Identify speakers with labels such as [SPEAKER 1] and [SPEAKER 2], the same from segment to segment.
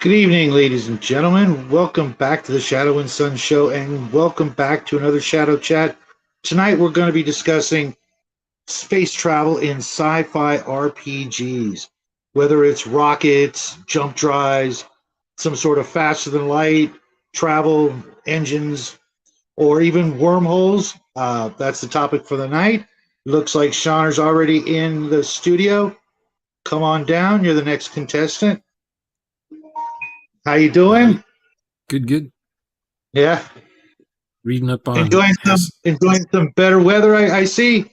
[SPEAKER 1] Good evening, ladies and gentlemen. Welcome back to the Shadow and Sun Show, and welcome back to another Shadow Chat. Tonight, we're going to be discussing space travel in sci-fi RPGs, whether it's rockets, jump drives, some sort of faster than light travel engines, or even wormholes. That's the topic for the night. Looks like Shauner's already in the studio. Come on down. You're the next contestant. How you
[SPEAKER 2] All right.
[SPEAKER 1] doing?
[SPEAKER 2] Good.
[SPEAKER 1] Yeah.
[SPEAKER 2] Reading up on
[SPEAKER 1] Enjoying some better weather, I see.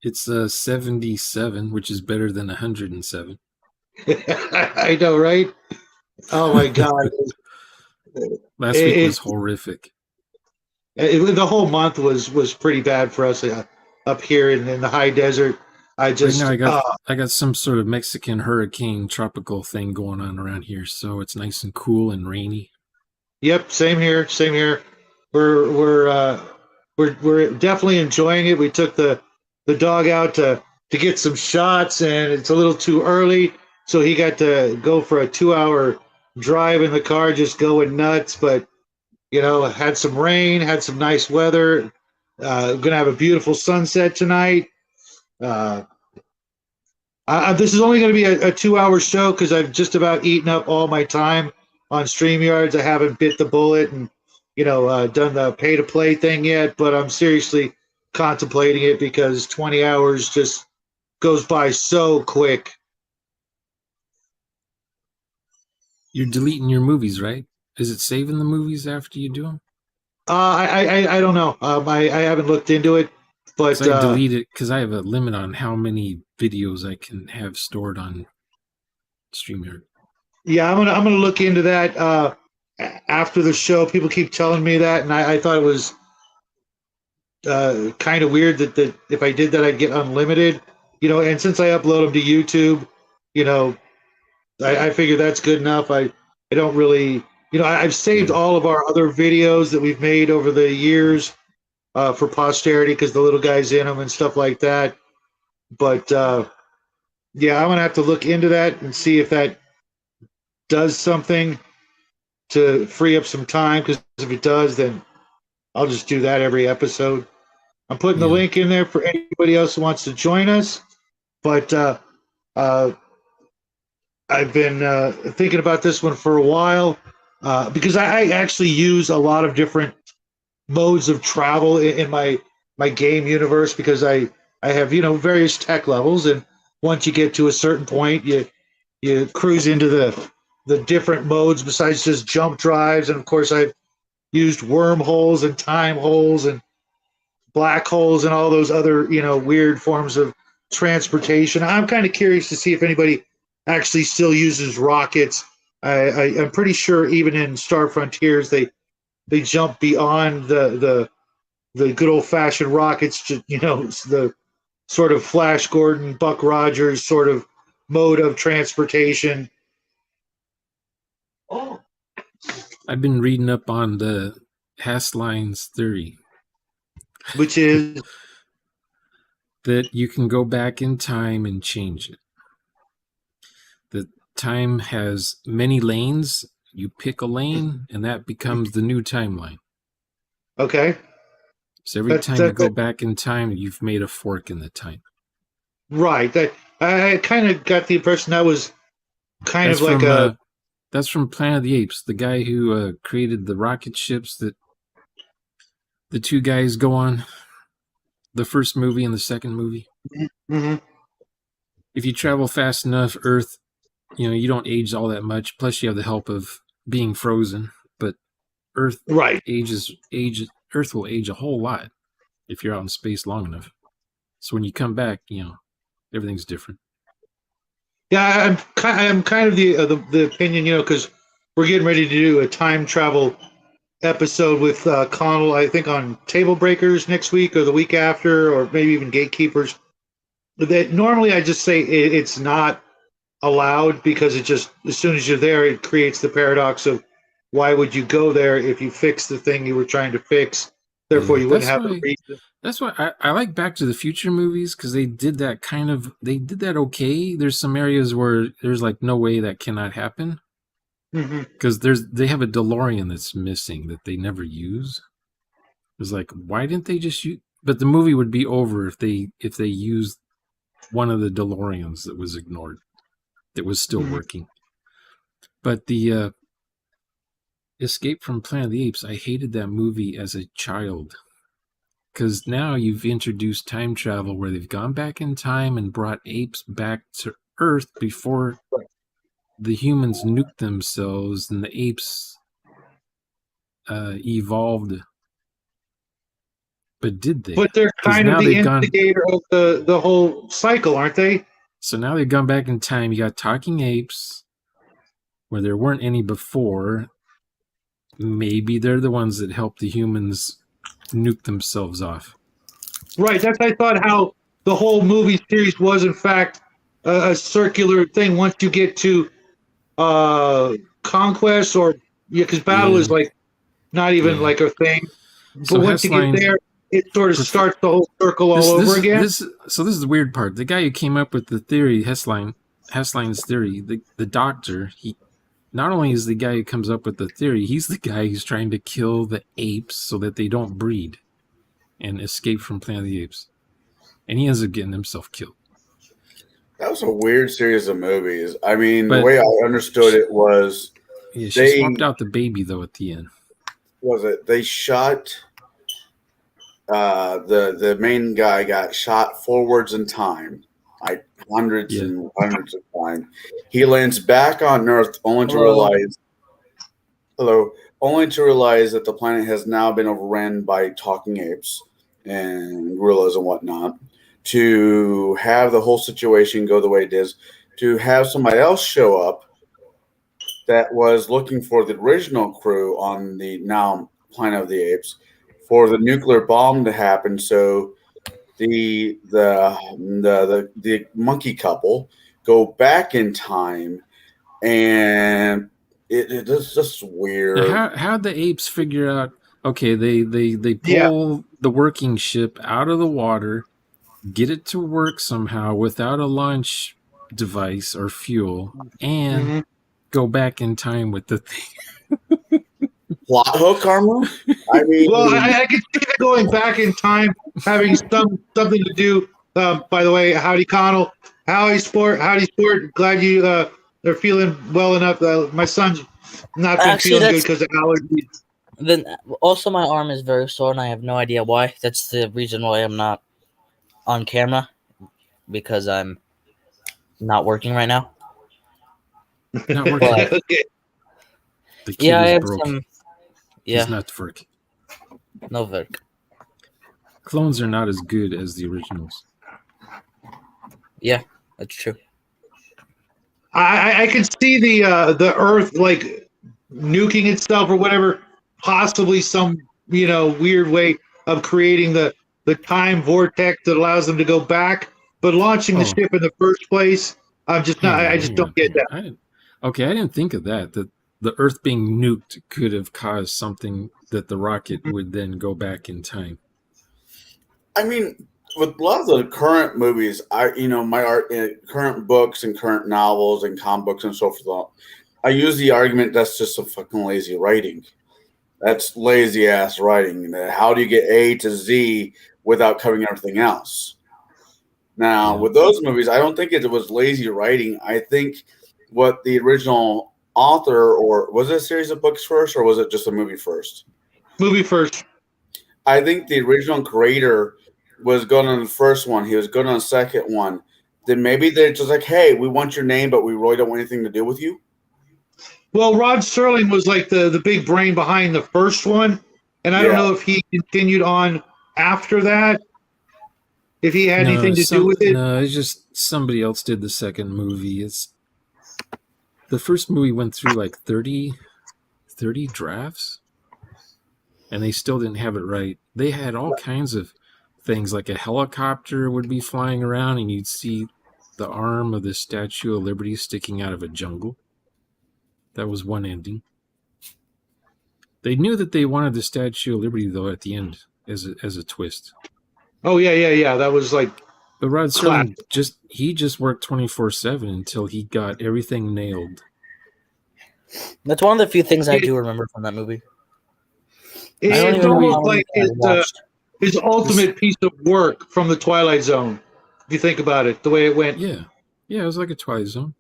[SPEAKER 2] It's 77, which is better than 107.
[SPEAKER 1] I know, right? Oh my God.
[SPEAKER 2] Last week
[SPEAKER 1] It,
[SPEAKER 2] was horrific.
[SPEAKER 1] the whole month was pretty bad for us up here in the high desert. I
[SPEAKER 2] Right
[SPEAKER 1] just
[SPEAKER 2] now I got some sort of Mexican hurricane tropical thing going on around here, so it's nice and cool and rainy.
[SPEAKER 1] Yep, same here, same here. We're we're uh we're definitely enjoying it. We took the dog out to get some shots, and it's a little too early, so he got to go for a 2 hour drive in the car, just going nuts. But had some rain, had some nice weather. Gonna have a beautiful sunset tonight. Uh, this is only going to be a 2 hour show because I've just about eaten up all my time on StreamYards. I haven't bit the bullet and done the pay to play thing yet, but I'm seriously contemplating it because 20 hours just goes by so quick.
[SPEAKER 2] You're deleting your movies, right? Is it saving the movies after you do them?
[SPEAKER 1] I don't know. I haven't looked into it, but
[SPEAKER 2] I delete it because I have a limit on how many videos I can have stored on StreamYard.
[SPEAKER 1] yeah, I'm gonna look into that after the show. People keep telling me that, and I thought it was kind of weird that if I did that, I'd get unlimited. And since I upload them to YouTube, you know, I figure that's good enough. I don't really, I've saved all of our other videos that we've made over the years for posterity because the little guy's in them and stuff like that. But yeah, I'm gonna have to look into that and see if that does something to free up some time. Because if it does, then I'll just do that every episode. I'm putting the link in there for anybody else who wants to join us. But uh, I've been thinking about this one for a while because I actually use a lot of different modes of travel in my game universe because I have various tech levels, and once you get to a certain point, you cruise into the different modes besides just jump drives, and of course I've used wormholes and time holes and black holes and all those other weird forms of transportation. I'm kind of curious to see if anybody actually still uses rockets. I'm pretty sure even in Star Frontiers they jump beyond the good old fashioned rockets to the sort of Flash Gordon, Buck Rogers sort of mode of transportation.
[SPEAKER 2] Oh, I've been reading up on the Haslein's theory,
[SPEAKER 1] which is
[SPEAKER 2] that you can go back in time and change it. That time has many lanes. You pick a lane, and that becomes the new timeline.
[SPEAKER 1] Okay.
[SPEAKER 2] So every time you go back in time, you've made a fork in the time.
[SPEAKER 1] Right. I kind of got the impression that was kind of like
[SPEAKER 2] that's from Planet of the Apes, the guy who created the rocket ships that the two guys go on, the first movie and the second movie.
[SPEAKER 1] Mm-hmm.
[SPEAKER 2] If you travel fast enough, Earth, you don't age all that much. Plus, you have the help of being frozen. But Earth Earth will age a whole lot if you're out in space long enough. So when you come back, everything's different.
[SPEAKER 1] Yeah, I'm kind of the opinion, because we're getting ready to do a time travel episode with Connell, I think on Table Breakers next week or the week after, or maybe even Gatekeepers. That normally I just say it's not allowed because it just, as soon as you're there, it creates the paradox of why would you go there if you fix the thing you were trying to fix? Therefore, you wouldn't have a reason.
[SPEAKER 2] That's why I like Back to the Future movies, because they did that okay. There's some areas where there's like no way that cannot happen. because they have a DeLorean that's missing that they never use. It's like, why didn't they just use? But the movie would be over if they used one of the DeLoreans that was ignored, that was still working. But the Escape from Planet of the Apes, I hated that movie as a child. Because now you've introduced time travel where they've gone back in time and brought apes back to Earth before the humans nuked themselves and the apes evolved. But did they?
[SPEAKER 1] But they're kind of the instigator of the whole cycle, aren't they?
[SPEAKER 2] So now they've gone back in time. You got talking apes where there weren't any before. Maybe they're the ones that helped the humans nuke themselves off.
[SPEAKER 1] Right. That's I thought how the whole movie series was, in fact, a circular thing. Once you get to conquest, or because battle is like not even like a thing. But so once you get there, it sort of starts the whole circle all over again.
[SPEAKER 2] So this is the weird part. The guy who came up with the theory, Hessline's theory, the doctor, he not only is the guy who comes up with the theory, he's the guy who's trying to kill the apes so that they don't breed and escape from Planet of the Apes. And he ends up getting himself killed.
[SPEAKER 3] That was a weird series of movies. I mean, the way I understood it was...
[SPEAKER 2] Yeah, she swapped out the baby, though, at the end.
[SPEAKER 3] Was it? They shot... the main guy got shot forwards in time. Like hundreds and hundreds of times. He lands back on Earth only to realize that the planet has now been overrun by talking apes and gorillas and whatnot. To have the whole situation go the way it is, to have somebody else show up that was looking for the original crew on the now Planet of the Apes, for the nuclear bomb to happen, so the monkey couple go back in time, and it is just weird.
[SPEAKER 2] How'd the apes figure out? Okay, they pull the working ship out of the water, get it to work somehow without a launch device or fuel, and go back in time with the thing.
[SPEAKER 3] Plot hook, Karma? I mean,
[SPEAKER 1] well, I can see it going back in time, having something to do. By the way, howdy, Connell. Howdy, sport. Glad you are feeling well enough. My son's not been feeling good because of allergies.
[SPEAKER 4] Then also, my arm is very sore, and I have no idea why. That's the reason why I'm not on camera, because I'm not working right now.
[SPEAKER 2] Not working.
[SPEAKER 1] Okay.
[SPEAKER 2] The key
[SPEAKER 4] I have
[SPEAKER 2] broke.
[SPEAKER 4] some.
[SPEAKER 2] He's not work.
[SPEAKER 4] No work.
[SPEAKER 2] Clones are not as good as the originals.
[SPEAKER 4] Yeah, that's true.
[SPEAKER 1] I can see the Earth like nuking itself or whatever, possibly some weird way of creating the time vortex that allows them to go back. But launching the ship in the first place, I'm just not. I just don't get that.
[SPEAKER 2] I didn't think of that. That the Earth being nuked could have caused something that the rocket would then go back in time.
[SPEAKER 3] I mean, with a lot of the current movies, current books and current novels and comic books and so forth, I use the argument that's just some fucking lazy writing. That's lazy ass writing. How do you get A to Z without covering everything else? Now, with those movies, I don't think it was lazy writing. I think what the original author, or was it a series of books first, or was it just a movie first?
[SPEAKER 1] Movie first.
[SPEAKER 3] I think the original creator was good on the first one. He was good on the second one. Then maybe they're just like, hey, we want your name, but we really don't want anything to do with you.
[SPEAKER 1] Well, Rod Serling was like the big brain behind the first one. And I don't know if he continued on after that. If he had anything to do with it.
[SPEAKER 2] No, it's just somebody else did the second movie. The first movie went through like 30 drafts, and they still didn't have it right. They had all kinds of things, like a helicopter would be flying around, and you'd see the arm of the Statue of Liberty sticking out of a jungle. That was one ending. They knew that they wanted the Statue of Liberty, though, at the end as a twist.
[SPEAKER 1] Oh, yeah. That was like...
[SPEAKER 2] But Rod Serling just worked 24/7 until he got everything nailed.
[SPEAKER 4] That's one of the few things I do remember from that movie.
[SPEAKER 1] It's almost like his ultimate piece of work from the Twilight Zone. If you think about it, the way it went.
[SPEAKER 2] Yeah, it was like a Twilight Zone.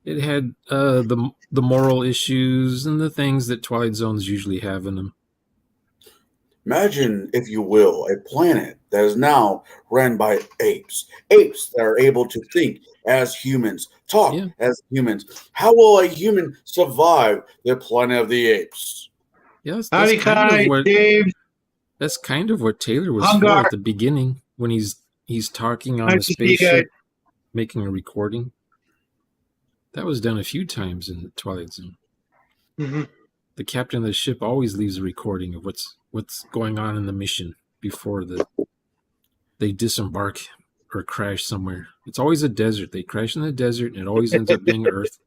[SPEAKER 2] It had the moral issues and the things that Twilight Zones usually have in them.
[SPEAKER 3] Imagine, if you will, a planet that is now run by apes. Apes that are able to think as humans, talk as humans. How will a human survive the planet of the apes?
[SPEAKER 2] Yeah, that's kind of what Taylor was for at the beginning when he's talking on the spaceship, making a recording. That was done a few times in Twilight Zone.
[SPEAKER 1] Mm-hmm.
[SPEAKER 2] The captain of the ship always leaves a recording of what's going on in the mission before they disembark or crash somewhere. It's always a desert. They crash in the desert, and it always ends up being Earth.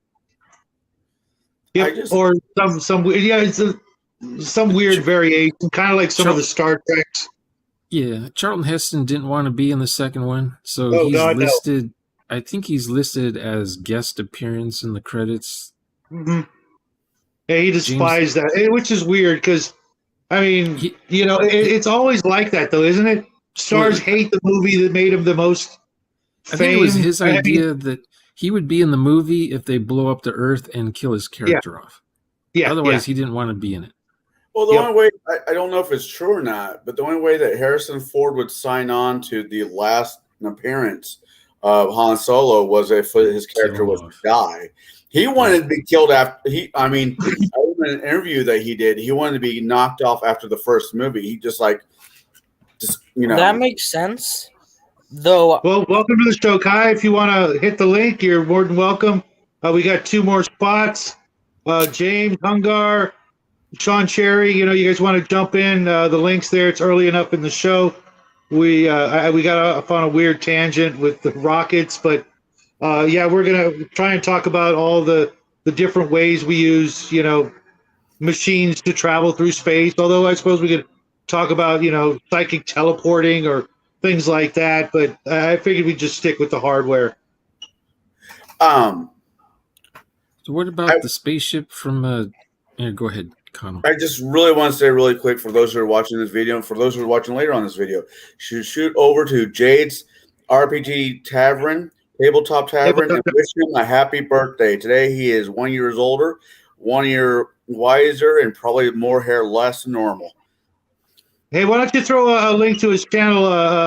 [SPEAKER 1] Yep, or some weird variation, kind of like some of the Star Treks.
[SPEAKER 2] Yeah, Charlton Heston didn't want to be in the second one, so he's listed. No. I think he's listed as guest appearance in the credits.
[SPEAKER 1] Mm-hmm. Yeah, he despised that, which is weird because, I mean, it's always like that, though, isn't it? Stars hate the movie that made him the most famous.
[SPEAKER 2] I think it was his idea that he would be in the movie if they blow up the Earth and kill his character off.
[SPEAKER 1] Yeah.
[SPEAKER 2] Otherwise, he didn't want to be in it.
[SPEAKER 3] Well, the only way, I don't know if it's true or not, but the only way that Harrison Ford would sign on to the last appearance of Han Solo was if his character was to die. He wanted to be killed after in an interview that he did, he wanted to be knocked off after the first movie. He just that
[SPEAKER 4] makes sense. Though,
[SPEAKER 1] well, welcome to the show, Kai. If you want to hit the link, you're more than welcome. We got 2 more spots. James Hungar, Sean Cherry. You guys want to jump in? The link's there. It's early enough in the show. We got off on a weird tangent with the rockets, but we're gonna try and talk about all the different ways we use machines to travel through space. Although I suppose we could talk about psychic teleporting or things like that, but I figured we'd just stick with the hardware.
[SPEAKER 2] So what about the spaceship from? Go ahead, Connell.
[SPEAKER 3] I just really want to say really quick for those who are watching this video, and for those who are watching later on this video, shoot over to Jade's RPG Tavern, Tabletop Tavern, and wish him a happy birthday. Today he is 1 year older, 1 year wiser, and probably more hair less than normal.
[SPEAKER 1] Hey, why don't you throw a link to his channel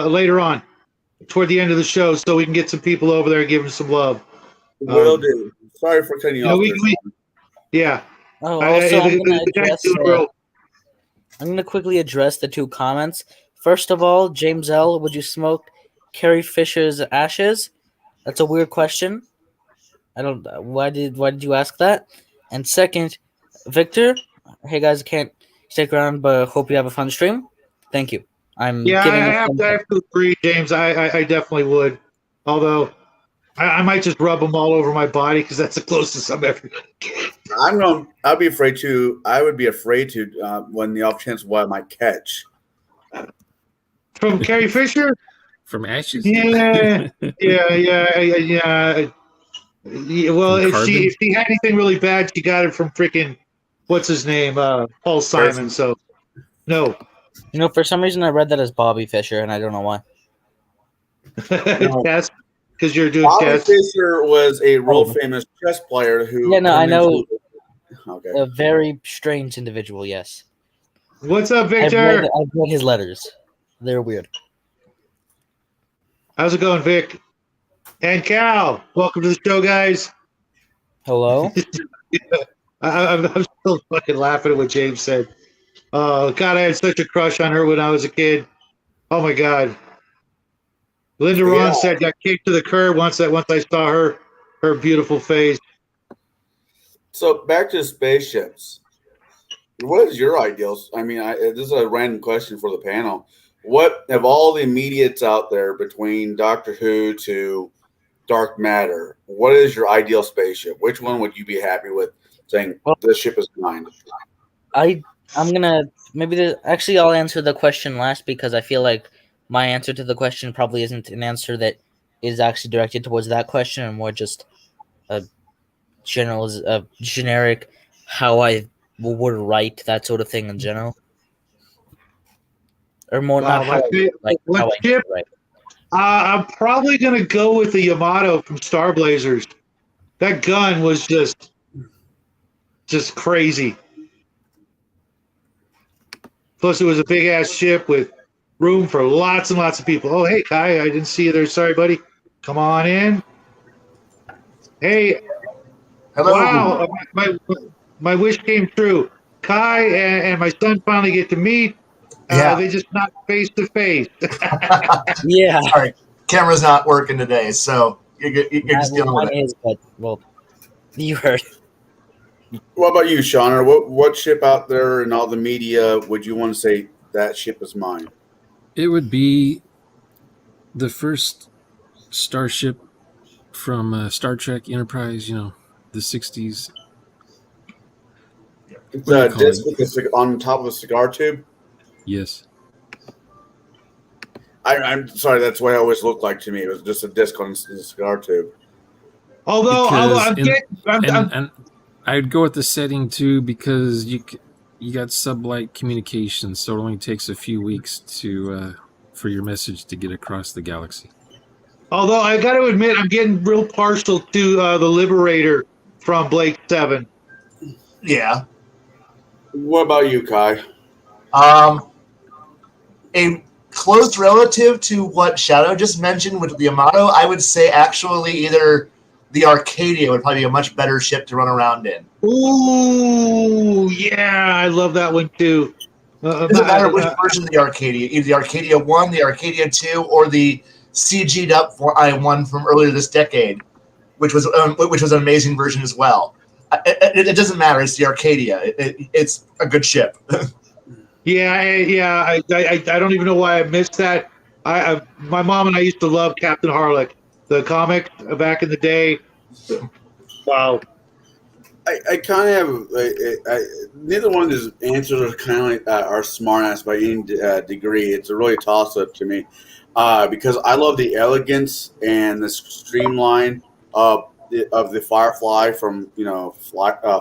[SPEAKER 1] later on, toward the end of the show, so we can get some people over there and give him some love.
[SPEAKER 3] Will do. Sorry for cutting you off.
[SPEAKER 1] Yeah.
[SPEAKER 4] Oh, also, I'm going to quickly address the 2 comments. First of all, James L., would you smoke Carrie Fisher's ashes? That's a weird question. I don't. Why did you ask that? And second, Victor, hey guys, I can't stick around, but hope you have a fun stream. Thank you. I have
[SPEAKER 1] to agree, James. I definitely would. Although I might just rub them all over my body because that's the closest I'm ever going to get.
[SPEAKER 3] I'd be afraid to. I would be afraid to when the off chance what I might catch.
[SPEAKER 1] From Carrie Fisher?
[SPEAKER 2] From ashes?
[SPEAKER 1] Yeah. Well, if she had anything really bad, she got it from freaking what's his name, Paul Simon. So no.
[SPEAKER 4] For some reason I read that as Bobby Fischer, and I don't know why.
[SPEAKER 1] Yes, because you're doing
[SPEAKER 3] Bobby Fischer was a real famous chess player who.
[SPEAKER 4] Yeah, no, I know. Okay. A very strange individual. Yes.
[SPEAKER 1] What's up, Victor?
[SPEAKER 4] I've read his letters. They're weird.
[SPEAKER 1] How's it going, Vic? And Cal, welcome to the show, guys.
[SPEAKER 4] Hello.
[SPEAKER 1] I'm still fucking laughing at what James said. God, I had such a crush on her when I was a kid. Oh my God. Linda Ronstadt got kicked to the curb once I saw her beautiful face.
[SPEAKER 3] So back to spaceships. What is your ideals? I mean, this is a random question for the panel. What of all the immediates out there between Doctor Who to Dark Matter, what is your ideal spaceship? Which one would you be happy with saying this ship is mine?
[SPEAKER 4] I'm gonna actually I'll answer the question last because I feel like my answer to the question probably isn't an answer that is actually directed towards that question and more just a generic how I would write that sort of thing in general, or more not how I would, like how I
[SPEAKER 1] ship?
[SPEAKER 4] write.
[SPEAKER 1] I'm probably gonna go with the Yamato from Star Blazers. That gun was just crazy. Plus, it was a big ass ship with room for lots and lots of people. Oh, hey, Kai, I didn't see you there. Sorry, buddy. Come on in. Hey,
[SPEAKER 5] Hello.
[SPEAKER 1] wow, my wish came true. Kai and my son finally get to meet.
[SPEAKER 5] Yeah.
[SPEAKER 1] They just not face to face.
[SPEAKER 4] Yeah.
[SPEAKER 5] Sorry, camera's not working today, so you're just dealing with it.
[SPEAKER 4] But well, you heard.
[SPEAKER 3] What about you, Sean? Or what ship out there in all the media would you want to say that ship is mine?
[SPEAKER 2] It would be the first starship from Star Trek Enterprise, the 60s.
[SPEAKER 3] It's a disc on top of a cigar tube?
[SPEAKER 2] Yes.
[SPEAKER 3] I'm sorry, that's what it always looked like to me. It was just a disc on a cigar tube.
[SPEAKER 1] Although
[SPEAKER 2] I'd go with the setting too, because you got sublight communication, so it only takes a few weeks for your message to get across the galaxy.
[SPEAKER 1] Although I got to admit, I'm getting real partial to the Liberator from Blake 7.
[SPEAKER 5] Yeah.
[SPEAKER 3] What about you, Kai?
[SPEAKER 5] A close relative to what Shadow just mentioned with the Yamato, I would say actually either the Arcadia would probably be a much better ship to run around in.
[SPEAKER 1] Ooh, yeah, I love that one too.
[SPEAKER 5] It doesn't matter which version of the Arcadia, either the Arcadia 1, the Arcadia 2, or the CG'd up for I-1 from earlier this decade, which was an amazing version as well. It doesn't matter. It's the Arcadia. It's a good ship.
[SPEAKER 1] Yeah. I don't even know why I missed that. My mom and I used to love Captain Harlock, the comic back in the day. Wow.
[SPEAKER 3] I kind of have neither one of these answers are kind of like are smart ass by any degree. It's a really toss up to me because I love the elegance and the streamline of the Firefly from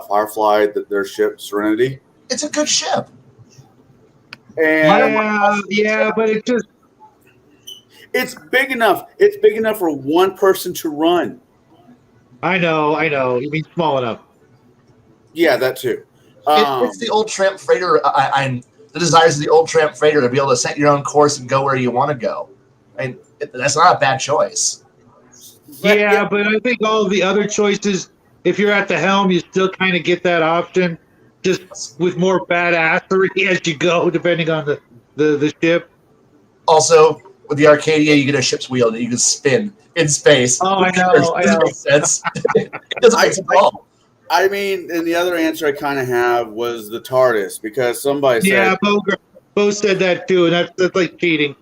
[SPEAKER 3] Firefly, their ship Serenity.
[SPEAKER 5] It's a good ship.
[SPEAKER 3] And
[SPEAKER 1] yeah, but
[SPEAKER 3] it's big enough. It's big enough for one person to run.
[SPEAKER 1] I know. You mean small enough?
[SPEAKER 3] Yeah, that too.
[SPEAKER 5] It's the old tramp freighter. I'm the desires of the old tramp freighter to be able to set your own course and go where you want to go. And that's not a bad choice.
[SPEAKER 1] Yeah, but I think all the other choices, if you're at the helm, you still kind of get that option, just with more badassery as you go, depending on the ship.
[SPEAKER 5] Also, with the Arcadia, you get a ship's wheel that you can spin in space.
[SPEAKER 1] Oh, I know.
[SPEAKER 5] It doesn't make sense. It doesn't make sense at all.
[SPEAKER 3] I mean, and the other answer I kind of have was the TARDIS, because somebody said...
[SPEAKER 1] Yeah, Bo said that too, and that's like cheating.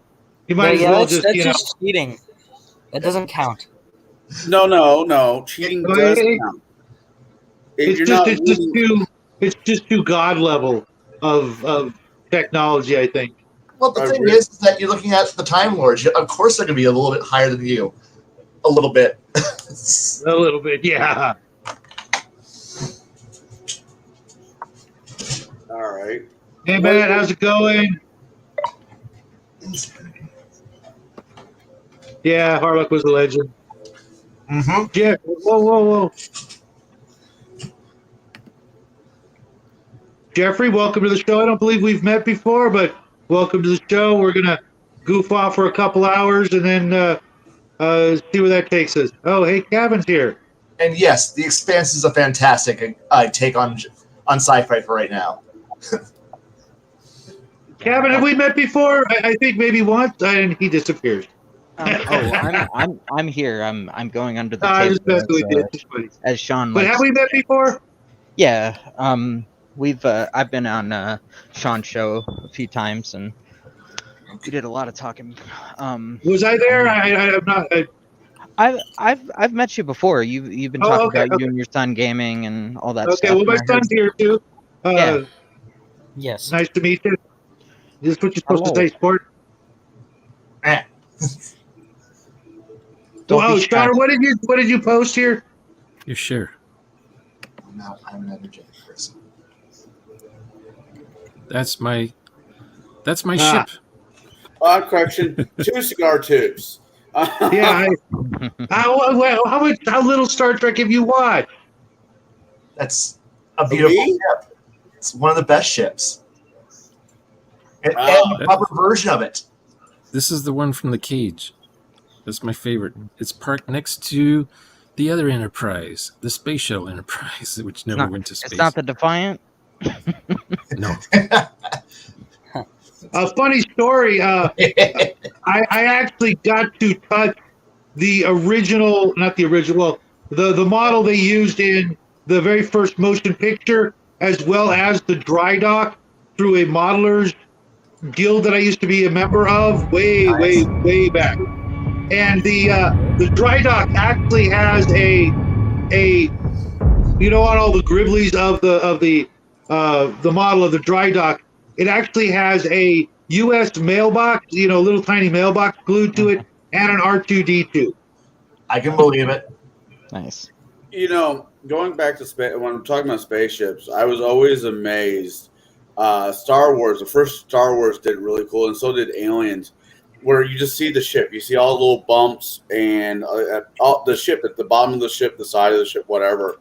[SPEAKER 1] You might as well just,
[SPEAKER 4] that's cheating. It doesn't count.
[SPEAKER 3] No. Cheating does count.
[SPEAKER 1] It's just too god level of technology, I think.
[SPEAKER 5] Well, the thing is that you're looking at the Time Lords. Of course, they're going to be a little bit higher than you. A little bit.
[SPEAKER 1] A little bit, yeah.
[SPEAKER 3] All right.
[SPEAKER 1] Hey, Matt, how's it going? Yeah, Harlock was a legend.
[SPEAKER 5] Mm-hmm.
[SPEAKER 1] Jeff, whoa. Jeffrey, welcome to the show. I don't believe we've met before, but welcome to the show. We're going to goof off for a couple hours and then see where that takes us. Oh, hey, Kevin's here.
[SPEAKER 5] And yes, The Expanse is a fantastic take on sci-fi for right now.
[SPEAKER 1] Kevin, have we met before? I think maybe once, and he disappears.
[SPEAKER 6] I'm here. I'm going under the table as Sean.
[SPEAKER 1] But have we met before?
[SPEAKER 6] Yeah. I've been on Sean's show a few times, and we did a lot of talking.
[SPEAKER 1] Was I there? I'm not.
[SPEAKER 6] I've met you before. You've been talking about you and your son gaming and all that stuff.
[SPEAKER 1] Okay, well, my son's here too.
[SPEAKER 6] Yeah.
[SPEAKER 4] Yes.
[SPEAKER 1] Nice to meet you. Is this what you're supposed to say, sport?
[SPEAKER 6] Don't
[SPEAKER 1] Sean, what did you post here?
[SPEAKER 2] You sure?
[SPEAKER 5] I'm an energetic person.
[SPEAKER 2] That's my ship.
[SPEAKER 3] Correction. 2 cigar tubes.
[SPEAKER 1] Yeah. How little Star Trek have you watched?
[SPEAKER 5] That's a beautiful ship. It's one of the best ships. And a proper version of it.
[SPEAKER 2] This is the one from the cage. That's my favorite. It's parked next to the other Enterprise, the Space Shuttle Enterprise, which never went to space.
[SPEAKER 6] It's not the Defiant?
[SPEAKER 2] No.
[SPEAKER 1] A funny story. I actually got to touch the original, not the original, the model they used in the very first motion picture, as well as the dry dock through a modelers guild that I used to be a member of way back. And the dry dock actually has a on all the gribblies of the model of the dry dock, it actually has a U.S. mailbox, little tiny mailbox glued to it, and an R2D2.
[SPEAKER 5] I can believe it.
[SPEAKER 6] Nice.
[SPEAKER 3] Going back to space, when I'm talking about spaceships, I was always amazed. Star Wars, the first Star Wars did really cool, and so did Aliens, where you just see the ship. You see all the little bumps and all the ship at the bottom of the ship, the side of the ship, whatever.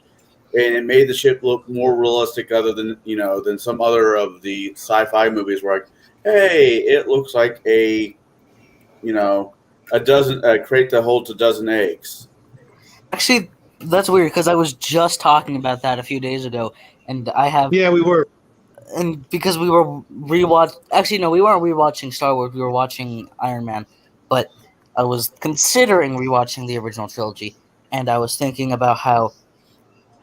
[SPEAKER 3] And it made the ship look more realistic, other than some other of the sci-fi movies where, like, hey, it looks like a crate that holds a dozen eggs.
[SPEAKER 4] Actually, that's weird because I was just talking about that a few days ago, and I have.
[SPEAKER 1] Yeah, we were.
[SPEAKER 4] And because we were actually no, we weren't rewatching Star Wars. We were watching Iron Man, but I was considering rewatching the original trilogy, and I was thinking about how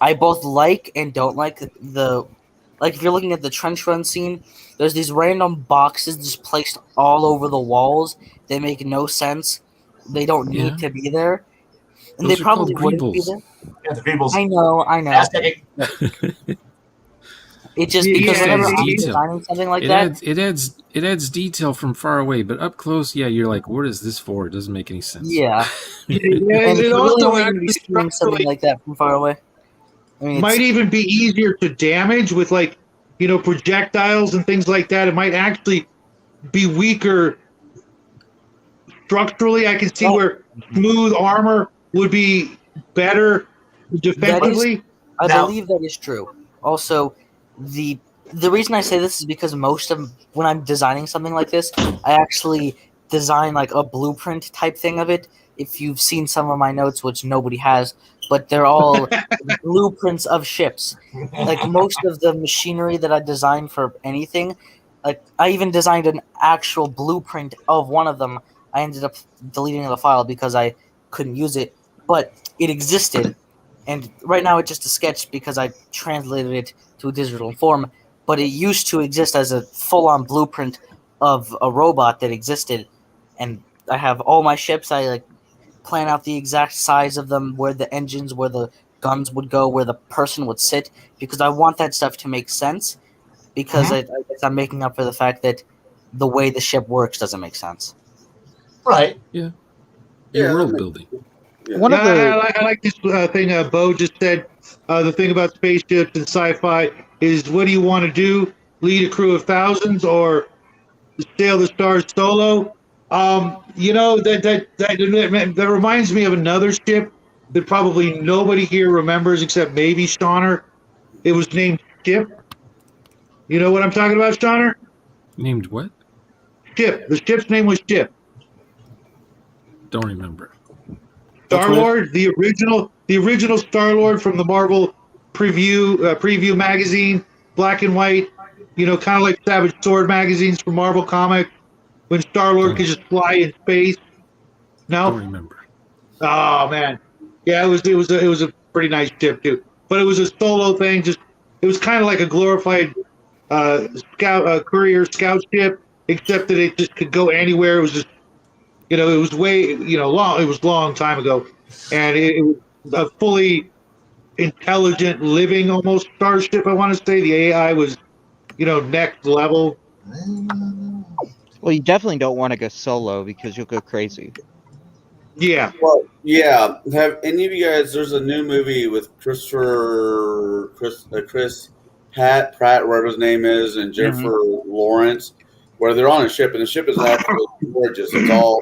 [SPEAKER 4] I both like and don't like if you're looking at the trench run scene, there's these random boxes just placed all over the walls. They make no sense. They don't need to be there. And
[SPEAKER 2] Those
[SPEAKER 4] they probably wouldn't be
[SPEAKER 2] greebles.
[SPEAKER 4] there.
[SPEAKER 5] Yeah, the Greebles.
[SPEAKER 4] I know. It just because whenever I'm designing something like that,
[SPEAKER 2] it adds detail from far away, but up close, you're like, what is this for? It doesn't make any sense.
[SPEAKER 4] Yeah.
[SPEAKER 1] And
[SPEAKER 4] it
[SPEAKER 1] also
[SPEAKER 4] really actually seeing something like that from far away. I mean,
[SPEAKER 1] might even be easier to damage with projectiles and things like that. It might actually be weaker structurally. I can see where smooth armor would be better defensively.
[SPEAKER 4] I believe that is true. Also, the reason I say this is because when I'm designing something like this, I actually design like a blueprint type thing of it. If you've seen some of my notes, which nobody has, but they're all blueprints of ships. Like most of the machinery that I design for anything, like I even designed an actual blueprint of one of them. I ended up deleting the file because I couldn't use it, but it existed. And right now it's just a sketch because I translated it to a digital form, but it used to exist as a full-on blueprint of a robot that existed. And I have all my ships. I plan out the exact size of them, where the engines, where the guns would go, where the person would sit, because I want that stuff to make sense, because I guess I'm making up for the fact that the way the ship works doesn't make sense.
[SPEAKER 5] Right.
[SPEAKER 2] Yeah. World building.
[SPEAKER 1] Yeah. I like this thing Bo just said. The thing about spaceships and sci-fi is, what do you want to do? Lead a crew of thousands or sail the stars solo? That reminds me of another ship that probably nobody here remembers except maybe Shauner. It was named Ship. You know what I'm talking about, Shauner?
[SPEAKER 2] Named what?
[SPEAKER 1] Ship. The ship's name was Ship.
[SPEAKER 2] Don't remember.
[SPEAKER 1] Star-Lord, the original Star-Lord from the Marvel preview magazine, black and white, kind of like Savage Sword magazines from Marvel Comics, when Star-Lord could just fly in space. No?
[SPEAKER 2] Don't remember.
[SPEAKER 1] Oh man. Yeah, it was a pretty nice ship too. But it was a solo thing, it was kind of like a glorified courier scout ship, except that it just could go anywhere. It was just it was way, long. It was a long time ago, and it was a fully intelligent, living, almost starship. I want to say the AI was, next level.
[SPEAKER 6] Well, you definitely don't want to go solo because you'll go crazy.
[SPEAKER 1] Yeah.
[SPEAKER 3] Well, yeah. Have any of you guys? There's a new movie with Chris Pratt, whatever his name is, and Jennifer Lawrence, where they're on a ship, and the ship is absolutely gorgeous. It's all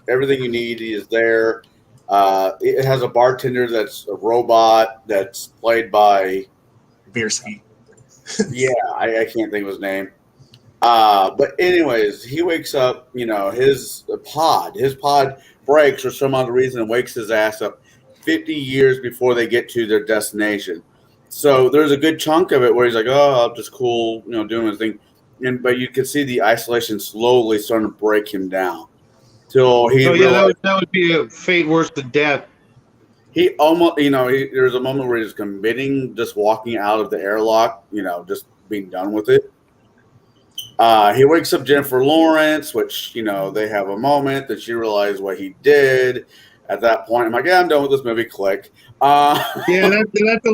[SPEAKER 3] everything you need is there. It has a bartender that's a robot that's played by
[SPEAKER 5] Biersky.
[SPEAKER 3] yeah, I can't think of his name. But anyways, he wakes up. His pod breaks for some other reason and wakes his ass up 50 years before they get to their destination. So there's a good chunk of it where he's like, "Oh, I'm just cool, doing his thing," but you can see the isolation slowly starting to break him down till he.
[SPEAKER 1] Oh yeah, that would be a fate worse than death.
[SPEAKER 3] He almost, there's a moment where he's committing just walking out of the airlock, just being done with it. He wakes up Jennifer Lawrence, which, they have a moment that she realizes what he did. At that point, I'm like, yeah, I'm done with this movie. Click.
[SPEAKER 1] Yeah, that's a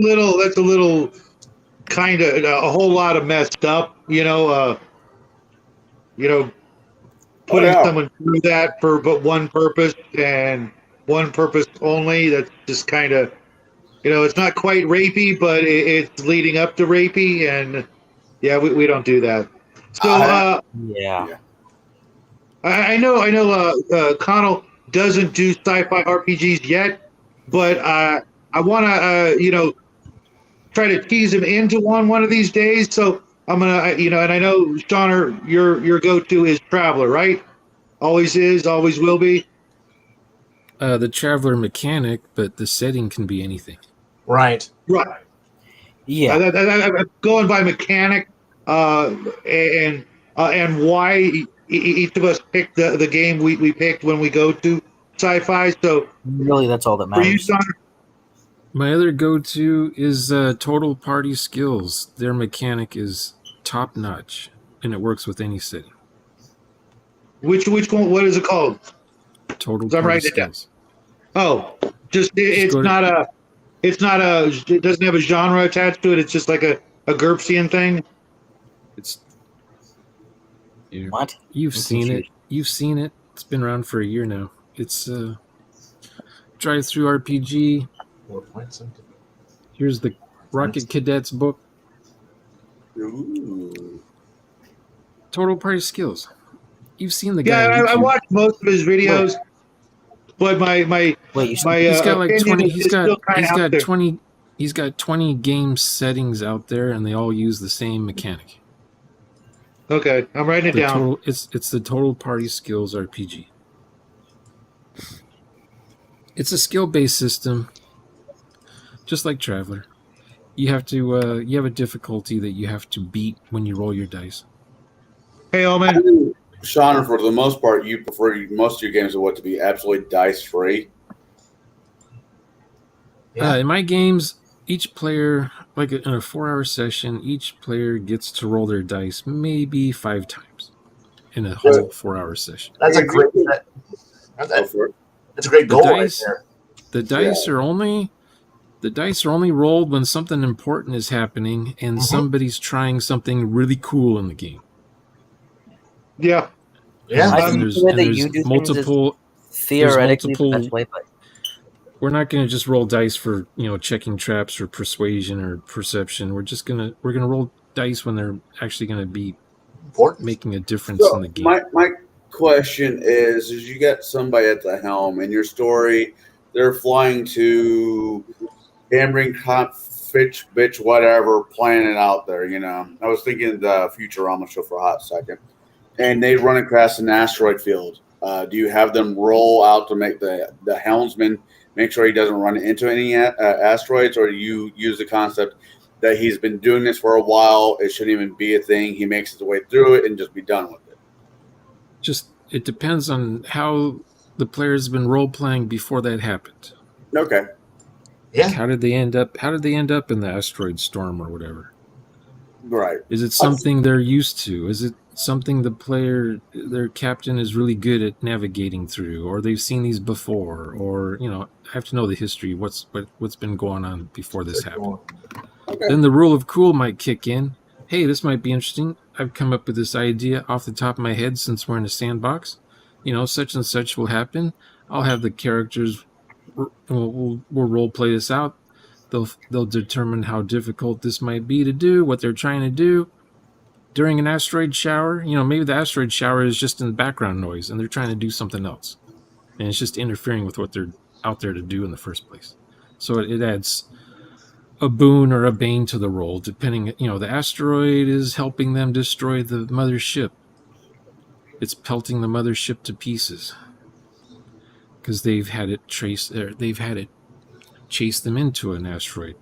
[SPEAKER 1] little kind of a whole lot of messed up, putting someone through that for but one purpose and one purpose only. That's just kind of, it's not quite rapey, but it's leading up to rapey, and yeah, we don't do that. So
[SPEAKER 4] yeah,
[SPEAKER 1] I know Connell doesn't do sci-fi RPGs yet, but I want to try to tease him into one of these days. So I'm gonna and I know Sean, your go-to is Traveler, right? Always is, always will be.
[SPEAKER 2] The Traveler mechanic, but the setting can be anything.
[SPEAKER 5] Right.
[SPEAKER 4] Yeah.
[SPEAKER 1] I'm going by mechanic, and why each of us picked the game we picked when we go to sci-fi. So
[SPEAKER 4] really, that's all that matters.
[SPEAKER 1] For you, Sean?
[SPEAKER 2] My other go-to is Total Party Skills. Their mechanic is top-notch, and it works with any setting.
[SPEAKER 1] Which one? What is it called?
[SPEAKER 2] Total Party Skills.
[SPEAKER 1] Oh, it doesn't have a genre attached to it. It's just like a GURPSian thing.
[SPEAKER 4] What?
[SPEAKER 2] You've seen it. You've seen it. It's been around for a year now. It's drive-through RPG. Here's the Rocket Cadets book.
[SPEAKER 3] Ooh.
[SPEAKER 2] Total Party Skills. You've seen the guy.
[SPEAKER 1] Yeah, I watched most of his videos, but he's
[SPEAKER 2] got like 20. He's got 20 game settings out there, and they all use the same mechanic.
[SPEAKER 1] Okay, I'm writing it down.
[SPEAKER 2] It's the Total Party Skills RPG. It's a skill-based system, just like Traveler. You have to you have a difficulty that you have to beat when you roll your dice.
[SPEAKER 1] Hey, Omen.
[SPEAKER 3] Sean, for the most part, you prefer most of your games to be absolutely dice-free.
[SPEAKER 2] Yeah. In my games, each player, like in a 4-hour session, each player gets to roll their dice maybe 5 times in a whole 4-hour session.
[SPEAKER 5] That's a great. That's a great goal right there.
[SPEAKER 2] The dice are only rolled when something important is happening and somebody's trying something really cool in the game.
[SPEAKER 1] Yeah.
[SPEAKER 2] And there's multiple.
[SPEAKER 4] Theoretically, the best way, but
[SPEAKER 2] we're not going to just roll dice for checking traps or persuasion or perception. We're gonna roll dice when they're actually going to be making a difference in the game.
[SPEAKER 3] My question is you got somebody at the helm in your story, they're flying to Cameron Fitch, bitch, whatever planet out there. I was thinking the Futurama show for a hot second, and they run across an asteroid field. Do you have them roll out to make the helmsman make sure he doesn't run into any asteroids, or do you use the concept that he's been doing this for a while, it shouldn't even be a thing, he makes his way through it and just be done with it?
[SPEAKER 2] It depends on how the player's been role playing before that happened.
[SPEAKER 3] Okay.
[SPEAKER 2] Yeah. How did they end up in the asteroid storm or whatever?
[SPEAKER 3] Right.
[SPEAKER 2] Is it something they're used to? Is it something their captain is really good at navigating through, or they've seen these before, or I have to know the history, what's been going on before this happened. Okay. Then the rule of cool might kick in. Hey, this might be interesting. I've come up with this idea off the top of my head since we're in a sandbox. Such and such will happen. I'll have the characters. We'll role play this out. They'll determine how difficult this might be to do, what they're trying to do during an asteroid shower. Maybe the asteroid shower is just in background noise, and they're trying to do something else, and it's just interfering with what they're out there to do in the first place. So it adds a boon or a bane to the role, depending. The asteroid is helping them destroy the mothership. It's pelting the mothership to pieces because they've had it chase them into an asteroid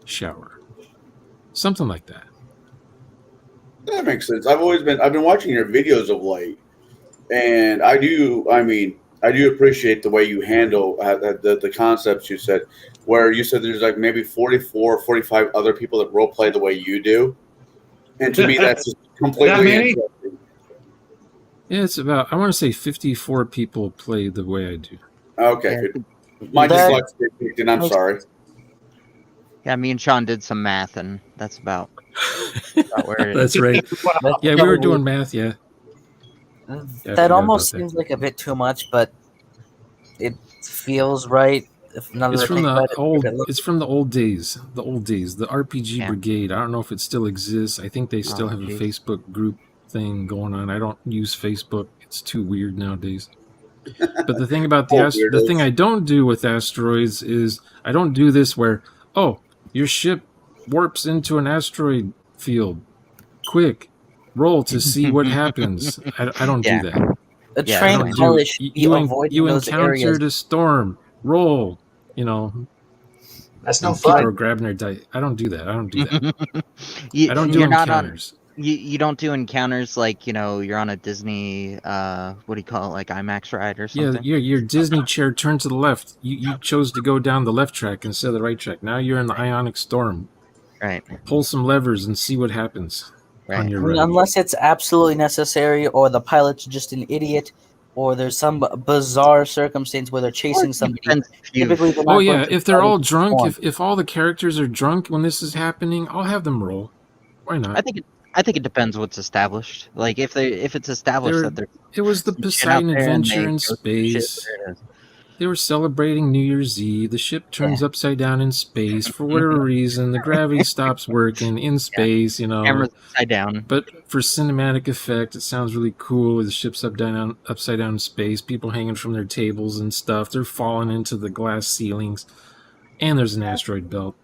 [SPEAKER 2] shower, something like that.
[SPEAKER 3] That makes sense. I've been watching your videos of late, and I do appreciate the way you handle the concepts you said, where you said there's like maybe 44 or 45 other people that role play the way you do. And to me, that's just completely interesting.
[SPEAKER 2] Yeah, it's about, I want to say 54 people play the way I do.
[SPEAKER 3] Okay. My dyslexia kicked in. I'm sorry.
[SPEAKER 6] Yeah, me and Sean did some math, and that's about where it
[SPEAKER 2] That's
[SPEAKER 6] is.
[SPEAKER 2] right. Yeah, we were doing math, yeah.
[SPEAKER 4] That almost seems like a bit too much, but it feels right.
[SPEAKER 2] It's from the old days. The RPG Brigade. I don't know if it still exists. I think they still have a Facebook group thing going on. I don't use Facebook. It's too weird nowadays. But the thing about the thing I don't do with asteroids is I don't do this where, your ship warps into an asteroid field. Quick, roll to see what happens. I don't do that.
[SPEAKER 4] A trained pilot should be avoiding those areas.
[SPEAKER 2] You encountered a storm. Roll.
[SPEAKER 5] That's no
[SPEAKER 2] fun.
[SPEAKER 5] fun.
[SPEAKER 2] People are grabbing their dice. I don't do that. I don't do encounters.
[SPEAKER 6] You don't do encounters like, you're on a Disney, what do you call it, like IMAX ride or something?
[SPEAKER 2] Yeah, your Disney chair turned to the left. You chose to go down the left track instead of the right track. Now you're in the ionic storm.
[SPEAKER 6] Right.
[SPEAKER 2] Pull some levers and see what happens on your ride.
[SPEAKER 4] Unless it's absolutely necessary, or the pilot's just an idiot, or there's some bizarre circumstance where they're chasing somebody. Typically,
[SPEAKER 2] if they're all drunk, if all the characters are drunk when this is happening, I'll have them roll. Why not?
[SPEAKER 6] I think it depends what's established. Like if it's established that
[SPEAKER 2] it was the Poseidon adventure in space. They were celebrating New Year's Eve. The ship turns upside down in space for whatever reason. The gravity stops working in space.
[SPEAKER 6] Camera's upside down.
[SPEAKER 2] But for cinematic effect, it sounds really cool. The ship's upside down in space. People hanging from their tables and stuff. They're falling into the glass ceilings, and there's an asteroid belt.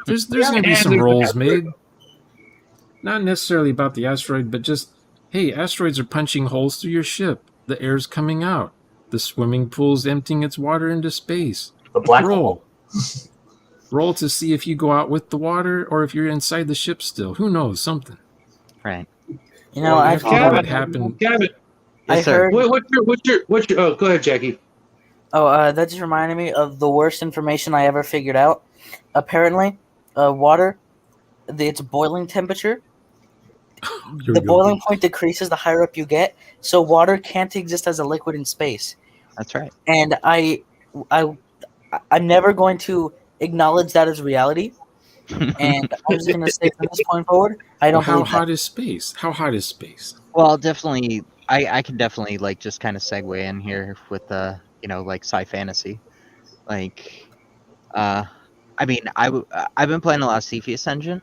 [SPEAKER 2] There's going to be some rolls made. Not necessarily about the asteroid, but just, hey, asteroids are punching holes through your ship. The air's coming out. The swimming pool's emptying its water into space.
[SPEAKER 5] The black hole.
[SPEAKER 2] Roll to see if you go out with the water or if you're inside the ship still. Who knows? Something.
[SPEAKER 6] Right.
[SPEAKER 4] I've
[SPEAKER 2] had it happen.
[SPEAKER 1] Gavin,
[SPEAKER 4] I heard.
[SPEAKER 1] What's your? Oh, go ahead, Jackie.
[SPEAKER 4] That just reminded me of the worst information I ever figured out. Apparently, water, its boiling temperature. The boiling point decreases the higher up you get, so water can't exist as a liquid in space.
[SPEAKER 6] That's right.
[SPEAKER 4] And I'm never going to acknowledge that as reality. And I'm just going to say from this point forward, I don't.
[SPEAKER 2] How hot is space? How hot is space?
[SPEAKER 6] Well, definitely, I can definitely like just kind of segue in here with like sci fantasy, like, I mean, I've been playing a lot of Cepheus Engine.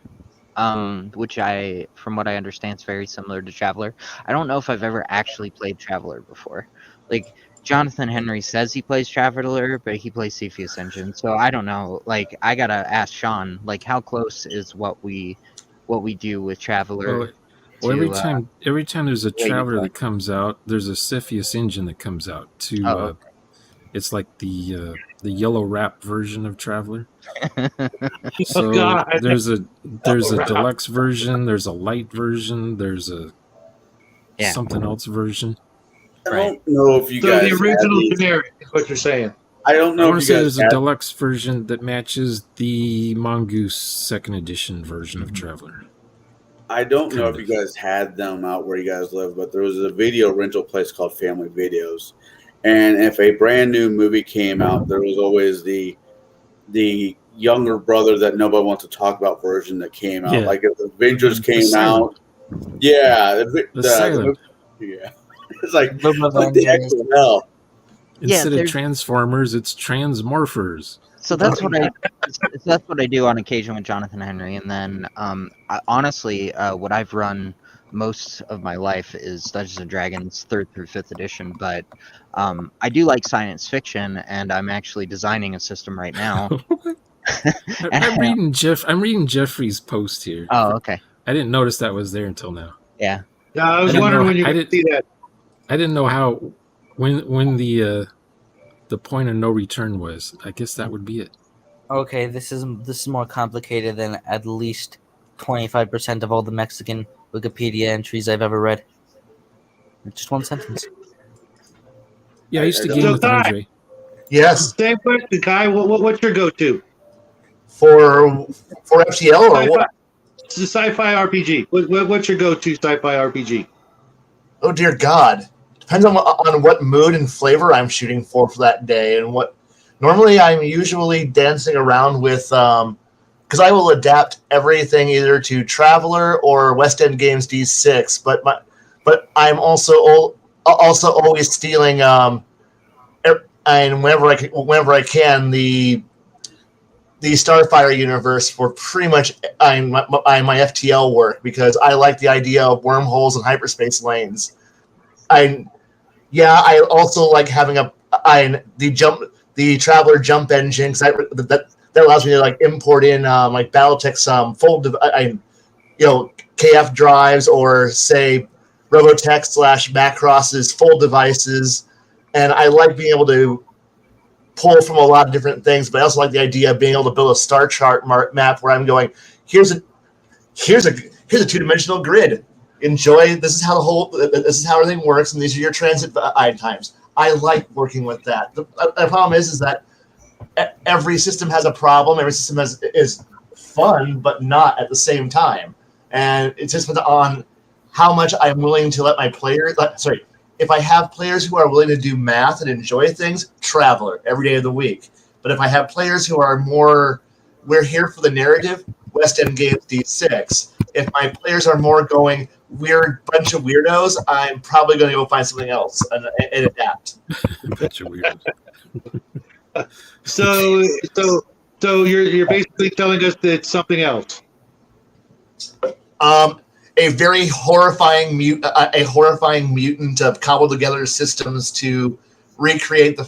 [SPEAKER 6] Which from what I understand, is very similar to Traveler. I don't know if I've ever actually played Traveler before. Like, Jonathan Henry says he plays Traveler, but he plays Cepheus Engine, so I don't know. Like, I gotta ask Sean, like, how close is what we do with Traveler?
[SPEAKER 2] Well, every time there's a Traveler that comes out, there's a Cepheus Engine that comes out too. It's like the yellow wrap version of Traveler. So there's a deluxe version, there's a light version, there's a something else version.
[SPEAKER 3] I don't know if you guys.
[SPEAKER 1] So the original generic is what you're saying.
[SPEAKER 3] I don't know.
[SPEAKER 2] I want to say there's a deluxe version that matches the Mongoose 2nd edition version of Traveler.
[SPEAKER 3] I don't know if you guys had them out where you guys live, but there was a video rental place called Family Videos. And if a brand new movie came out, there was always the younger brother that nobody wants to talk about version that came out. Yeah. Like if Avengers came out. Yeah.
[SPEAKER 2] The
[SPEAKER 3] yeah. It's like, what the heck the hell?
[SPEAKER 2] Instead of Transformers, it's Transmorphers.
[SPEAKER 6] So that's what I do on occasion with Jonathan Henry, and then honestly, what I've run most of my life is Dungeons and Dragons 3rd through 5th edition. But I do like science fiction, and I'm actually designing a system right now.
[SPEAKER 2] I'm reading Jeffrey's post here.
[SPEAKER 6] Oh, okay.
[SPEAKER 2] I didn't notice that was there until now.
[SPEAKER 6] Yeah.
[SPEAKER 1] Yeah, I was wondering when you could see that.
[SPEAKER 2] I didn't know how when the point of no return was. I guess that would be it.
[SPEAKER 4] Okay, this is more complicated than at least 25% of all the Mexican Wikipedia entries I've ever read. Just one sentence.
[SPEAKER 2] Yeah, I used to game with Andre.
[SPEAKER 5] Yes.
[SPEAKER 1] Same question, Kai. What's your go-to
[SPEAKER 5] for FTL or what?
[SPEAKER 1] It's a sci-fi RPG. What's your go-to sci-fi RPG?
[SPEAKER 5] Oh dear God! Depends on what mood and flavor I'm shooting for that day, and what. Normally, I'm usually dancing around with because I will adapt everything either to Traveler or West End Games D6. But I'm also always stealing and whenever I can the Starfire universe for pretty much my FTL work, because I like the idea of wormholes and hyperspace lanes. I also like having the Traveler jump engine, that allows me to like import in like Battletech's KF drives, or say Robotech / Macross's full devices, and I like being able to pull from a lot of different things. But I also like the idea of being able to build a star chart map where I'm going, here's a 2-dimensional grid. Enjoy. This is how everything works, and these are your transit times. I like working with that. The problem is that every system has a problem. Every system is fun, but not at the same time. And it's just on how much I'm willing to let my players. If I have players who are willing to do math and enjoy things, Traveler every day of the week. But if I have players who are more, we're here for the narrative, West End Games D6. If my players are more going, weird bunch of weirdos, I'm probably going to go find something else and adapt.
[SPEAKER 2] Bunch of weirdos.
[SPEAKER 1] So you're basically telling us that it's something else.
[SPEAKER 5] A very horrifying mutant of cobbled together systems to recreate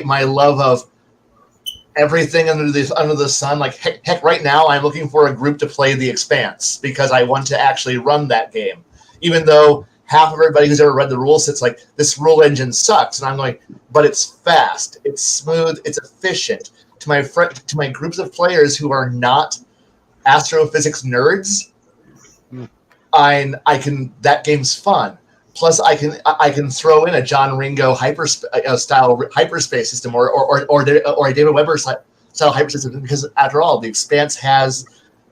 [SPEAKER 5] my love of everything under the sun. Like heck, right now I'm looking for a group to play The Expanse because I want to actually run that game. Even though half of everybody who's ever read the rules sits like, this rule engine sucks, and I'm going, but it's fast, it's smooth, it's efficient. To my groups of players who are not astrophysics nerds, that game's fun. Plus, I can throw in a John Ringo style hyperspace system, or a David Weber style hyperspace system, because after all, The Expanse has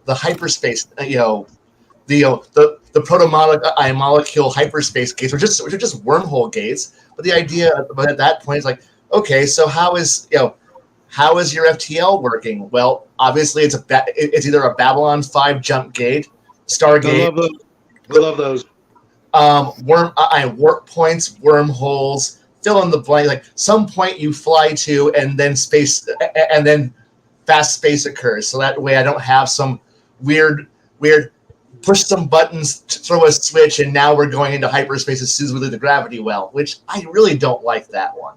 [SPEAKER 5] the hyperspace, the proto-molecule hyperspace gates, which are just wormhole gates. But the idea, at that point, is like, okay, so how is your FTL working? Well, obviously, it's either a Babylon 5 jump gate, Stargate.
[SPEAKER 1] I love those.
[SPEAKER 5] Warp points, wormholes, fill in the blank. Like some point you fly to, and then fast space occurs. So that way I don't have some weird push some buttons, throw a switch, and now we're going into hyperspace as soon as we leave the gravity well, which I really don't like that one.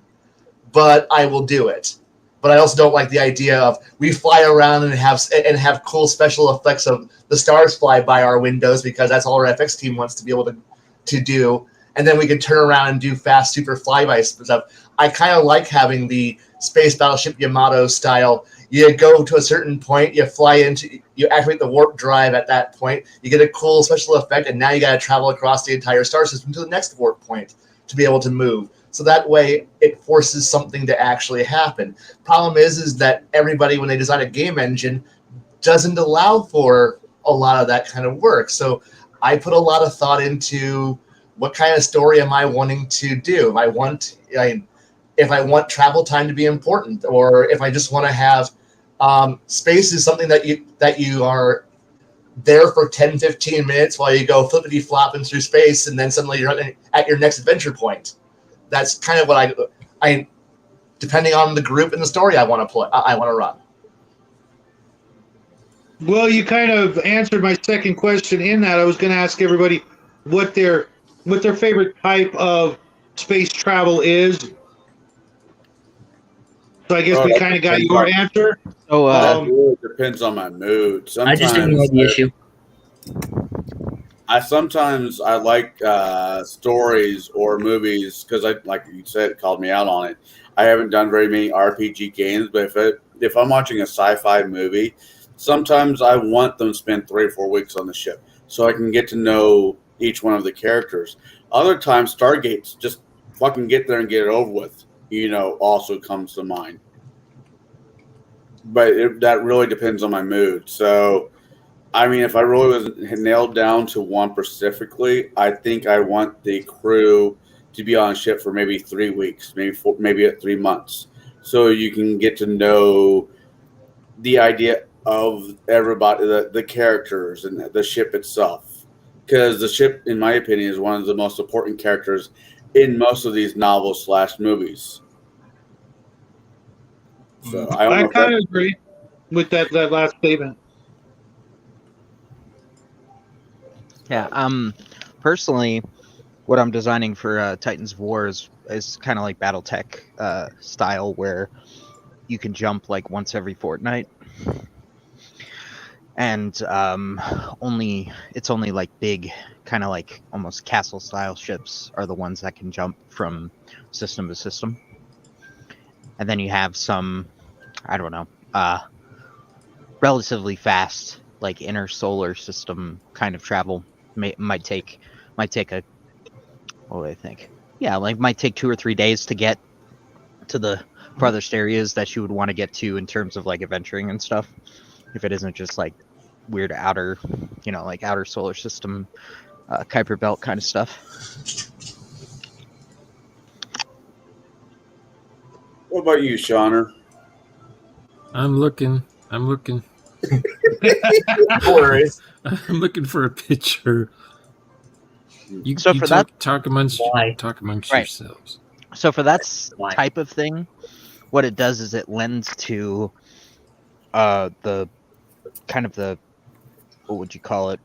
[SPEAKER 5] But I will do it. But I also don't like the idea of we fly around and have cool special effects of the stars fly by our windows, because that's all our FX team wants to be able to do. And then we can turn around and do fast super flyby stuff. I kind of like having the space battleship Yamato style. You go to a certain point, you activate the warp drive at that point, you get a cool special effect, and now you got to travel across the entire star system to the next warp point to be able to move. So that way, it forces something to actually happen. Problem is that everybody, when they design a game engine, doesn't allow for a lot of that kind of work. So I put a lot of thought into what kind of story am I wanting to do. If I want travel time to be important, or if I just want to have space is something that you are there for 10, 15 minutes while you go flippity flopping through space, and then suddenly you're at your next adventure point. That's kind of what depending on the group and the story I want to play, I want to run.
[SPEAKER 1] Well, you kind of answered my second question in that. I was going to ask everybody what their favorite type of space travel is. So I guess we kind of got your answer.
[SPEAKER 6] So
[SPEAKER 3] that really depends on my mood. Sometimes
[SPEAKER 7] I just ignored the issue.
[SPEAKER 3] Sometimes I like stories or movies because like you said, called me out on it. I haven't done very many RPG games, but if I'm watching a sci-fi movie, sometimes I want them to spend 3 or 4 weeks on the ship so I can get to know each one of the characters. Other times, Stargates, just fucking get there and get it over with, also comes to mind. But that really depends on my mood. So, I mean, if I really was nailed down to one specifically, I think I want the crew to be on a ship for maybe 3 weeks, maybe 3 months, so you can get to know the idea of everybody, the characters, and the ship itself. Because the ship, in my opinion, is one of the most important characters in most of these novels / movies. So
[SPEAKER 1] I kind of agree with that last statement.
[SPEAKER 6] Yeah. Personally, what I'm designing for Titans of War is kind of like BattleTech style, where you can jump like once every fortnight, and it's only like big, kind of like almost castle style ships are the ones that can jump from system to system, and then you have some, I don't know, relatively fast like inner solar system kind of travel. Might take a, what do I think? Yeah, like might take 2 or 3 days to get to the farthest areas that you would want to get to in terms of like adventuring and stuff. If it isn't just like weird outer, like outer solar system, Kuiper Belt kind of stuff.
[SPEAKER 3] What about you, Shauner?
[SPEAKER 2] I'm looking.
[SPEAKER 5] No worries.
[SPEAKER 2] I'm looking for a picture. You talk amongst
[SPEAKER 7] Why?
[SPEAKER 2] yourselves.
[SPEAKER 6] So for that
[SPEAKER 7] Why?
[SPEAKER 6] type of thing, what it does is it lends to the kind of the, what would you call it?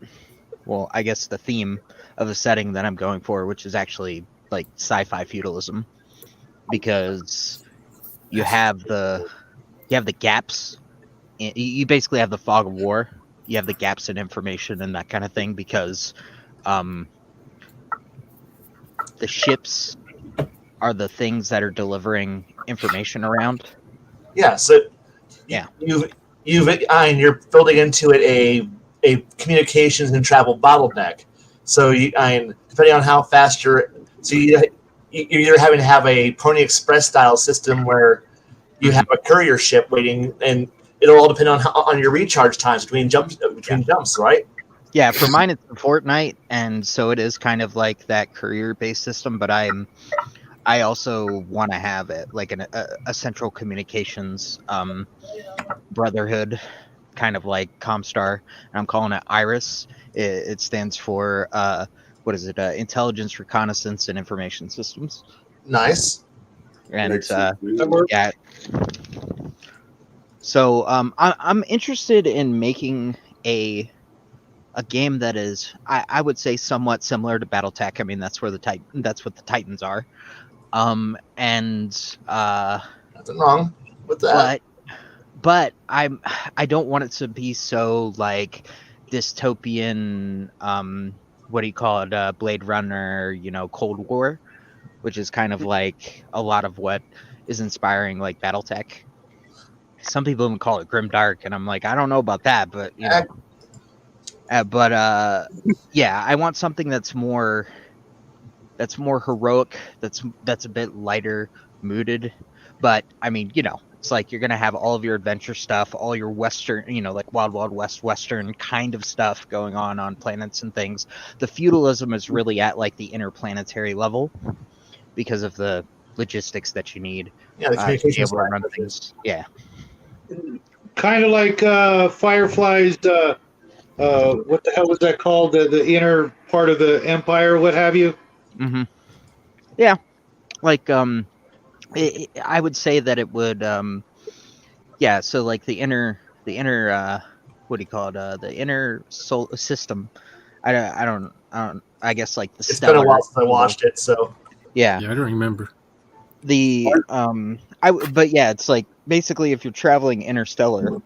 [SPEAKER 6] Well, I guess the theme of the setting that I'm going for, which is actually like sci-fi feudalism, because you have the gaps. You basically have the fog of war. You have the gaps in information and that kind of thing, because the ships are the things that are delivering information around.
[SPEAKER 5] Yeah, so
[SPEAKER 6] yeah,
[SPEAKER 5] you're building into it a communications and travel bottleneck. So depending on how fast you're either having to have a Pony Express style system where you have a courier ship waiting, and it'll all depend on your recharge times between jumps, right?
[SPEAKER 6] Yeah, for mine it's a fortnight, and so it is kind of like that courier-based system. But I also want to have it like a central communications brotherhood, kind of like Comstar, and I'm calling it IRIS. It stands for what is it? Intelligence, Reconnaissance, and Information Systems.
[SPEAKER 5] Nice.
[SPEAKER 6] And yeah. So I'm interested in making a game that is, I would say, somewhat similar to BattleTech. I mean, that's what the Titans are. And
[SPEAKER 5] nothing wrong with that.
[SPEAKER 6] But I don't want it to be so like dystopian. What do you call it? Blade Runner, Cold War, which is kind of like a lot of what is inspiring like BattleTech. Some people even call it grimdark, and I'm like, I don't know about that, but yeah, I want something that's more heroic, that's a bit lighter mooded. But I mean, it's like you're gonna have all of your adventure stuff, all your Western, like Wild Wild West Western kind of stuff going on planets and things. The feudalism is really at like the interplanetary level because of the logistics that you need.
[SPEAKER 5] Yeah, the communications
[SPEAKER 6] to be able to run things. Yeah.
[SPEAKER 1] Kind of like Firefly's. What the hell was that called? The inner part of the empire, what have you?
[SPEAKER 6] Mm-hmm. Yeah, like I would say that it would. Yeah. So like the inner what do you call it? The inner soul system. I don't. I guess like the
[SPEAKER 5] It's been a
[SPEAKER 6] stellar.
[SPEAKER 5] while since I watched it, so
[SPEAKER 6] Yeah.
[SPEAKER 2] Yeah, I don't remember.
[SPEAKER 6] But yeah, it's like basically if you're traveling interstellar,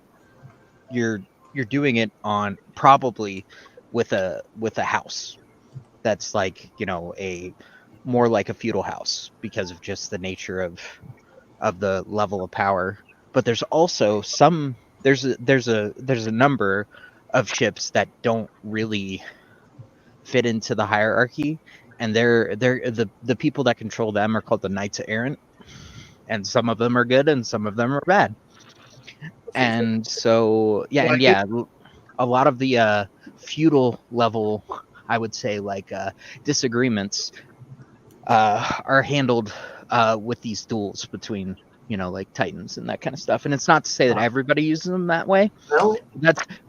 [SPEAKER 6] you're doing it on probably with a house that's like, a more like a feudal house because of just the nature of the level of power. But there's also there's a number of ships that don't really fit into the hierarchy, and they're the people that control them are called the Knights Errant, and some of them are good and some of them are bad. And so a lot of the feudal level, I would say, like disagreements are handled with these duels between like titans and that kind of stuff. And it's not to say that everybody uses them that way.
[SPEAKER 5] no.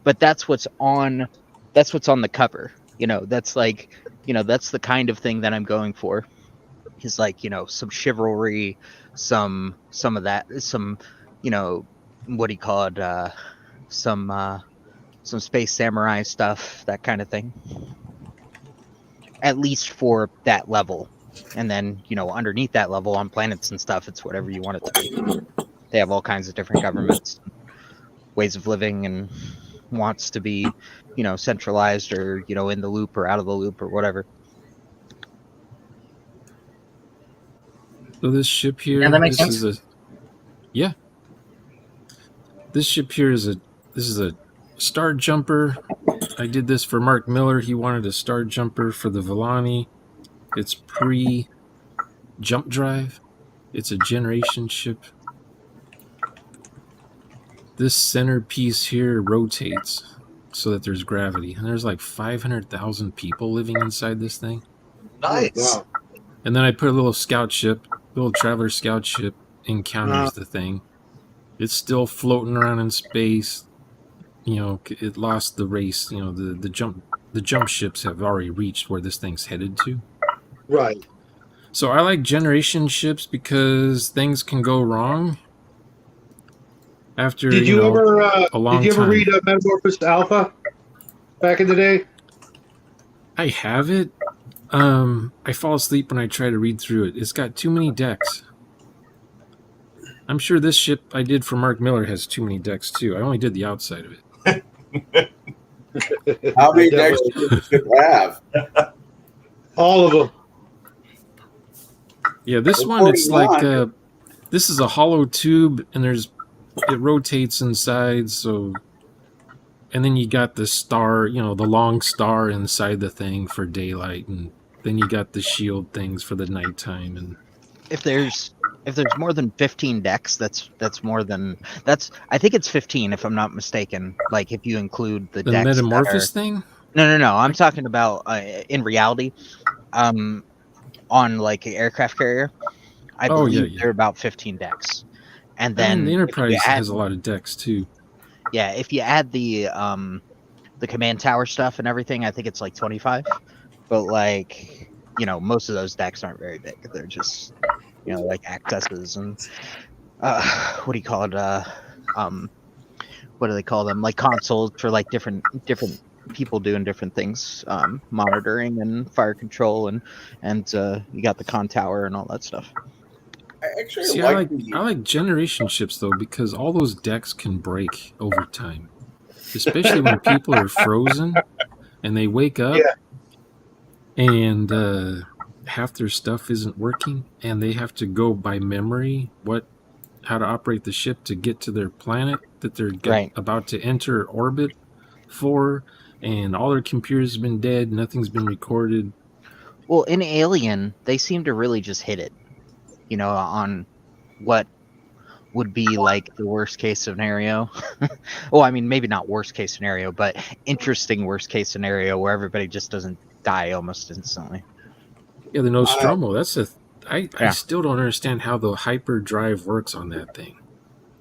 [SPEAKER 6] That's what's on the cover. That's like that's the kind of thing that I'm going for. Is like some chivalry, some of that, some what do you call it? Some space samurai stuff, that kind of thing. At least for that level. And then, underneath that level on planets and stuff, it's whatever you want it to be. They have all kinds of different governments, ways of living, and wants to be, centralized or, in the loop or out of the loop or whatever.
[SPEAKER 2] So this ship here,
[SPEAKER 4] Yeah, that makes sense.
[SPEAKER 2] This ship here is a star jumper. I did this for Mark Miller. He wanted a star jumper for the Villani. It's pre-jump drive. It's a generation ship. This centerpiece here rotates so that there's gravity. And there's like 500,000 people living inside this thing.
[SPEAKER 5] Nice.
[SPEAKER 1] Wow.
[SPEAKER 2] And then I put a little scout ship, little traveler scout ship encounters the thing. It's still floating around in space. It lost the race. The jump ships have already reached where this thing's headed to.
[SPEAKER 1] Right.
[SPEAKER 2] So I like generation ships because things can go wrong. After
[SPEAKER 1] Did you ever
[SPEAKER 2] a long
[SPEAKER 1] did you ever
[SPEAKER 2] time.
[SPEAKER 1] read Metamorphosis Alpha back in the day?
[SPEAKER 2] I have it. I fall asleep when I try to read through it. It's got too many decks. I'm sure this ship I did for Mark Miller has too many decks too. I only did the outside of it.
[SPEAKER 3] How many decks do you have?
[SPEAKER 1] All of them.
[SPEAKER 2] Yeah, this
[SPEAKER 3] Well,
[SPEAKER 2] one, it's
[SPEAKER 3] 41.
[SPEAKER 2] like this is a hollow tube, and it rotates inside. So, and then you got the star, the long star inside the thing for daylight, and then you got the shield things for the nighttime. And
[SPEAKER 6] If there's more than 15 decks, that's more than I think it's 15 if I'm not mistaken. Like if you include the decks
[SPEAKER 2] Metamorphosis thing.
[SPEAKER 6] No. I'm talking about in reality, on like an aircraft carrier. I believe there are about 15 decks, and then
[SPEAKER 2] the Enterprise has a lot of decks too.
[SPEAKER 6] Yeah, if you add the command tower stuff and everything, I think it's like 25. But like most of those decks aren't very big. They're just like accesses and what do you call it? What do they call them? Like consoles for like different people doing different things, monitoring and fire control, and you got the con tower and all that stuff.
[SPEAKER 2] I like generation ships though, because all those decks can break over time, especially when people are frozen and they wake up and half their stuff isn't working, and they have to go by memory how to operate the ship to get to their planet that they're about to enter orbit for, and all their computers have been dead, nothing's been recorded.
[SPEAKER 6] Well, in Alien, they seem to really just hit it, on what would be like the worst case scenario. Well, I mean, maybe not worst case scenario, but interesting worst case scenario where everybody just doesn't die almost instantly.
[SPEAKER 2] Yeah, the Nostromo. I still don't understand how the hyperdrive works on that thing.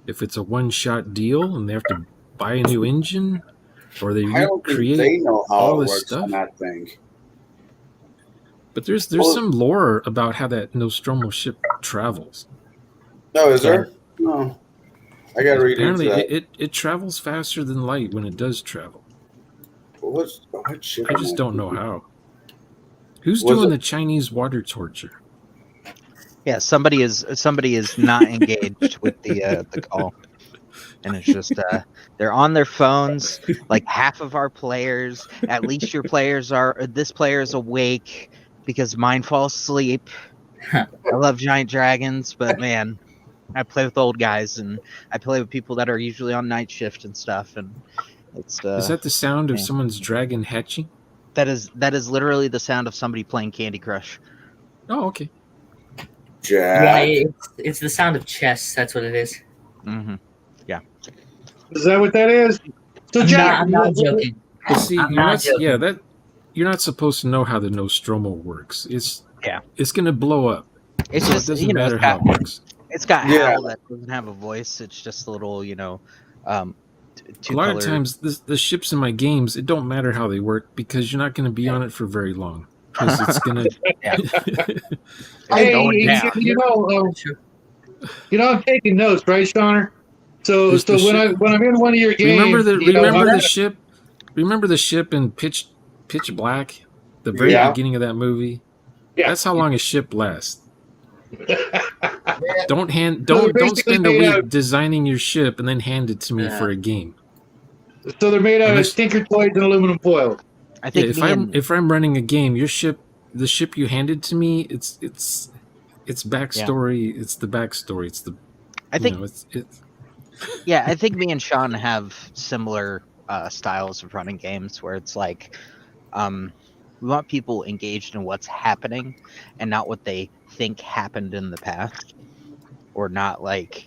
[SPEAKER 2] If it's a one-shot deal and they have to buy a new engine, or they recreate
[SPEAKER 3] they know how
[SPEAKER 2] all
[SPEAKER 3] it
[SPEAKER 2] this
[SPEAKER 3] works
[SPEAKER 2] stuff.
[SPEAKER 3] on that thing.
[SPEAKER 2] But there's some lore about how that Nostromo ship travels.
[SPEAKER 3] Oh, is there? No. I gotta read
[SPEAKER 2] Apparently,
[SPEAKER 3] into that.
[SPEAKER 2] it travels faster than light when it does travel.
[SPEAKER 3] What ship
[SPEAKER 2] I
[SPEAKER 3] am
[SPEAKER 2] just don't know how. Who's
[SPEAKER 3] Was
[SPEAKER 2] doing
[SPEAKER 3] it-
[SPEAKER 2] the Chinese water torture?
[SPEAKER 6] Yeah, somebody is not engaged with the call, and it's just they're on their phones. Like half of our players, at least your players are. This player is awake because mine falls asleep. I love giant dragons, but man, I play with old guys, and I play with people that are usually on night shift and stuff, and it's
[SPEAKER 2] Is that the sound of
[SPEAKER 6] man.
[SPEAKER 2] someone's dragon hatching?
[SPEAKER 6] That is literally the sound of somebody playing Candy Crush.
[SPEAKER 2] Oh, okay.
[SPEAKER 3] Jack?
[SPEAKER 7] Yeah, it's the sound of chess. That's what it is.
[SPEAKER 6] Mm-hmm.
[SPEAKER 1] Is that what that is? So
[SPEAKER 7] I'm not joking.
[SPEAKER 2] But see,
[SPEAKER 7] I'm
[SPEAKER 2] you're
[SPEAKER 7] not
[SPEAKER 2] not,
[SPEAKER 7] joking.
[SPEAKER 2] yeah, that you're not supposed to know how the Nostromo works. It's
[SPEAKER 6] Yeah.
[SPEAKER 2] it's gonna blow up.
[SPEAKER 6] It's
[SPEAKER 2] So
[SPEAKER 6] just
[SPEAKER 2] it doesn't matter how it works.
[SPEAKER 6] It's got
[SPEAKER 3] Yeah.
[SPEAKER 6] Hal that doesn't have a voice. It's just a little,
[SPEAKER 2] A
[SPEAKER 6] two
[SPEAKER 2] lot
[SPEAKER 6] color.
[SPEAKER 2] of times, the ships in my games, it don't matter how they work because you're not going to be on it for very long because it's going to.
[SPEAKER 1] Hey,
[SPEAKER 6] going
[SPEAKER 1] you,
[SPEAKER 6] down.
[SPEAKER 1] you know, I'm taking notes, right, Shawner? So
[SPEAKER 2] There's the
[SPEAKER 1] when I'm in one of your games,
[SPEAKER 2] remember the ship in Pitch Black, the very
[SPEAKER 3] Yeah.
[SPEAKER 2] beginning of that movie.
[SPEAKER 1] Yeah.
[SPEAKER 2] That's how long a ship lasts. Don't
[SPEAKER 1] they're
[SPEAKER 2] don't
[SPEAKER 1] basically
[SPEAKER 2] spend a
[SPEAKER 1] made
[SPEAKER 2] week
[SPEAKER 1] out-
[SPEAKER 2] designing your ship and then hand it to me
[SPEAKER 7] Yeah.
[SPEAKER 2] for a game.
[SPEAKER 1] So they're made out of
[SPEAKER 2] Unless-
[SPEAKER 1] stinker toys and aluminum foil.
[SPEAKER 6] I
[SPEAKER 2] Yeah,
[SPEAKER 6] think
[SPEAKER 2] if I'm running a game, the ship you handed to me, it's backstory. It's the backstory. It's the
[SPEAKER 6] I think
[SPEAKER 2] it's
[SPEAKER 6] I think me and Sean have similar styles of running games where it's like we want people engaged in what's happening and not what they think happened in the past, or not like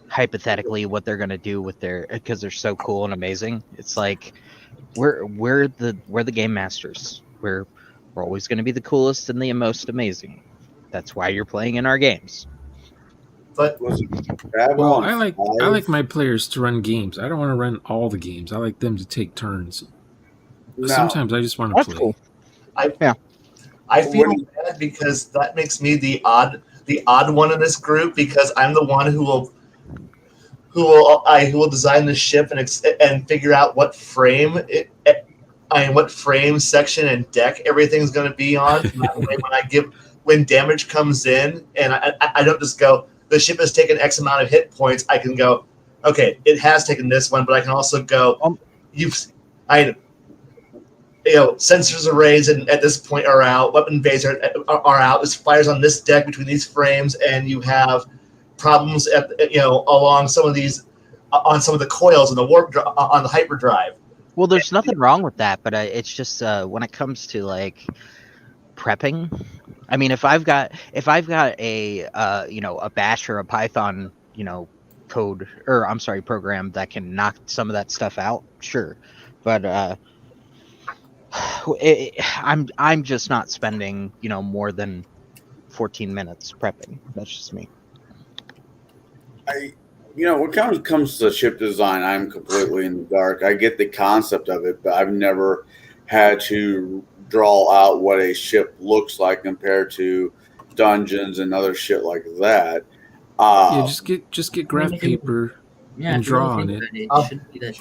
[SPEAKER 6] hypothetically what they're gonna do with their, because they're so cool and amazing. It's like we're the game masters. We're always gonna be the coolest and the most amazing. That's why you're playing in our games.
[SPEAKER 5] But
[SPEAKER 3] Was it Babylon
[SPEAKER 2] well, I
[SPEAKER 3] 5?
[SPEAKER 2] like my players to run games. I don't want to run all the games. I like them to take turns.
[SPEAKER 3] No.
[SPEAKER 2] Sometimes I just want to
[SPEAKER 6] That's
[SPEAKER 2] play.
[SPEAKER 6] cool.
[SPEAKER 5] I feel
[SPEAKER 3] When-
[SPEAKER 5] bad because that makes me the odd one in this group, because I'm the one who will design the ship and figure out what frame what frame, section, and deck everything's going to be on. That way when damage comes in, and I don't just go, the ship has taken X amount of hit points. I can go, okay, it has taken this one, but I can also go, sensors arrays and at this point are out. Weapon bays are out. There's fires on this deck between these frames, and you have problems along some of these on some of the coils on the on the hyperdrive.
[SPEAKER 6] Well, there's nothing wrong with that, but it's just when it comes to like prepping. I mean, if I've got a a Bash or a Python code, or I'm sorry, program that can knock some of that stuff out, sure, but I'm just not spending more than 14 minutes prepping. That's just me.
[SPEAKER 3] When it comes to ship design, I'm completely in the dark. I get the concept of it, but I've never had to draw out what a ship looks like compared to dungeons and other shit like that.
[SPEAKER 2] Yeah, just get graph paper and
[SPEAKER 7] if you really
[SPEAKER 2] draw on
[SPEAKER 7] think
[SPEAKER 2] it.
[SPEAKER 7] about it shouldn't be that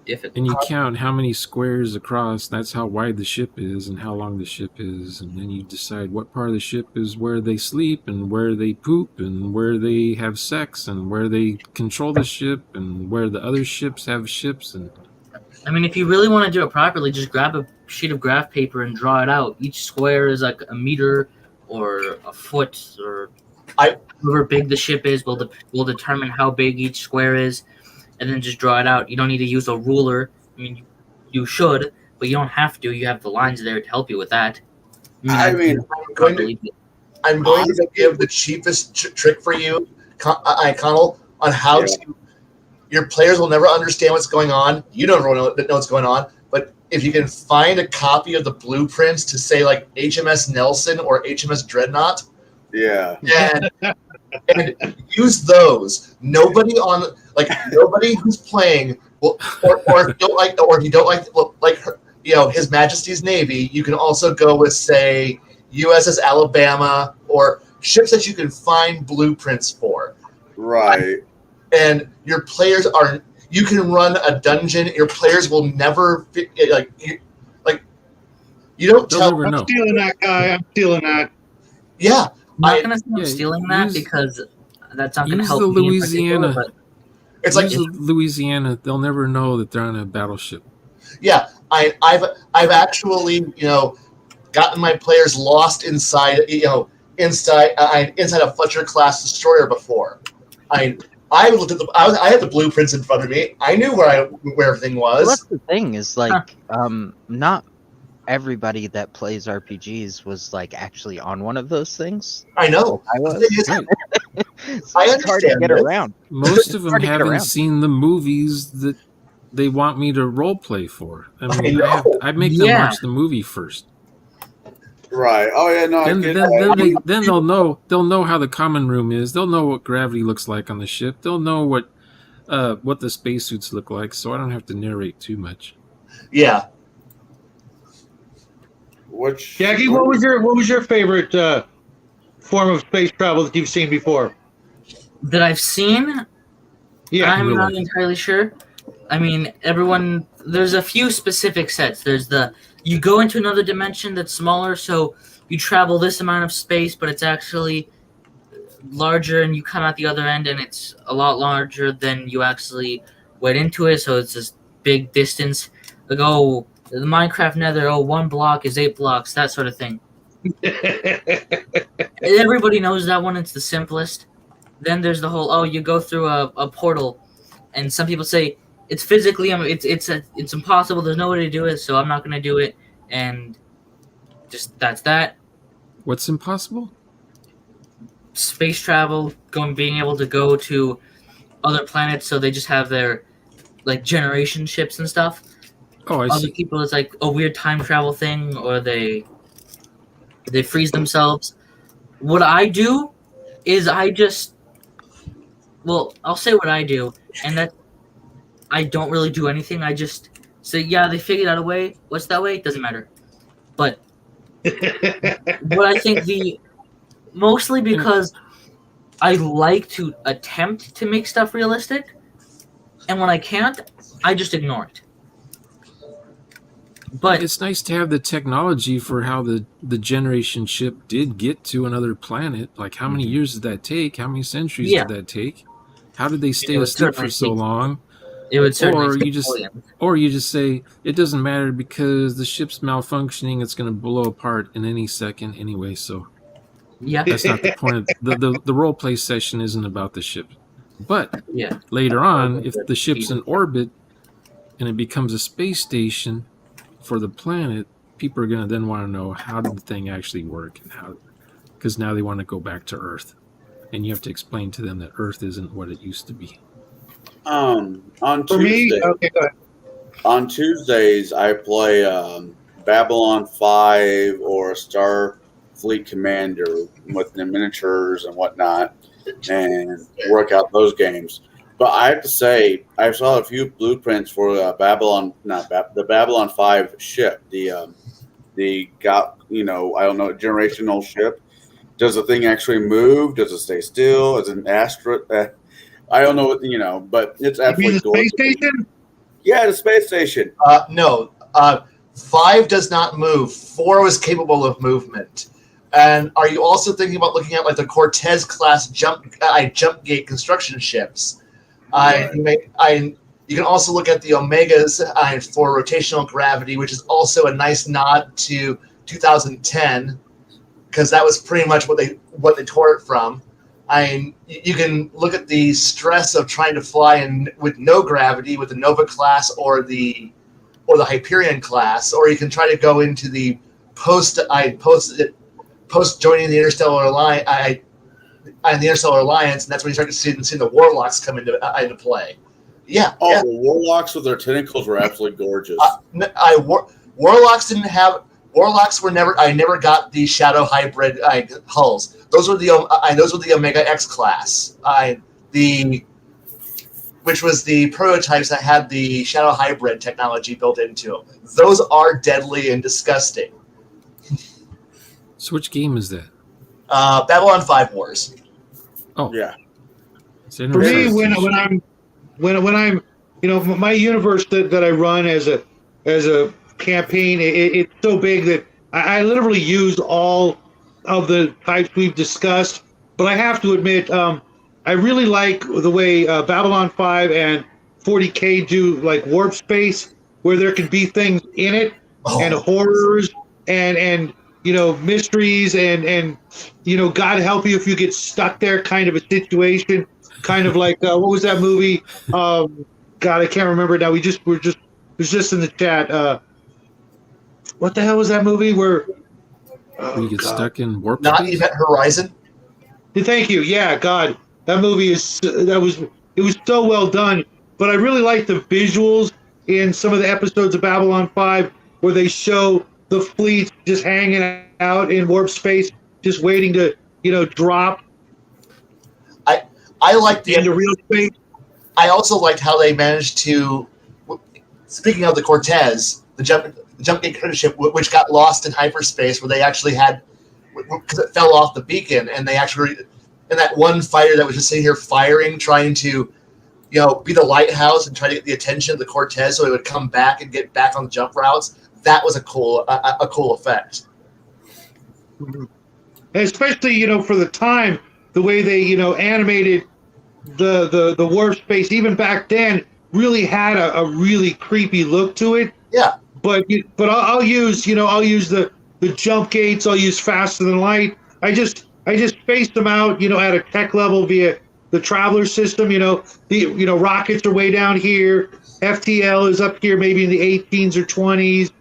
[SPEAKER 7] difficult.
[SPEAKER 2] And you count how many squares across. That's how wide the ship is and how long the ship is. And then you decide what part of the ship is where they sleep and where they poop and where they have sex and where they control the ship and where the other ships have ships. And
[SPEAKER 7] I mean, if you really want to do it properly, just grab a sheet of graph paper and draw it out. Each square is like a meter or a foot, or however big the ship is will determine how big each square is. And then just draw it out. You don't need to use a ruler. I mean, you should, but you don't have to. You have the lines there to help you with that.
[SPEAKER 3] I mean,
[SPEAKER 5] I'm going to give the cheapest trick for you, Connell, on how to. Your players will never understand what's going on. You don't know what's going on. But if you can find a copy of the blueprints to say like HMS Nelson or HMS Dreadnought, and use those. Nobody who's playing will, or if you don't like His Majesty's Navy, you can also go with say USS Alabama or ships that you can find blueprints for.
[SPEAKER 3] Right.
[SPEAKER 5] And your players are. You can run a dungeon. Your players will never you don't
[SPEAKER 2] They'll
[SPEAKER 5] tell.
[SPEAKER 2] never know.
[SPEAKER 1] I'm stealing that guy. I'm stealing that.
[SPEAKER 5] Yeah,
[SPEAKER 7] I'm not gonna say I'm stealing that
[SPEAKER 2] use-
[SPEAKER 7] because that's not gonna
[SPEAKER 2] use
[SPEAKER 7] help
[SPEAKER 2] the
[SPEAKER 7] me in particular.
[SPEAKER 2] Louisiana.
[SPEAKER 7] But
[SPEAKER 5] it's like
[SPEAKER 2] Use Louisiana. They'll never know that they're on a battleship.
[SPEAKER 5] yeah. I've actually gotten my players lost inside inside a Fletcher class destroyer before. I looked at I had the blueprints in front of me. I knew where everything was.
[SPEAKER 6] Well, that's the thing is like not everybody that plays RPGs was like actually on one of those things.
[SPEAKER 5] I know.
[SPEAKER 6] I was.
[SPEAKER 2] Right.
[SPEAKER 6] So
[SPEAKER 5] I
[SPEAKER 6] it's hard to
[SPEAKER 5] understand
[SPEAKER 6] get
[SPEAKER 5] this.
[SPEAKER 6] around.
[SPEAKER 2] Most of them
[SPEAKER 6] hard to get
[SPEAKER 2] haven't
[SPEAKER 6] around.
[SPEAKER 2] seen the movies that they want me to role play for. I mean,
[SPEAKER 5] I know.
[SPEAKER 2] I make them
[SPEAKER 7] Yeah.
[SPEAKER 2] watch the movie first.
[SPEAKER 3] Right. Oh yeah. No.
[SPEAKER 2] Then they'll know. They'll know how the common room is. They'll know what gravity looks like on the ship. They'll know what the spacesuits look like. So I don't have to narrate too much.
[SPEAKER 5] Yeah.
[SPEAKER 1] Jackie, what was your favorite form of space travel that you've seen before?
[SPEAKER 7] that I've seen,
[SPEAKER 1] Yeah,
[SPEAKER 7] I'm
[SPEAKER 2] really.
[SPEAKER 7] not entirely sure. I mean, there's a few specific sets. There's you go into another dimension that's smaller, so you travel this amount of space, but it's actually larger, and you come out the other end, and it's a lot larger than you actually went into it, so it's this big distance. Like, oh, the Minecraft Nether, one block is 8 blocks, that sort of thing. Everybody knows that one. It's the simplest. Then there's the whole, you go through a portal, and some people say it's physically, it's impossible. There's no way to do it, so I'm not going to do it, and just that's that.
[SPEAKER 2] What's impossible?
[SPEAKER 7] Space travel, being able to go to other planets, so they just have their like generation ships and stuff.
[SPEAKER 2] Oh, I
[SPEAKER 7] Other
[SPEAKER 2] see.
[SPEAKER 7] people, it's like a weird time travel thing, or they freeze themselves. What I do is I'll say what I do, and that I don't really do anything. I just say, yeah, they figured out a way. What's that way? It doesn't matter. But what I think mostly because I like to attempt to make stuff realistic, and when I can't, I just ignore it. But
[SPEAKER 2] it's nice to have the technology for how the generation ship did get to another planet. Like, how many years did that take? How many centuries did that take? How did they stay asleep for so long?
[SPEAKER 7] It would certainly
[SPEAKER 2] or you just say it doesn't matter because the ship's malfunctioning. It's going to blow apart in any second anyway. So
[SPEAKER 7] yeah,
[SPEAKER 2] that's not the point. The role play session isn't about the ship. But
[SPEAKER 7] yeah,
[SPEAKER 2] later on, if the ship's in orbit and it becomes a space station for the planet, people are going to then want to know how did the thing actually work, and how, because now they want to go back to Earth, and you have to explain to them that Earth isn't what it used to be.
[SPEAKER 3] On
[SPEAKER 1] For me, okay, go ahead.
[SPEAKER 3] On Tuesdays, I play Babylon 5 or Starfleet Commander with the miniatures and whatnot, and work out those games. But I have to say, I saw a few blueprints for the Babylon 5 ship. I don't know, generational ship. Does the thing actually move? Does it stay still? Is it an asteroid? I don't know what, but it's absolutely
[SPEAKER 1] gorgeous. Space station?
[SPEAKER 3] Yeah, the space station.
[SPEAKER 5] No. 5 does not move. 4 is capable of movement. And are you also thinking about looking at like the Cortez class jump gate construction ships? You can also look at the Omegas for rotational gravity, which is also a nice nod to 2010, because that was pretty much what they tore it from. You can look at the stress of trying to fly with no gravity with the Nova class or the Hyperion class, or you can try to go into the post joining the Interstellar Alliance. The Interstellar Alliance, and that's when you start to see the Warlocks come into play. Yeah.
[SPEAKER 3] The Warlocks with their tentacles were absolutely gorgeous.
[SPEAKER 5] Warlocks didn't have. Warlocks were never. I never got the Shadow hybrid hulls. Those were the Omega X class. Which was the prototypes that had the Shadow hybrid technology built into them. Those are deadly and disgusting.
[SPEAKER 2] So which game is that?
[SPEAKER 5] Babylon 5 Wars.
[SPEAKER 2] Oh
[SPEAKER 3] yeah.
[SPEAKER 1] For me, when I'm my universe that I run as a campaign, it's so big that I literally use all of the types we've discussed. But I have to admit, I really like the way Babylon 5 and 40K do like warp space, where there can be things in it and horrors and mysteries and God help you if you get stuck there kind of a situation. Kind of like what was that movie? God, I can't remember now. It was just in the chat. What the hell was that movie where
[SPEAKER 2] you get stuck in warp
[SPEAKER 5] Not
[SPEAKER 2] space?
[SPEAKER 5] Event Horizon.
[SPEAKER 1] Thank you. Yeah, God, that movie was so well done. But I really like the visuals in some of the episodes of Babylon 5 where they show the fleet just hanging out in warp space, just waiting to drop.
[SPEAKER 5] I like
[SPEAKER 1] into real space.
[SPEAKER 5] I also liked how they managed to. Speaking of the Cortez, the Jumpgate cruise ship, which got lost in hyperspace, where they actually had, because it fell off the beacon, and they actually, and that one fighter that was just sitting here firing, trying to, be the lighthouse and try to get the attention of the Cortez, so it would come back and get back on the jump routes. That was a cool effect.
[SPEAKER 1] And especially for the time, the way they animated the warp space even back then really had a really creepy look to it.
[SPEAKER 5] Yeah.
[SPEAKER 1] But I'll use the jump gates. I'll use faster than light. I just spaced them out at a tech level via the traveler system. The rockets are way down here. FTL is up here maybe in the 18s or 20s.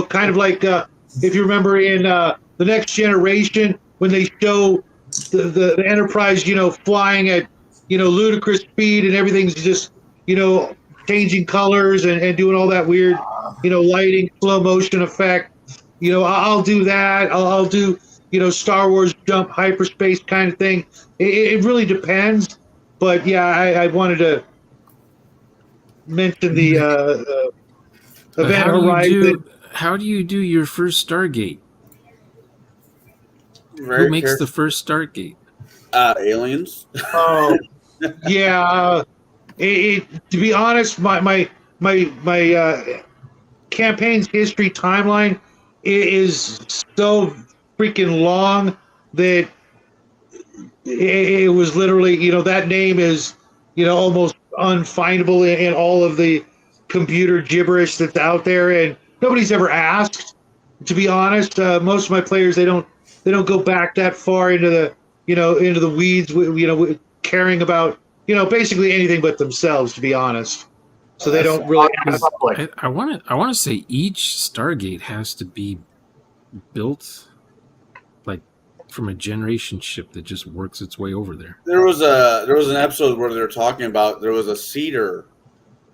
[SPEAKER 1] Kind of like if you remember in the Next Generation when they show the Enterprise flying at ludicrous speed and everything's just changing colors and doing all that weird lighting, slow motion effect. I'll do that. I'll do Star Wars jump hyperspace kind of thing. It really depends, but yeah, I wanted to mention the Event Horizon.
[SPEAKER 2] How do you do your first Stargate?
[SPEAKER 3] Very
[SPEAKER 2] Who makes
[SPEAKER 3] careful.
[SPEAKER 2] the first Stargate?
[SPEAKER 3] Aliens.
[SPEAKER 1] Oh, yeah. To be honest, my campaign's history timeline is so freaking long that it was literally, that name is, almost unfindable in all of the computer gibberish that's out there, and nobody's ever asked. To be honest, most of my players they don't go back that far into the into the weeds, caring about basically anything but themselves. To be honest, so they don't really.
[SPEAKER 2] I want to say each Stargate has to be built like from a generation ship that just works its way over there.
[SPEAKER 3] There was an episode where they were talking about there was a cedar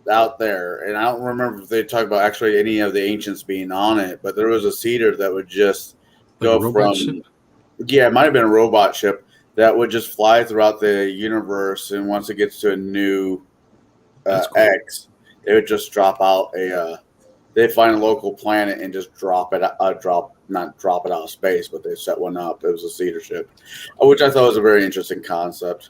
[SPEAKER 3] out there, and I don't remember if they talked about actually any of the ancients being on it, but there was a cedar that would just go from ship? Yeah, it might have been a robot ship that would just fly throughout the universe, and once it gets to a new cool. X, they would just drop out they'd find a local planet and just not drop it out of space, but they set one up. It was a cedar ship, which I thought was a very interesting concept.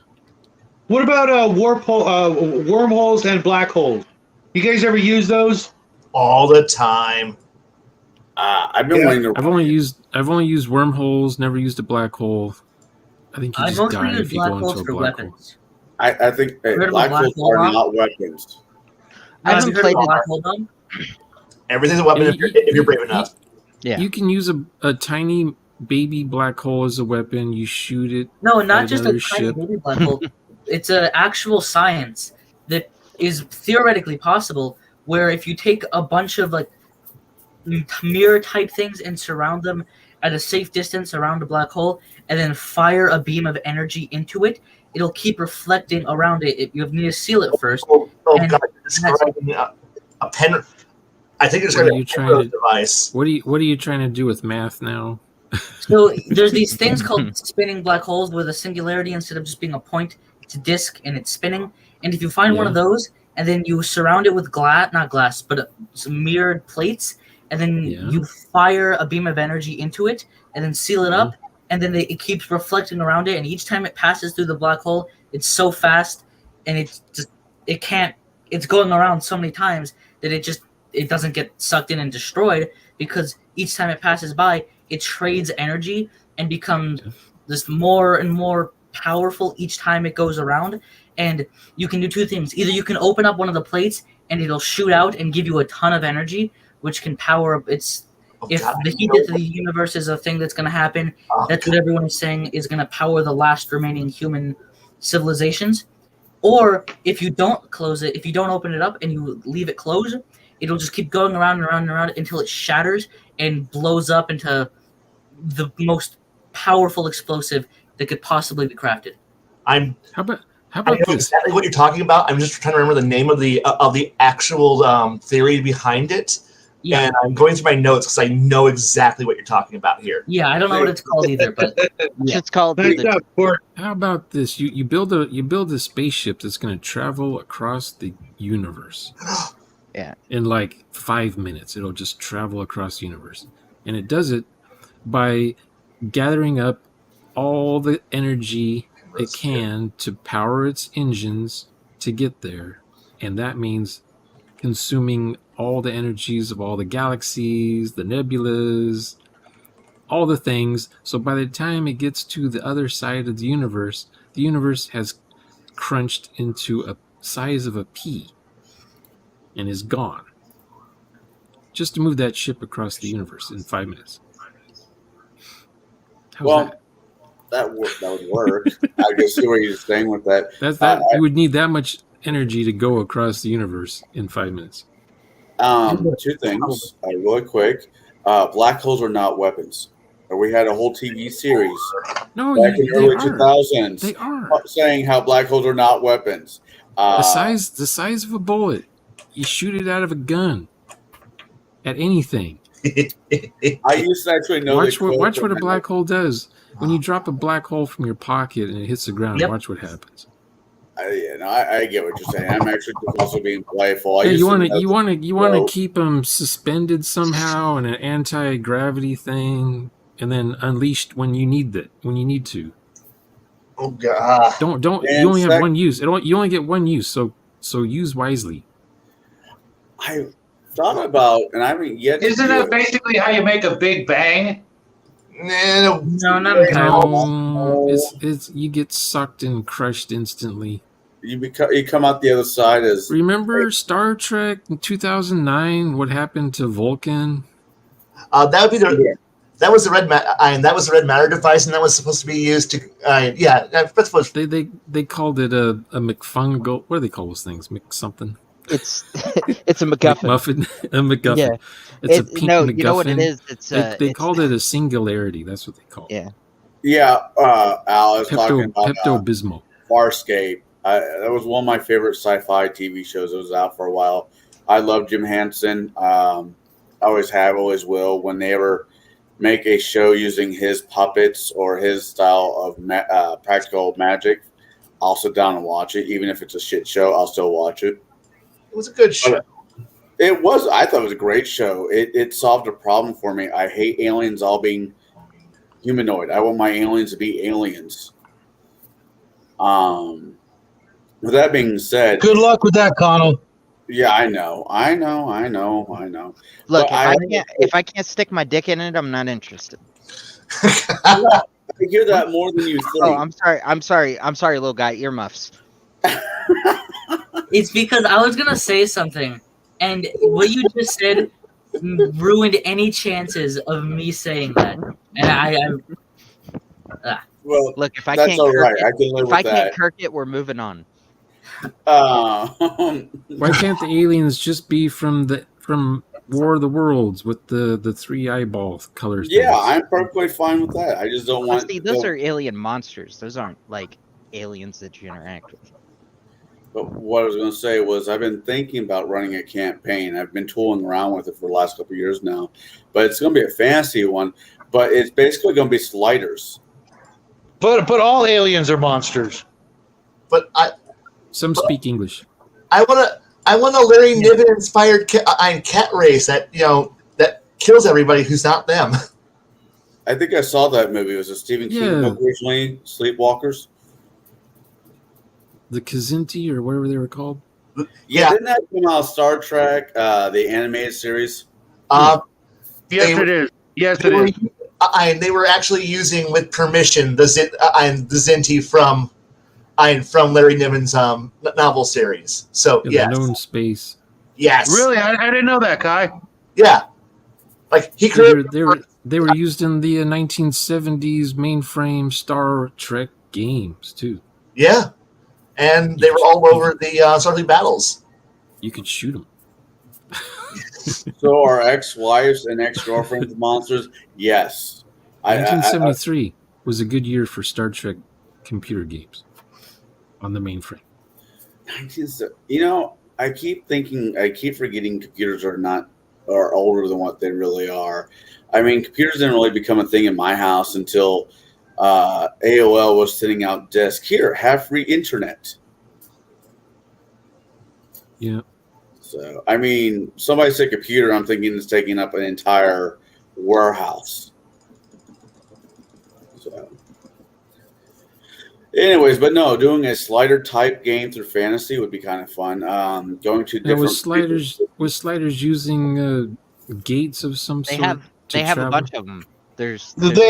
[SPEAKER 1] What about wormholes and black holes? You guys ever use those?
[SPEAKER 5] All the time.
[SPEAKER 3] I've been waiting to.
[SPEAKER 2] I've only used wormholes. Never used a black hole. I think you just die if you go into a black hole.
[SPEAKER 3] I think black holes are not weapons.
[SPEAKER 6] I haven't played
[SPEAKER 7] black hole done.
[SPEAKER 5] Everything's a weapon if you're brave enough.
[SPEAKER 2] Yeah, you can use a tiny baby black hole as a weapon. You shoot it.
[SPEAKER 7] No, not just a tiny baby black hole. It's an actual science that is theoretically possible. Where if you take a bunch of like mirror type things and surround them at a safe distance around a black hole, and then fire a beam of energy into it, it'll keep reflecting around it. You need to seal it first.
[SPEAKER 5] God! You're describing a pen. I think it's going to be a device.
[SPEAKER 2] What are you trying to do with math now?
[SPEAKER 7] So there's these things called spinning black holes where the singularity, instead of just being a point, it's a disk and it's spinning. And if you find one of those and then you surround it with some mirrored plates, and then you fire a beam of energy into it and then seal it up, and then it keeps reflecting around it. And each time it passes through the black hole, it's so fast and it can't. It's going around so many times that it doesn't get sucked in and destroyed, because each time it passes by, it trades energy and becomes this more and more powerful each time it goes around. And you can do two things: either you can open up one of the plates and it'll shoot out and give you a ton of energy, which can power up its. If the heat of the universe is a thing that's going to happen, that's what everyone is saying is going to power the last remaining human civilizations. Or if you don't close it, if you don't open it up and you leave it closed, it'll just keep going around and around and around until it shatters and blows up into the most powerful explosive that could possibly be crafted.
[SPEAKER 5] How
[SPEAKER 2] about
[SPEAKER 5] I know
[SPEAKER 2] this?
[SPEAKER 5] exactly what you're talking about. I'm just trying to remember the name of the actual theory behind it. Yeah. And I'm going through my notes because I know exactly what you're talking about here.
[SPEAKER 7] Yeah, I don't know what it's called either, but
[SPEAKER 6] it's called.
[SPEAKER 2] How about this? You build a spaceship that's going to travel across the universe.
[SPEAKER 6] Yeah.
[SPEAKER 2] In like 5 minutes, it'll just travel across the universe, and it does it by gathering up all the energy it can to power its engines to get there, and that means consuming all the energies of all the galaxies, the nebulas, all the things. So by the time it gets to the other side of the universe has crunched into a size of a pea and is gone. Just to move that ship across the universe in 5 minutes. How's
[SPEAKER 3] that would work. I can see where you're saying with that.
[SPEAKER 2] You would need that much energy to go across the universe in 5 minutes.
[SPEAKER 3] Two things, really quick. Black holes are not weapons. We had a whole TV series back in the early 2000s.
[SPEAKER 2] They are
[SPEAKER 3] saying how black holes are not weapons.
[SPEAKER 2] The size of a bullet. You shoot it out of a gun at anything.
[SPEAKER 3] I used to actually know.
[SPEAKER 2] Watch what a black hole does. When you drop a black hole from your pocket and it hits the ground, watch what happens.
[SPEAKER 3] I get what you're saying. I'm actually also being playful.
[SPEAKER 2] Yeah, you want to keep them suspended somehow in an anti-gravity thing, and then unleashed when you need to.
[SPEAKER 5] Oh God!
[SPEAKER 2] Don't. You only have one use. You only get one use. So use wisely.
[SPEAKER 3] I thought about, and I haven't yet.
[SPEAKER 1] Isn't that basically how you make a big bang?
[SPEAKER 7] No, not entirely.
[SPEAKER 2] No, it's you get sucked and crushed instantly.
[SPEAKER 3] You come out the other side as.
[SPEAKER 2] Remember Star Trek in 2009? What happened to Vulcan?
[SPEAKER 5] That would be that was the red that was the red matter device, and that was supposed to be used to. That's supposed.
[SPEAKER 2] They called it a McFungal. What do they call those things? Something.
[SPEAKER 6] It's a MacGuffin.
[SPEAKER 2] A MacGuffin.
[SPEAKER 6] Yeah.
[SPEAKER 2] It's a pink MacGuffin.
[SPEAKER 6] You know what it is?
[SPEAKER 2] They called it a singularity. That's what they called it.
[SPEAKER 3] Yeah. Al is talking about
[SPEAKER 2] Pepto-Bismol.
[SPEAKER 3] Farscape. That was one of my favorite sci-fi TV shows. It was out for a while. I love Jim Henson. Always have, always will. When they ever make a show using his puppets or his style of practical magic, I'll sit down and watch it. Even if it's a shit show, I'll still watch it.
[SPEAKER 5] It was a good show.
[SPEAKER 3] It was. I thought it was a great show. It solved a problem for me. I hate aliens all being humanoid. I want my aliens to be aliens. With that being said,
[SPEAKER 1] good luck with that, Connell.
[SPEAKER 3] Yeah, I know.
[SPEAKER 6] Look, if I can't stick my dick in it, I'm not interested.
[SPEAKER 3] I hear that more than you think.
[SPEAKER 6] Oh, I'm sorry, little guy. Earmuffs.
[SPEAKER 7] It's because I was gonna say something, and what you just said ruined any chances of me saying that. And
[SPEAKER 3] well,
[SPEAKER 6] look, if I
[SPEAKER 3] that's
[SPEAKER 6] can't,
[SPEAKER 3] all right.
[SPEAKER 6] If I can't kirk it, we're moving on.
[SPEAKER 2] Why can't the aliens just be from War of the Worlds with the three eyeball colors?
[SPEAKER 3] Yeah, I'm perfectly fine with that. I just don't want.
[SPEAKER 6] See, those are alien monsters. Those aren't like aliens that you interact with.
[SPEAKER 3] But what I was going to say was I've been thinking about running a campaign. I've been tooling around with it for the last couple of years now. But it's going to be a fantasy one. But it's basically going to be sliders.
[SPEAKER 1] But all aliens are monsters.
[SPEAKER 5] But
[SPEAKER 2] some speak English.
[SPEAKER 5] I want a Larry Niven inspired cat race that kills everybody who's not them.
[SPEAKER 3] I think I saw that movie. It was a Stephen King book originally, Sleepwalkers.
[SPEAKER 2] the Kazinti or whatever they were called.
[SPEAKER 3] Yeah, didn't that come out Star Trek, the animated series?
[SPEAKER 1] Yes, it is. Yes, it is.
[SPEAKER 5] And they were actually using with permission the Zinti from Larry Niven's novel series. So
[SPEAKER 2] yeah, known space.
[SPEAKER 5] Yes.
[SPEAKER 1] Really, I didn't know that, Kai.
[SPEAKER 5] Yeah, like he created.
[SPEAKER 2] They were used in the 1970s mainframe Star Trek games too.
[SPEAKER 5] Yeah, and they were all over the Starfleet battles.
[SPEAKER 2] You could shoot them.
[SPEAKER 3] So are ex-wives and ex-girlfriends monsters? Yes.
[SPEAKER 2] 1973 was a good year for Star Trek computer games on the mainframe.
[SPEAKER 3] I keep forgetting computers are older than what they really are. I mean, computers didn't really become a thing in my house until AOL was sending out discs. Here, have free internet.
[SPEAKER 2] Yeah.
[SPEAKER 3] So, I mean, somebody said computer, I'm thinking it's taking up an entire warehouse. So, anyways, but no, doing a slider type game through fantasy would be kind of fun. Going to different
[SPEAKER 2] was sliders using gates of some sort.
[SPEAKER 6] They have a bunch of them.
[SPEAKER 1] They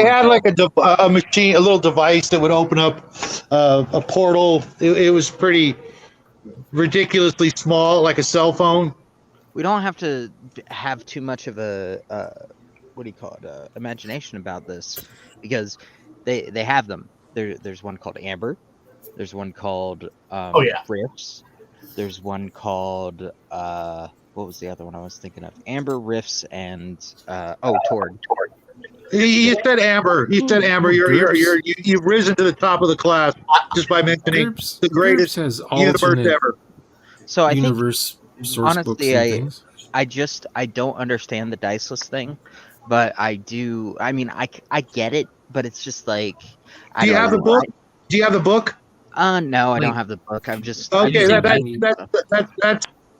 [SPEAKER 1] had like a machine, a little device that would open up a portal. It was pretty ridiculously small, like a cell phone.
[SPEAKER 6] We don't have to have too much of a imagination about this, because they have them. There's one called Amber. There's one called Rifts. There's one called what was the other one I was thinking of? Amber, Rifts, and Tord.
[SPEAKER 1] You said Amber. You said Amber. You've risen to the top of the class just by mentioning the greatest universe ever.
[SPEAKER 6] So I
[SPEAKER 2] universe
[SPEAKER 6] think, honestly, I don't understand the diceless thing, but I do. I mean, I get it, but it's just like.
[SPEAKER 1] Do you have the book? Do you have the book?
[SPEAKER 6] No, I don't have the book. I'm just
[SPEAKER 1] okay.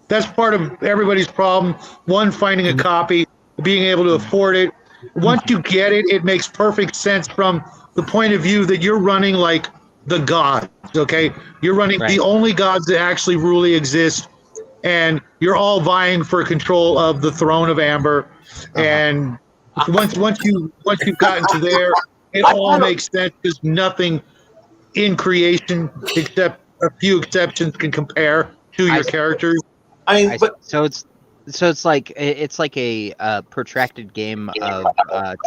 [SPEAKER 1] That's part of everybody's problem. One, finding a copy, being able to afford it. Once you get it, it makes perfect sense from the point of view that you're running like the gods, okay? You're running the only gods that actually really exist, and you're all vying for control of the throne of Amber. And once you've gotten to there, it all makes sense, because nothing in creation, except a few exceptions, can compare to your characters.
[SPEAKER 6] So it's like a protracted game of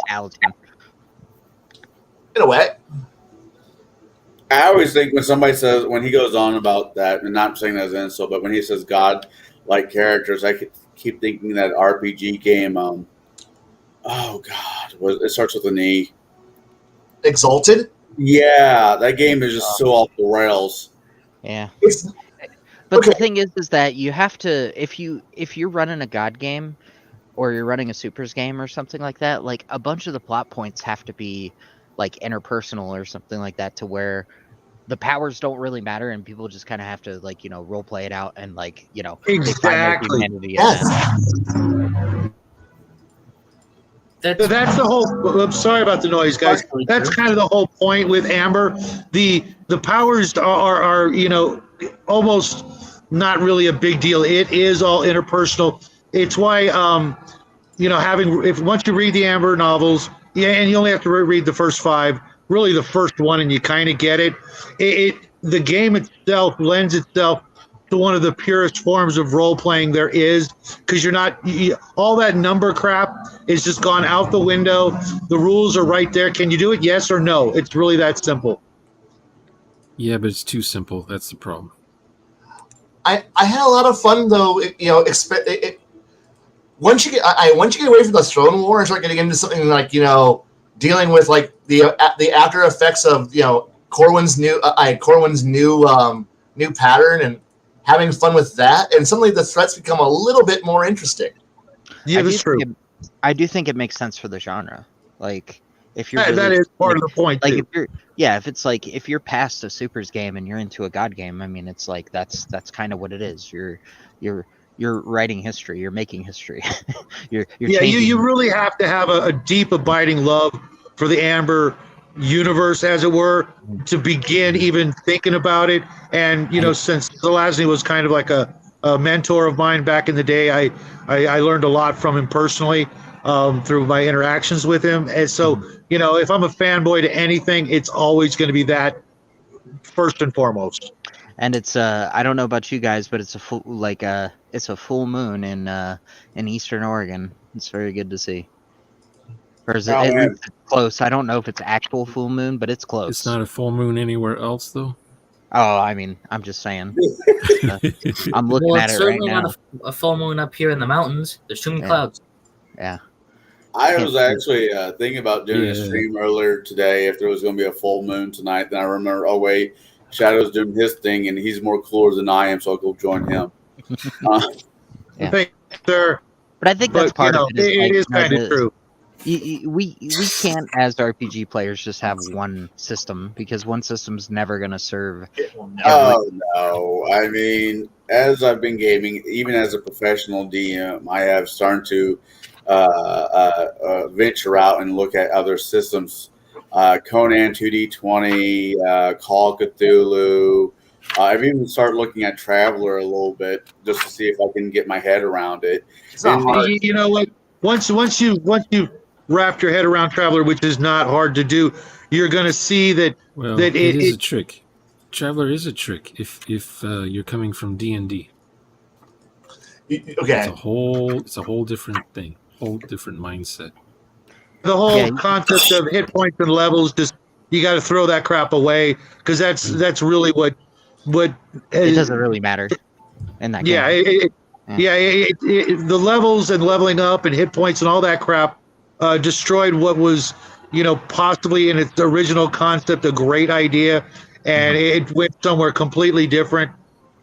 [SPEAKER 6] Talisman.
[SPEAKER 5] In a way.
[SPEAKER 3] I always think when he goes on about that, and not saying that as an insult, but when he says God-like characters, I keep thinking that RPG game. Oh God, it starts with an E.
[SPEAKER 5] Exalted.
[SPEAKER 3] Yeah, that game is just so off the rails.
[SPEAKER 6] Yeah. But the thing is that you have to, if you're running a God game, or you're running a Supers game or something like that, like a bunch of the plot points have to be like interpersonal or something like that, to where the powers don't really matter and people just kind of have to role play it out and
[SPEAKER 1] exactly. That's the whole. I'm sorry about the noise, guys. That's kind of the whole point with Amber. The powers are almost not really a big deal. It is all interpersonal. It's why once you read the Amber novels, and you only have to read the first 5, really the first one, and you kind of get it. The game itself lends itself to one of the purest forms of role playing there is, because all that number crap is just gone out the window. The rules are right there. Can you do it? Yes or no? It's really that simple.
[SPEAKER 2] Yeah, but it's too simple. That's the problem.
[SPEAKER 5] I had a lot of fun though. Once you get away from the throne war and start getting into something like dealing with like the after effects of Corwin's new pattern, and having fun with that, and suddenly the threats become a little bit more interesting.
[SPEAKER 1] Yeah, that's true.
[SPEAKER 6] I do think it makes sense for the genre. Like, if you're
[SPEAKER 1] that is part of the point.
[SPEAKER 6] Like,
[SPEAKER 1] too.
[SPEAKER 6] if you're past a Supers game and you're into a God game, I mean, it's like that's kind of what it is. You're writing history. You're making history. you're
[SPEAKER 1] you really have to have a deep, abiding love for the Amber universe, as it were, to begin even thinking about it. And since Zelazny was kind of like a mentor of mine back in the day, I learned a lot from him personally through my interactions with him. And so, if I'm a fanboy to anything, it's always going to be that first and foremost.
[SPEAKER 6] And it's I don't know about you guys, but it's a full it's a full moon in Eastern Oregon. It's very good to see. Or is it at least close? I don't know if it's actual full moon, but it's close.
[SPEAKER 2] It's not a full moon anywhere else, though.
[SPEAKER 6] Oh, I mean, I'm just saying. I'm looking at it right now.
[SPEAKER 7] Not a full moon up here in the mountains. There's too many clouds.
[SPEAKER 6] Yeah.
[SPEAKER 3] I was actually thinking about doing a stream earlier today if there was going to be a full moon tonight. Then I remember, oh wait, Shadow's doing his thing, and he's more cooler than I am, so I'll go join him.
[SPEAKER 1] Thanks, sir.
[SPEAKER 6] But I think that's part of it.
[SPEAKER 1] It is kind of true.
[SPEAKER 6] We can't, as RPG players, just have one system because one system's never going to serve.
[SPEAKER 3] Oh no! I mean, as I've been gaming, even as a professional DM, I have started to venture out and look at other systems. Conan 2D20, Call of Cthulhu. I've even started looking at Traveler a little bit just to see if I can get my head around it.
[SPEAKER 1] And you know what? Once you wrap your head around Traveler, which is not hard to do, you're going to see that
[SPEAKER 2] it is a trick. Traveler is a trick if you're coming from D&D.
[SPEAKER 5] Okay,
[SPEAKER 2] it's a whole different thing, whole different mindset.
[SPEAKER 1] The whole concept of hit points and levels, just you got to throw that crap away because that's really what
[SPEAKER 6] it doesn't really matter in that game.
[SPEAKER 1] The levels and leveling up and hit points and all that crap destroyed what was possibly in its original concept a great idea, and it went somewhere completely different.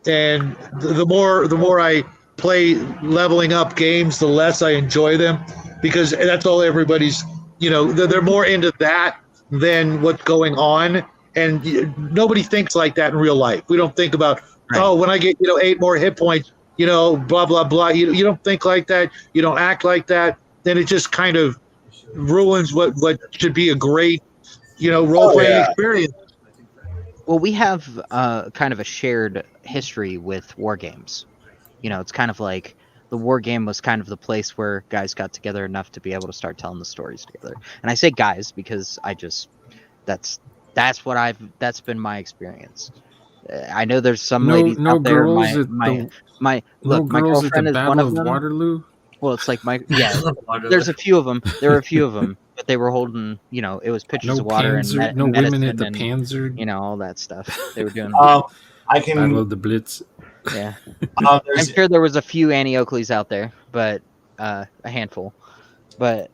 [SPEAKER 1] And the more I play leveling up games, the less I enjoy them, because that's all everybody's, they're more into that than what's going on. And nobody thinks like that in real life. We don't think about, when I get, 8 more hit points, blah, blah, blah. You don't think like that. You don't act like that. Then it just kind of ruins what should be a great, role-playing experience.
[SPEAKER 6] Well, we have kind of a shared history with war games. It's kind of like the war game was kind of the place where guys got together enough to be able to start telling the stories together. And I say guys because that's been my experience. I know there's some ladies out there. My girlfriend is one of them.
[SPEAKER 2] Waterloo.
[SPEAKER 6] Well, it's like there's a few of them. There were a few of them, but they were holding, it was pitchers of water and
[SPEAKER 2] women at the Panzer.
[SPEAKER 6] All that stuff they were doing.
[SPEAKER 2] I love the Blitz.
[SPEAKER 6] Yeah, I'm sure there was a few Annie Oakleys out there, but a handful. But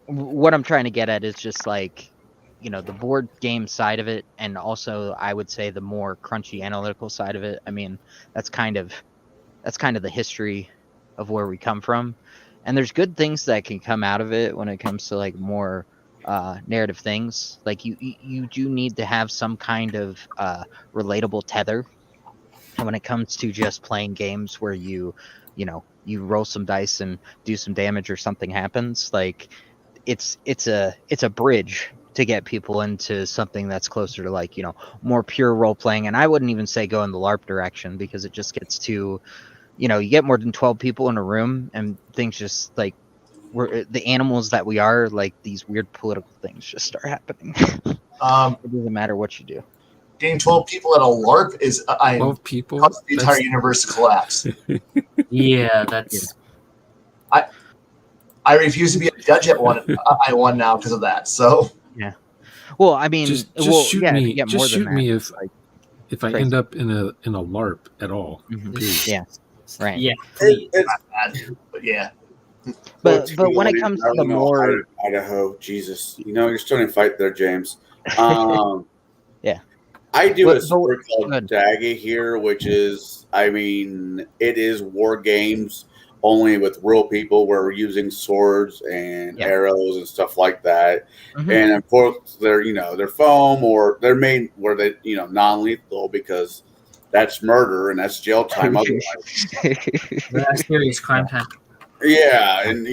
[SPEAKER 6] what I'm trying to get at is just like, the board game side of it, and also I would say the more crunchy analytical side of it. I mean, that's kind of the history of where we come from, and there's good things that can come out of it when it comes to like more narrative things. Like you do need to have some kind of relatable tether when it comes to just playing games where you roll some dice and do some damage or something happens. Like it's a bridge to get people into something that's closer to like, more pure role playing. And I wouldn't even say go in the LARP direction, because it just gets too, you get more than 12 people in a room and things just like, we're the animals that we are, like these weird political things just start happening. It doesn't matter what you do.
[SPEAKER 5] Getting 12 people at a LARP is
[SPEAKER 2] 12 people.
[SPEAKER 5] Cause the entire universe to collapse.
[SPEAKER 7] Yeah, that's.
[SPEAKER 5] I refuse to be a judge at one. I won now because of that. So
[SPEAKER 6] yeah. Well, I mean,
[SPEAKER 2] just shoot me. Just shoot me if I end up in a LARP at all.
[SPEAKER 6] Mm-hmm. Yeah. Right.
[SPEAKER 7] Yeah.
[SPEAKER 5] It's not bad, but yeah.
[SPEAKER 6] But when it comes to the more
[SPEAKER 3] Idaho, Jesus, you're starting to fight there, James.
[SPEAKER 6] Yeah.
[SPEAKER 3] I do a sport called Daggy here, which is, it is war games only with real people where we're using swords and arrows and stuff like that. Mm-hmm. And of course, they're foam or they're made where they, non-lethal, because that's murder and that's jail time otherwise.
[SPEAKER 7] That's serious crime time.
[SPEAKER 3] Yeah, and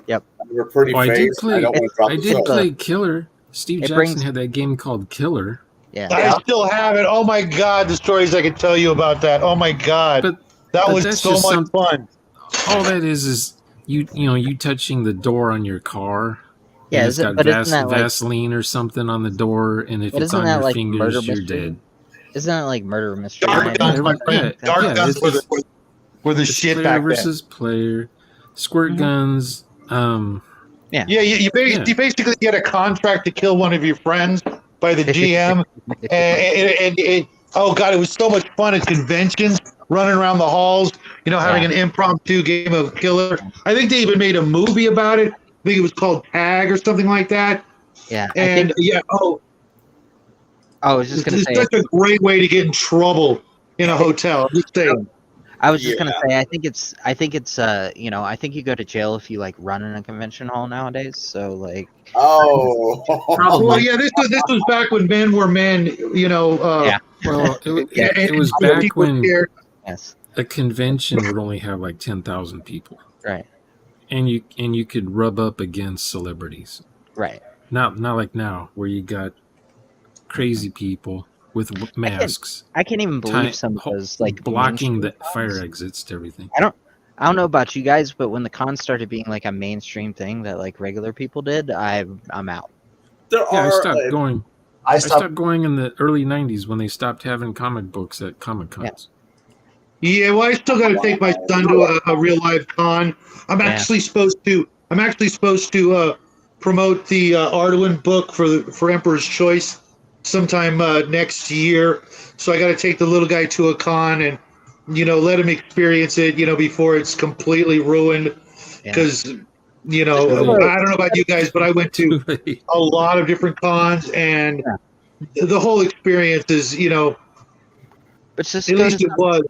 [SPEAKER 6] Yep.
[SPEAKER 3] we're pretty phased.
[SPEAKER 2] I did play Killer Steve Jackson had that game called Killer.
[SPEAKER 6] Yeah.
[SPEAKER 1] I still have it. Oh my god, the stories I could tell you about that. Oh my god, that was so much fun.
[SPEAKER 2] All that is you touching the door on your car.
[SPEAKER 6] Yeah,
[SPEAKER 2] and it's got Vaseline or something on the door, and if it's on your fingers, you're dead.
[SPEAKER 6] Isn't that like murder mystery?
[SPEAKER 1] Dark Guns, my friend. Dark Guns were the shit
[SPEAKER 2] player
[SPEAKER 1] back
[SPEAKER 2] versus
[SPEAKER 1] then.
[SPEAKER 2] Player, squirt guns.
[SPEAKER 1] You basically get a contract to kill one of your friends by the GM, and oh god, it was so much fun at conventions, running around the halls, having an impromptu game of Killer. I think they even made a movie about it. I think it was called Tag or something like that.
[SPEAKER 6] Yeah,
[SPEAKER 1] and
[SPEAKER 6] I was just gonna say,
[SPEAKER 1] it's such a great way to get in trouble in a hotel. I'm just saying.
[SPEAKER 6] I was just gonna say, I think it's I think you go to jail if you like run in a convention hall nowadays. So like,
[SPEAKER 1] well, yeah, this was back when men were men.
[SPEAKER 2] Well, it was back when a convention would only have like 10,000 people,
[SPEAKER 6] right?
[SPEAKER 2] And you could rub up against celebrities,
[SPEAKER 6] right?
[SPEAKER 2] Not like now where you got crazy people with masks.
[SPEAKER 6] I can't even believe some of those like
[SPEAKER 2] blocking the fire exits to everything.
[SPEAKER 6] I don't know about you guys, but when the cons started being like a mainstream thing that like regular people did, I'm out.
[SPEAKER 2] I stopped going. I stopped going in the early '90s when they stopped having comic books at Comic Cons.
[SPEAKER 1] Yeah, well, I still got to take my son to a real live con. I'm actually supposed to promote the Arduin book for Emperor's Choice sometime next year. So I got to take the little guy to a con and let him experience it before it's completely ruined. Because I don't know about you guys, but I went to a lot of different cons and the whole experience is
[SPEAKER 6] but just
[SPEAKER 1] at least it was.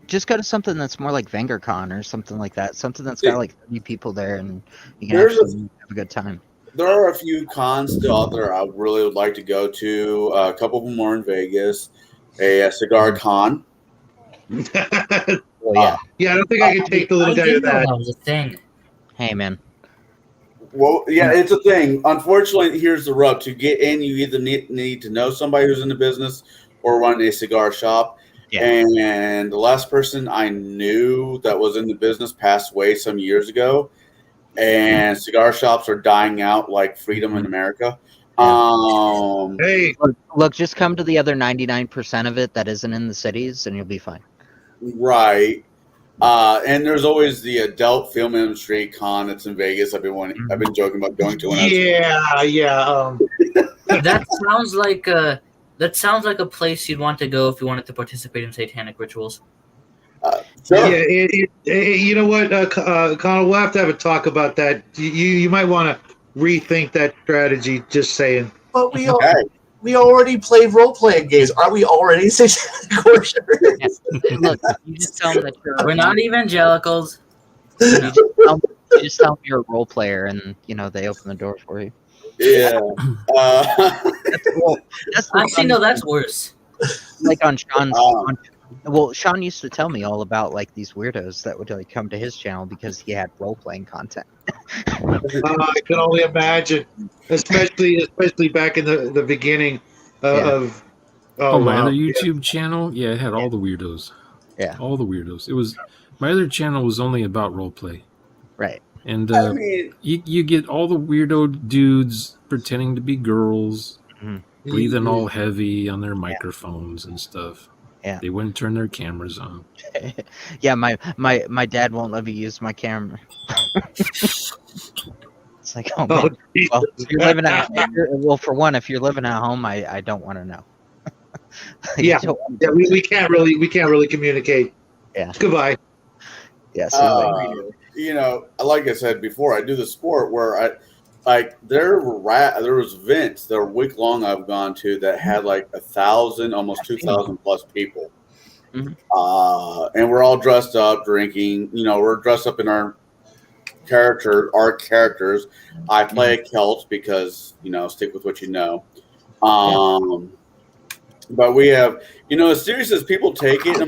[SPEAKER 6] Just go to something that's more like VengerCon or something like that. Something that's got like 30 people there and you can actually have a good time.
[SPEAKER 3] There are a few cons still out there I really would like to go to. A couple of them are in Vegas. A cigar con.
[SPEAKER 6] I
[SPEAKER 1] don't think I could take the little guy to that.
[SPEAKER 7] That was a thing.
[SPEAKER 6] Hey, man.
[SPEAKER 3] Well, yeah, it's a thing. Unfortunately, here's the rub. To get in, you either need to know somebody who's in the business or run a cigar shop. Yeah. And the last person I knew that was in the business passed away some years ago. And cigar shops are dying out like freedom in America.
[SPEAKER 1] Hey,
[SPEAKER 6] look, just come to the other 99% of it that isn't in the cities, and you'll be fine.
[SPEAKER 3] Right. And there's always the adult film industry con that's in Vegas. I've been joking about going to.
[SPEAKER 7] That sounds like a place you'd want to go if you wanted to participate in satanic rituals.
[SPEAKER 3] Sure.
[SPEAKER 1] Yeah, you know what, Connell, we'll have to have a talk about that. You might want to rethink that strategy. Just saying.
[SPEAKER 5] But we already play role-playing games. Aren't we already satanic worshippers?
[SPEAKER 6] Look, you just tell them that
[SPEAKER 7] we're not evangelicals.
[SPEAKER 6] You just tell them you're a role player, and they open the door for you.
[SPEAKER 3] Yeah.
[SPEAKER 7] Actually, no, that's worse.
[SPEAKER 6] Like on Sean's. Sean used to tell me all about like these weirdos that would like come to his channel because he had role playing content.
[SPEAKER 1] I can only imagine, especially back in the beginning of.
[SPEAKER 2] My other YouTube channel, it had all the weirdos.
[SPEAKER 6] Yeah,
[SPEAKER 2] all the weirdos. It was my other channel was only about role play.
[SPEAKER 6] Right.
[SPEAKER 2] And you get all the weirdo dudes pretending to be girls, breathing all heavy on their microphones and stuff.
[SPEAKER 6] Yeah,
[SPEAKER 2] they wouldn't turn their cameras on.
[SPEAKER 6] Yeah, my dad won't let me use my camera. It's like, oh man. Well, if you're living for one, if you're living at home, I don't want to know.
[SPEAKER 1] We can't really communicate.
[SPEAKER 6] Yeah.
[SPEAKER 1] Goodbye.
[SPEAKER 6] Yes.
[SPEAKER 3] Like I said before, I do the sport where there was events that were week long I've gone to that had like 1,000, almost 2,000 plus people. Mm-hmm. And we're all dressed up, drinking. We're dressed up in our characters. I play a Celt because stick with what you know. But we have, as serious as people take it,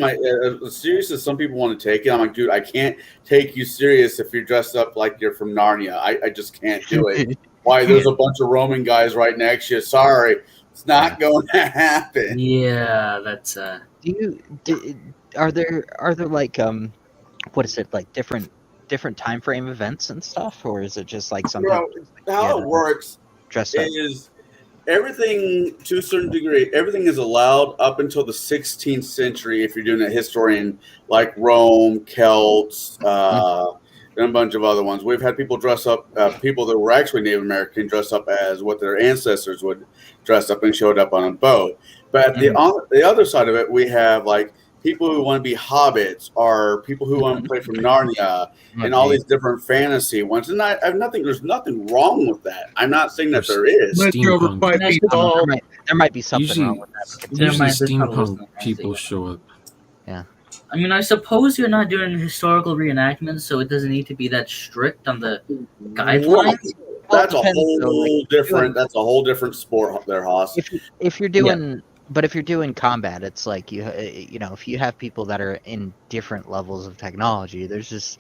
[SPEAKER 3] as serious as some people want to take it, I'm like, dude, I can't take you serious if you're dressed up like you're from Narnia. I just can't do it. Why there's a bunch of Roman guys right next to you. Sorry, it's not going to happen.
[SPEAKER 7] Yeah, that's
[SPEAKER 6] Are there like what is it, like different time frame events and stuff, or is it just like something?
[SPEAKER 3] How it works
[SPEAKER 6] dressed up?
[SPEAKER 3] is everything to a certain degree. Everything is allowed up until the 16th century. If you're doing a historian like Rome, Celts, and a bunch of other ones. We've had people dress up, people that were actually Native American dress up as what their ancestors would dress up and showed up on a boat. But on the other side of it, we have like people who want to be hobbits, or people who want to play from Narnia, and all these different fantasy ones. And there's nothing wrong with that. I'm not saying that there is.
[SPEAKER 6] There might be something wrong with that.
[SPEAKER 2] Usually steampunk people show up.
[SPEAKER 6] Yeah.
[SPEAKER 7] I mean, I suppose you're not doing historical reenactments, so it doesn't need to be that strict on the guidelines.
[SPEAKER 3] That's a whole different sport there, Haas.
[SPEAKER 6] If you're doing, but if you're doing combat, it's like you know, if you have people that are in different levels of technology, there's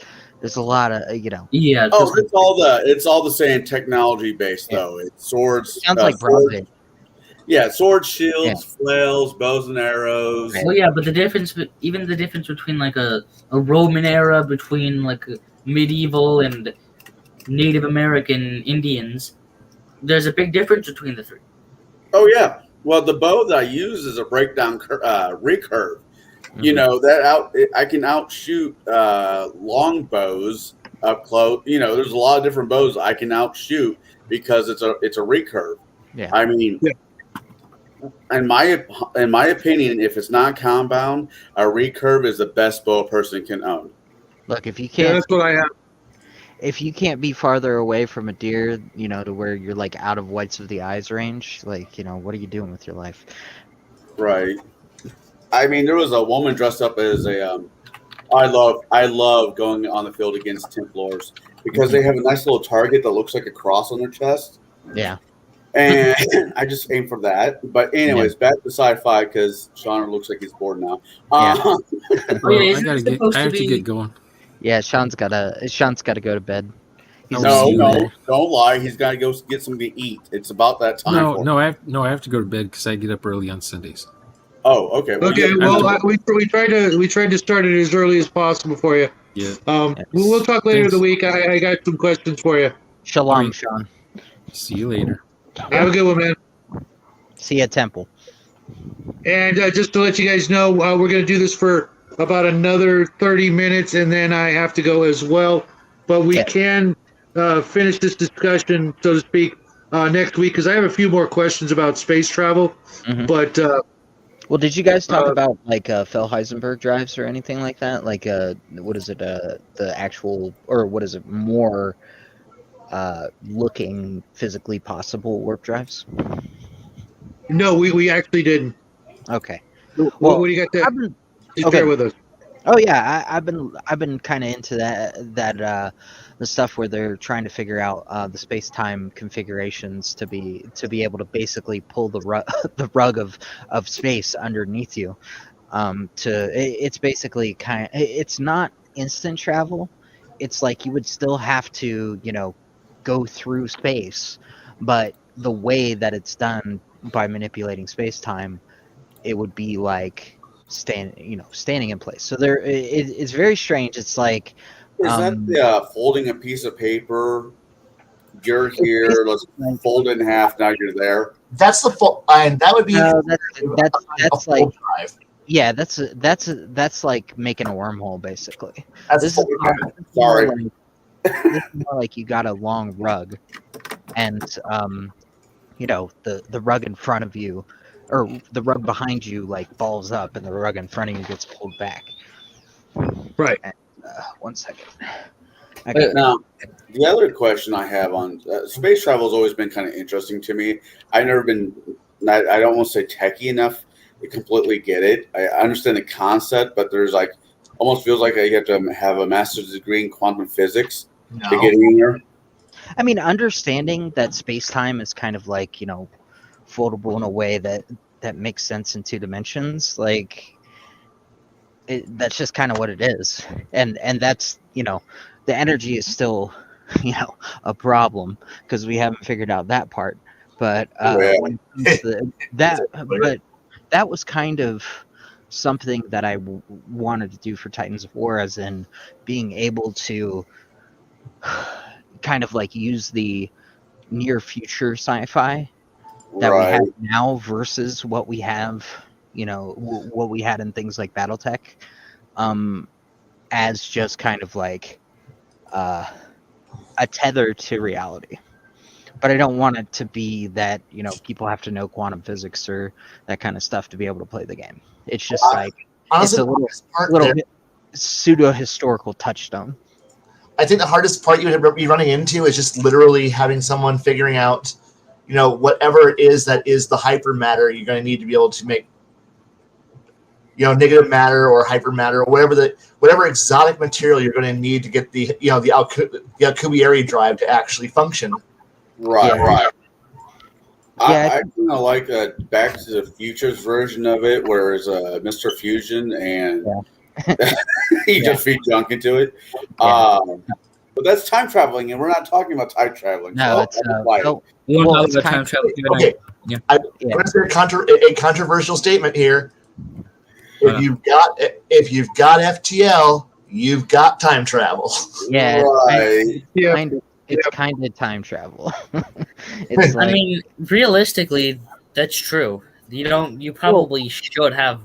[SPEAKER 6] a lot of
[SPEAKER 7] Yeah.
[SPEAKER 3] Oh, it's all the same technology based though. It's swords.
[SPEAKER 6] Sounds like bronze.
[SPEAKER 3] Yeah, swords, shields, flails, bows and arrows.
[SPEAKER 7] Well, yeah, but the difference between like a Roman era, between like medieval and Native American Indians, there's a big difference between the three.
[SPEAKER 3] Oh yeah. Well, the bow that I use is a breakdown recurve. You know I can outshoot long bows up close. You know, there's a lot of different bows I can outshoot because it's a recurve.
[SPEAKER 6] Yeah.
[SPEAKER 3] I mean. Yeah. In my opinion, if it's not compound, a recurve is the best bow a person can own.
[SPEAKER 6] Look, if you can't,
[SPEAKER 1] that's what I have.
[SPEAKER 6] If you can't be farther away from a deer, you know, to where you're like out of whites of the eyes range, like, you know, what are you doing with your life?
[SPEAKER 3] Right. I mean, there was a woman dressed up as a. I love going on the field against Templars because they have a nice little target that looks like a cross on their chest.
[SPEAKER 6] Yeah.
[SPEAKER 3] And I just aim for that. But anyways, back to sci-fi because Sean looks like he's bored now.
[SPEAKER 2] I have to get going.
[SPEAKER 6] Yeah, Sean's gotta go to bed.
[SPEAKER 3] No, don't lie. He's got to go get something to eat. It's about that time.
[SPEAKER 2] I have to go to bed because I get up early on Sundays.
[SPEAKER 3] Oh, okay.
[SPEAKER 1] We tried to start it as early as possible for you.
[SPEAKER 2] Yeah.
[SPEAKER 1] We'll talk later in the week. I got some questions for you.
[SPEAKER 6] Shalom, Sean.
[SPEAKER 2] See you later.
[SPEAKER 1] Have a good one, man.
[SPEAKER 6] See you at Temple.
[SPEAKER 1] And just to let you guys know, we're going to do this for about another 30 minutes, and then I have to go as well. But we can finish this discussion, so to speak, next week, because I have a few more questions about space travel. But
[SPEAKER 6] well, did you guys talk about like Fell-Heisenberg drives or anything like that? Like, what is it? The actual, or what is it? More looking physically possible warp drives?
[SPEAKER 1] No, we actually didn't.
[SPEAKER 6] Okay.
[SPEAKER 1] Well, what do you got there? Share with us.
[SPEAKER 6] Oh yeah, I've been kind of into that the stuff where they're trying to figure out the space-time configurations to be able to basically pull the rug of space underneath you. It's basically it's not instant travel. It's like you would still have to, you know, go through space, but the way that it's done by manipulating space-time, it would be like standing in place. So it's very strange. It's like
[SPEAKER 3] is that folding a piece of paper? You're here. Let's fold it in half. Now you're there.
[SPEAKER 5] That's the full, and that would be
[SPEAKER 6] that's like drive. Yeah, that's like making a wormhole basically. This is more like you got a long rug, and you know, the rug in front of you, or the rug behind you, like balls up, and the rug in front of you gets pulled back.
[SPEAKER 1] Right.
[SPEAKER 6] And, 1 second.
[SPEAKER 3] Now, the other question I have on space travel has always been kind of interesting to me. I've never been, I don't want to say techie enough to completely get it. I understand the concept, but there's like, almost feels like you have to have a master's degree in quantum physics to get in there.
[SPEAKER 6] I mean, understanding that space-time is kind of like, you know, foldable in a way that makes sense in two dimensions, like that's just kind of what it is, and that's, you know, the energy is still a problem because we haven't figured out that part. But when it comes to but that was kind of something that I wanted to do for Titans of War, as in being able to kind of like use the near future sci-fi that we have now versus what we have, what we had in things like BattleTech, as just kind of like a tether to reality. But I don't want it to be that, people have to know quantum physics or that kind of stuff to be able to play the game. It's just honestly, it's a little pseudo-historical touchstone.
[SPEAKER 5] I think the hardest part you would be running into is just literally having someone figuring out, whatever it is that is the hypermatter you're going to need to be able to make, negative matter or hypermatter or whatever exotic material you're going to need to get the Alcubierre drive to actually function.
[SPEAKER 3] Right. I kind of like a Back to the Future's version of it, where it's Mr. Fusion and he just feeds junk into it. But that's time traveling, and we're not talking about time traveling.
[SPEAKER 6] No,
[SPEAKER 3] so
[SPEAKER 6] it's time traveling.
[SPEAKER 5] Okay, I'm going to say a controversial statement here. If you've got FTL, you've got time travel.
[SPEAKER 6] Yeah, it's kind of time travel.
[SPEAKER 7] I mean, realistically, that's true. You probably should have.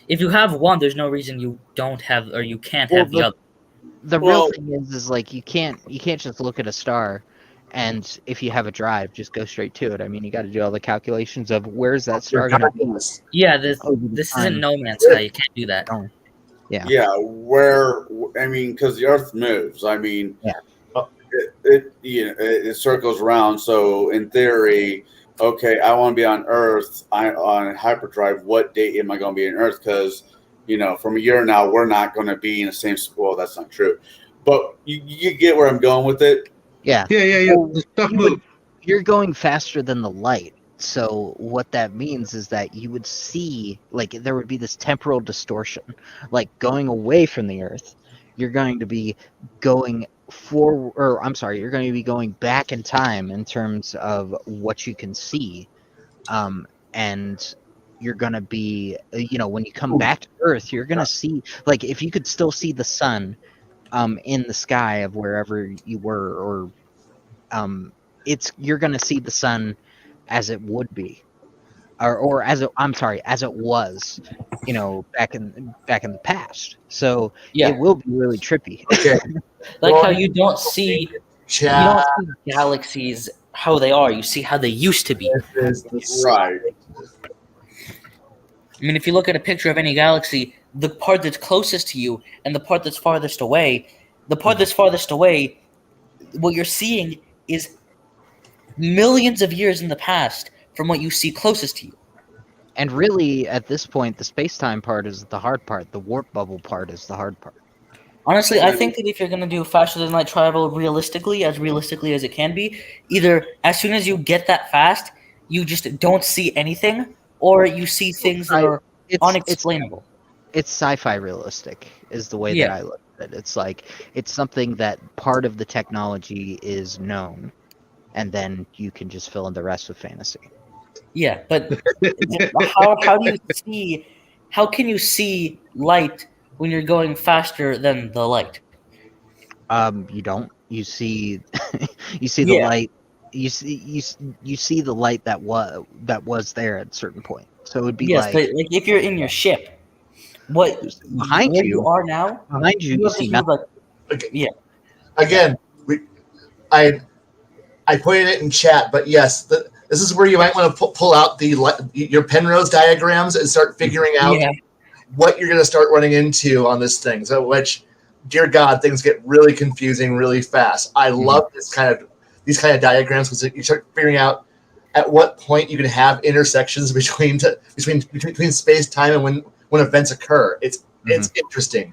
[SPEAKER 7] If you have one, there's no reason you don't have, or you can't have the other.
[SPEAKER 6] The real thing is like you can't just look at a star, and if you have a drive, just go straight to it. I mean, you got to do all the calculations of where's that star going to be.
[SPEAKER 7] Yeah, this isn't No Man's Sky. You can't do that.
[SPEAKER 6] Yeah.
[SPEAKER 3] Yeah, because the Earth moves. I mean, it circles around. So in theory, okay, I want to be on Earth on hyperdrive. What date am I going to be on Earth? Because from a year now, we're not going to be in the same. Well, that's not true, but you get where I'm going with it.
[SPEAKER 6] Yeah.
[SPEAKER 1] Well,
[SPEAKER 6] you're going faster than the light. So what that means is that you would see, like, there would be this temporal distortion, like going away from the Earth. You're going to be going you're going to be going back in time in terms of what you can see, and you're going to be, when you come back to Earth, you're going to see, like, if you could still see the sun in the sky of wherever you were, or you're going to see the sun as it would be, or as it was, back in the past. So it will be really trippy.
[SPEAKER 5] Okay.
[SPEAKER 7] How you don't see galaxies how they are. You see how they used to be.
[SPEAKER 3] Right.
[SPEAKER 7] I mean, if you look at a picture of any galaxy, the part that's closest to you and the part that's farthest away, what you're seeing is millions of years in the past from what you see closest to you.
[SPEAKER 6] And really, at this point, the space-time part is the hard part. The warp bubble part is the hard part.
[SPEAKER 7] Honestly, I think that if you're going to do faster than light travel realistically as it can be, either as soon as you get that fast, you just don't see anything, or you see things that are unexplainable.
[SPEAKER 6] It's sci-fi realistic is the way that I look at it. It's like, it's something that part of the technology is known, and then you can just fill in the rest with fantasy.
[SPEAKER 7] Yeah, but how can you see light when you're going faster than the light?
[SPEAKER 6] You don't. You see the light. You see the light that was there at a certain point. So it would be
[SPEAKER 7] but if you're in your ship,
[SPEAKER 6] behind you
[SPEAKER 7] are now?
[SPEAKER 6] Behind you see nothing.
[SPEAKER 5] Again, I put it in chat, but yes, this is where you might want to pull out your Penrose diagrams and start figuring out what you're going to start running into on this thing. So, which, dear God, things get really confusing really fast. I love these kind of diagrams because you start figuring out at what point you can have intersections between space time and when events occur. It's interesting.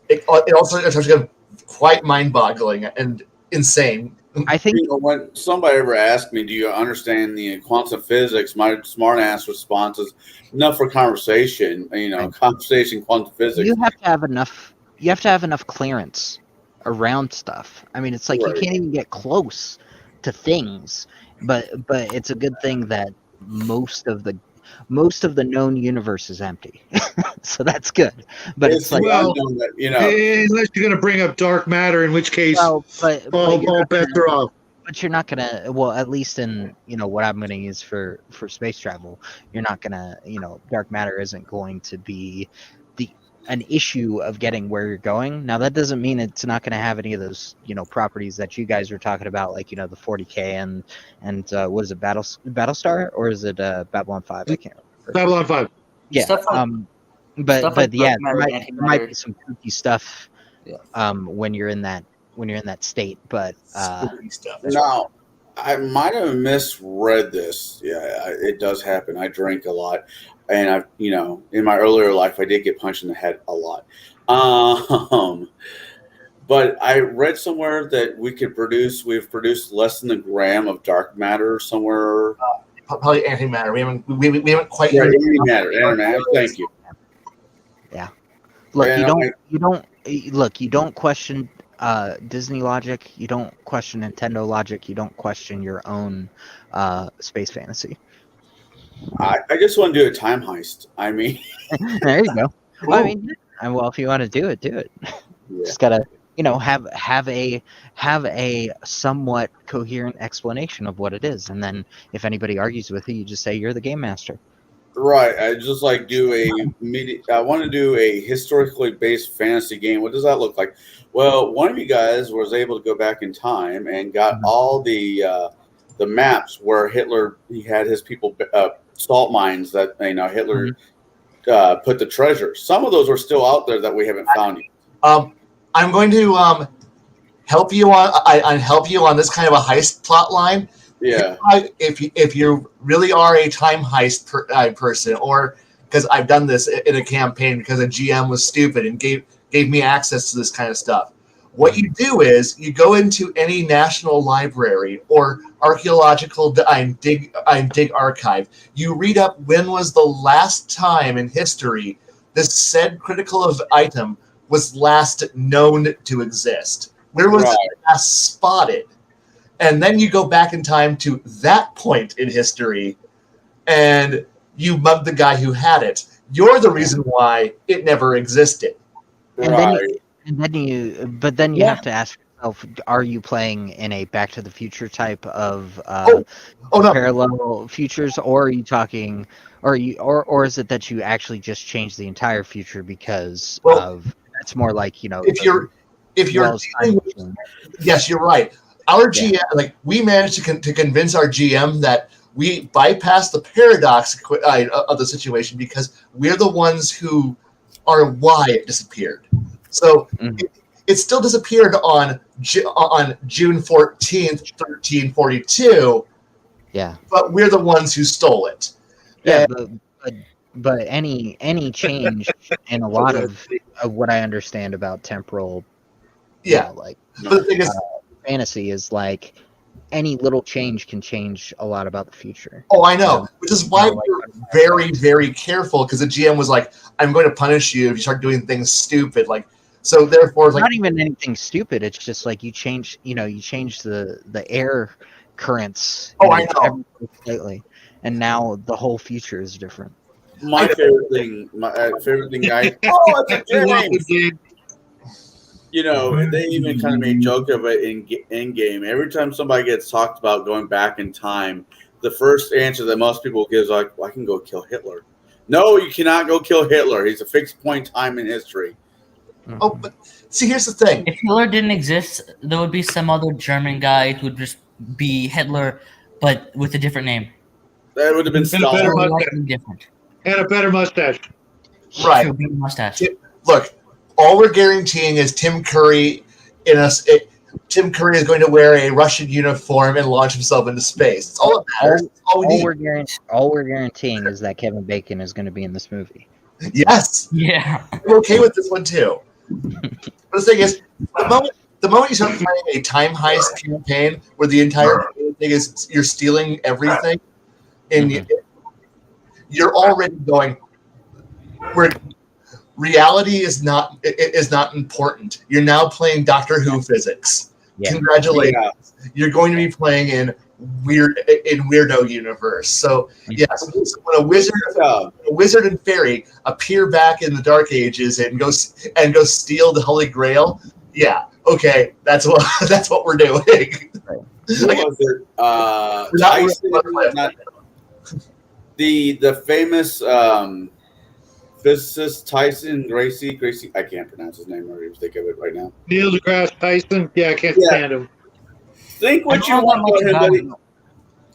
[SPEAKER 5] It also starts to get quite mind-boggling and insane.
[SPEAKER 6] I think
[SPEAKER 3] when somebody ever asked me, "Do you understand the quantum physics?" my smart-ass response is, "Enough for conversation." Conversation, quantum physics.
[SPEAKER 6] You have to have enough. You have to have enough clearance around stuff. I mean, it's like
[SPEAKER 3] Right.
[SPEAKER 6] you can't even get close to things, but it's a good thing that most of the known universe is empty. So that's good. But it's like,
[SPEAKER 1] well,
[SPEAKER 3] unknown that,
[SPEAKER 1] unless you're going to bring up dark matter, in which case
[SPEAKER 6] well,
[SPEAKER 1] all bets are off.
[SPEAKER 6] but you're not gonna, well, at least in, what I'm gonna use for space travel, you're not gonna, dark matter isn't going to be an issue of getting where you're going. Now that doesn't mean it's not going to have any of those, properties that you guys are talking about, like, the 40K and what is it, Battlestar, or is it Babylon 5? I can't remember.
[SPEAKER 1] Babylon 5.
[SPEAKER 6] Yeah.
[SPEAKER 4] Stuff like-
[SPEAKER 6] but
[SPEAKER 4] stuff like
[SPEAKER 6] yeah,
[SPEAKER 4] dark matter,
[SPEAKER 6] there might
[SPEAKER 4] antimatter.
[SPEAKER 6] be some kooky stuff when you're in that state, but
[SPEAKER 5] Spooky stuff.
[SPEAKER 3] Now, I might have misread this. Yeah, it does happen. I drink a lot, and I, in my earlier life, I did get punched in the head a lot. But I read somewhere that we've produced less than a gram of dark matter somewhere.
[SPEAKER 5] Probably antimatter. We haven't quite.
[SPEAKER 3] Right, antimatter. Thank you.
[SPEAKER 6] Yeah. Look,
[SPEAKER 3] And
[SPEAKER 6] you don't question Disney logic. You don't question Nintendo logic. You don't question your own space fantasy.
[SPEAKER 3] I just want to do a time heist. I mean,
[SPEAKER 6] There you go. Well, I mean, well, if you want to do it, do it.
[SPEAKER 3] yeah.
[SPEAKER 6] Just gotta, have a somewhat coherent explanation of what it is, and then if anybody argues with you, you just say you're the game master.
[SPEAKER 3] Right. I just I want to do a historically based fantasy game. What does that look like? Well, one of you guys was able to go back in time and got all the maps where he had his people salt mines that Hitler put the treasure. Some of those are still out there that we haven't found yet.
[SPEAKER 5] I'm going to help you on this kind of a heist plot line.
[SPEAKER 3] Yeah.
[SPEAKER 5] If you really are a time heist person, or because I've done this in a campaign because a GM was stupid and gave me access to this kind of stuff. What you do is you go into any national library or archaeological dig archive. You read up when was the last time in history this said critical item was last known to exist. Where was it last spotted? And then you go back in time to that point in history, and you mug the guy who had it. You're the reason why it never existed.
[SPEAKER 6] And then you have to ask yourself: are you playing in a Back to the Future type of parallel futures, or are you talking, or is it that you actually just changed the entire future because of? That's more like if you're dealing with,
[SPEAKER 5] yes, you're right. Our GM, we managed to convince our GM that we bypass the paradox of the situation because we're the ones who are why it disappeared. So it still disappeared on June 14th, 1342.
[SPEAKER 6] Yeah,
[SPEAKER 5] but we're the ones who stole it.
[SPEAKER 6] Yeah, but any change in a lot of what I understand about temporal,
[SPEAKER 5] but the thing is,
[SPEAKER 6] fantasy is like any little change can change a lot about the future.
[SPEAKER 5] Oh, I know, which is why we're very, very careful, because the GM was like, "I'm going to punish you if you start doing things stupid." So therefore,
[SPEAKER 6] it's not even anything stupid. It's just like you change the air currents.
[SPEAKER 5] Oh, I know.
[SPEAKER 6] Slightly, and now the whole future is different.
[SPEAKER 3] My favorite thing, guys. Oh, it's a game. They even kind of made joke of it in game. Every time somebody gets talked about going back in time, the first answer that most people give is like, "Well, I can go kill Hitler." No, you cannot go kill Hitler. He's a fixed point in time in history.
[SPEAKER 5] Oh, but see, here's the thing.
[SPEAKER 7] If Hitler didn't exist, there would be some other German guy who would just be Hitler, but with a different name.
[SPEAKER 3] That would have been
[SPEAKER 7] different.
[SPEAKER 1] And a better mustache.
[SPEAKER 5] Right.
[SPEAKER 7] Mustache.
[SPEAKER 5] Look, all we're guaranteeing is Tim Curry Tim Curry is going to wear a Russian uniform and launch himself into space. It's all that matters.
[SPEAKER 6] All we're guaranteeing is that Kevin Bacon is going to be in this movie.
[SPEAKER 5] Yes.
[SPEAKER 7] Yeah.
[SPEAKER 5] I'm okay with this one too. But the thing is, the moment you start playing a time heist campaign where the entire thing is you're stealing everything, and you're already going, reality is not important. You're now playing Doctor Who physics.
[SPEAKER 6] Yeah.
[SPEAKER 5] Congratulations. Yeah. You're going to be playing in Weirdo universe. So yes, when a wizard and fairy appear back in the Dark Ages and go steal the Holy Grail, yeah, okay, that's what we're doing.
[SPEAKER 3] What was it? Tyson, the famous physicist Tyson Gracie. I can't pronounce his name. I think of it right now.
[SPEAKER 1] Neil deGrasse Tyson. Yeah, I can't stand him.
[SPEAKER 3] Think what you want about him, but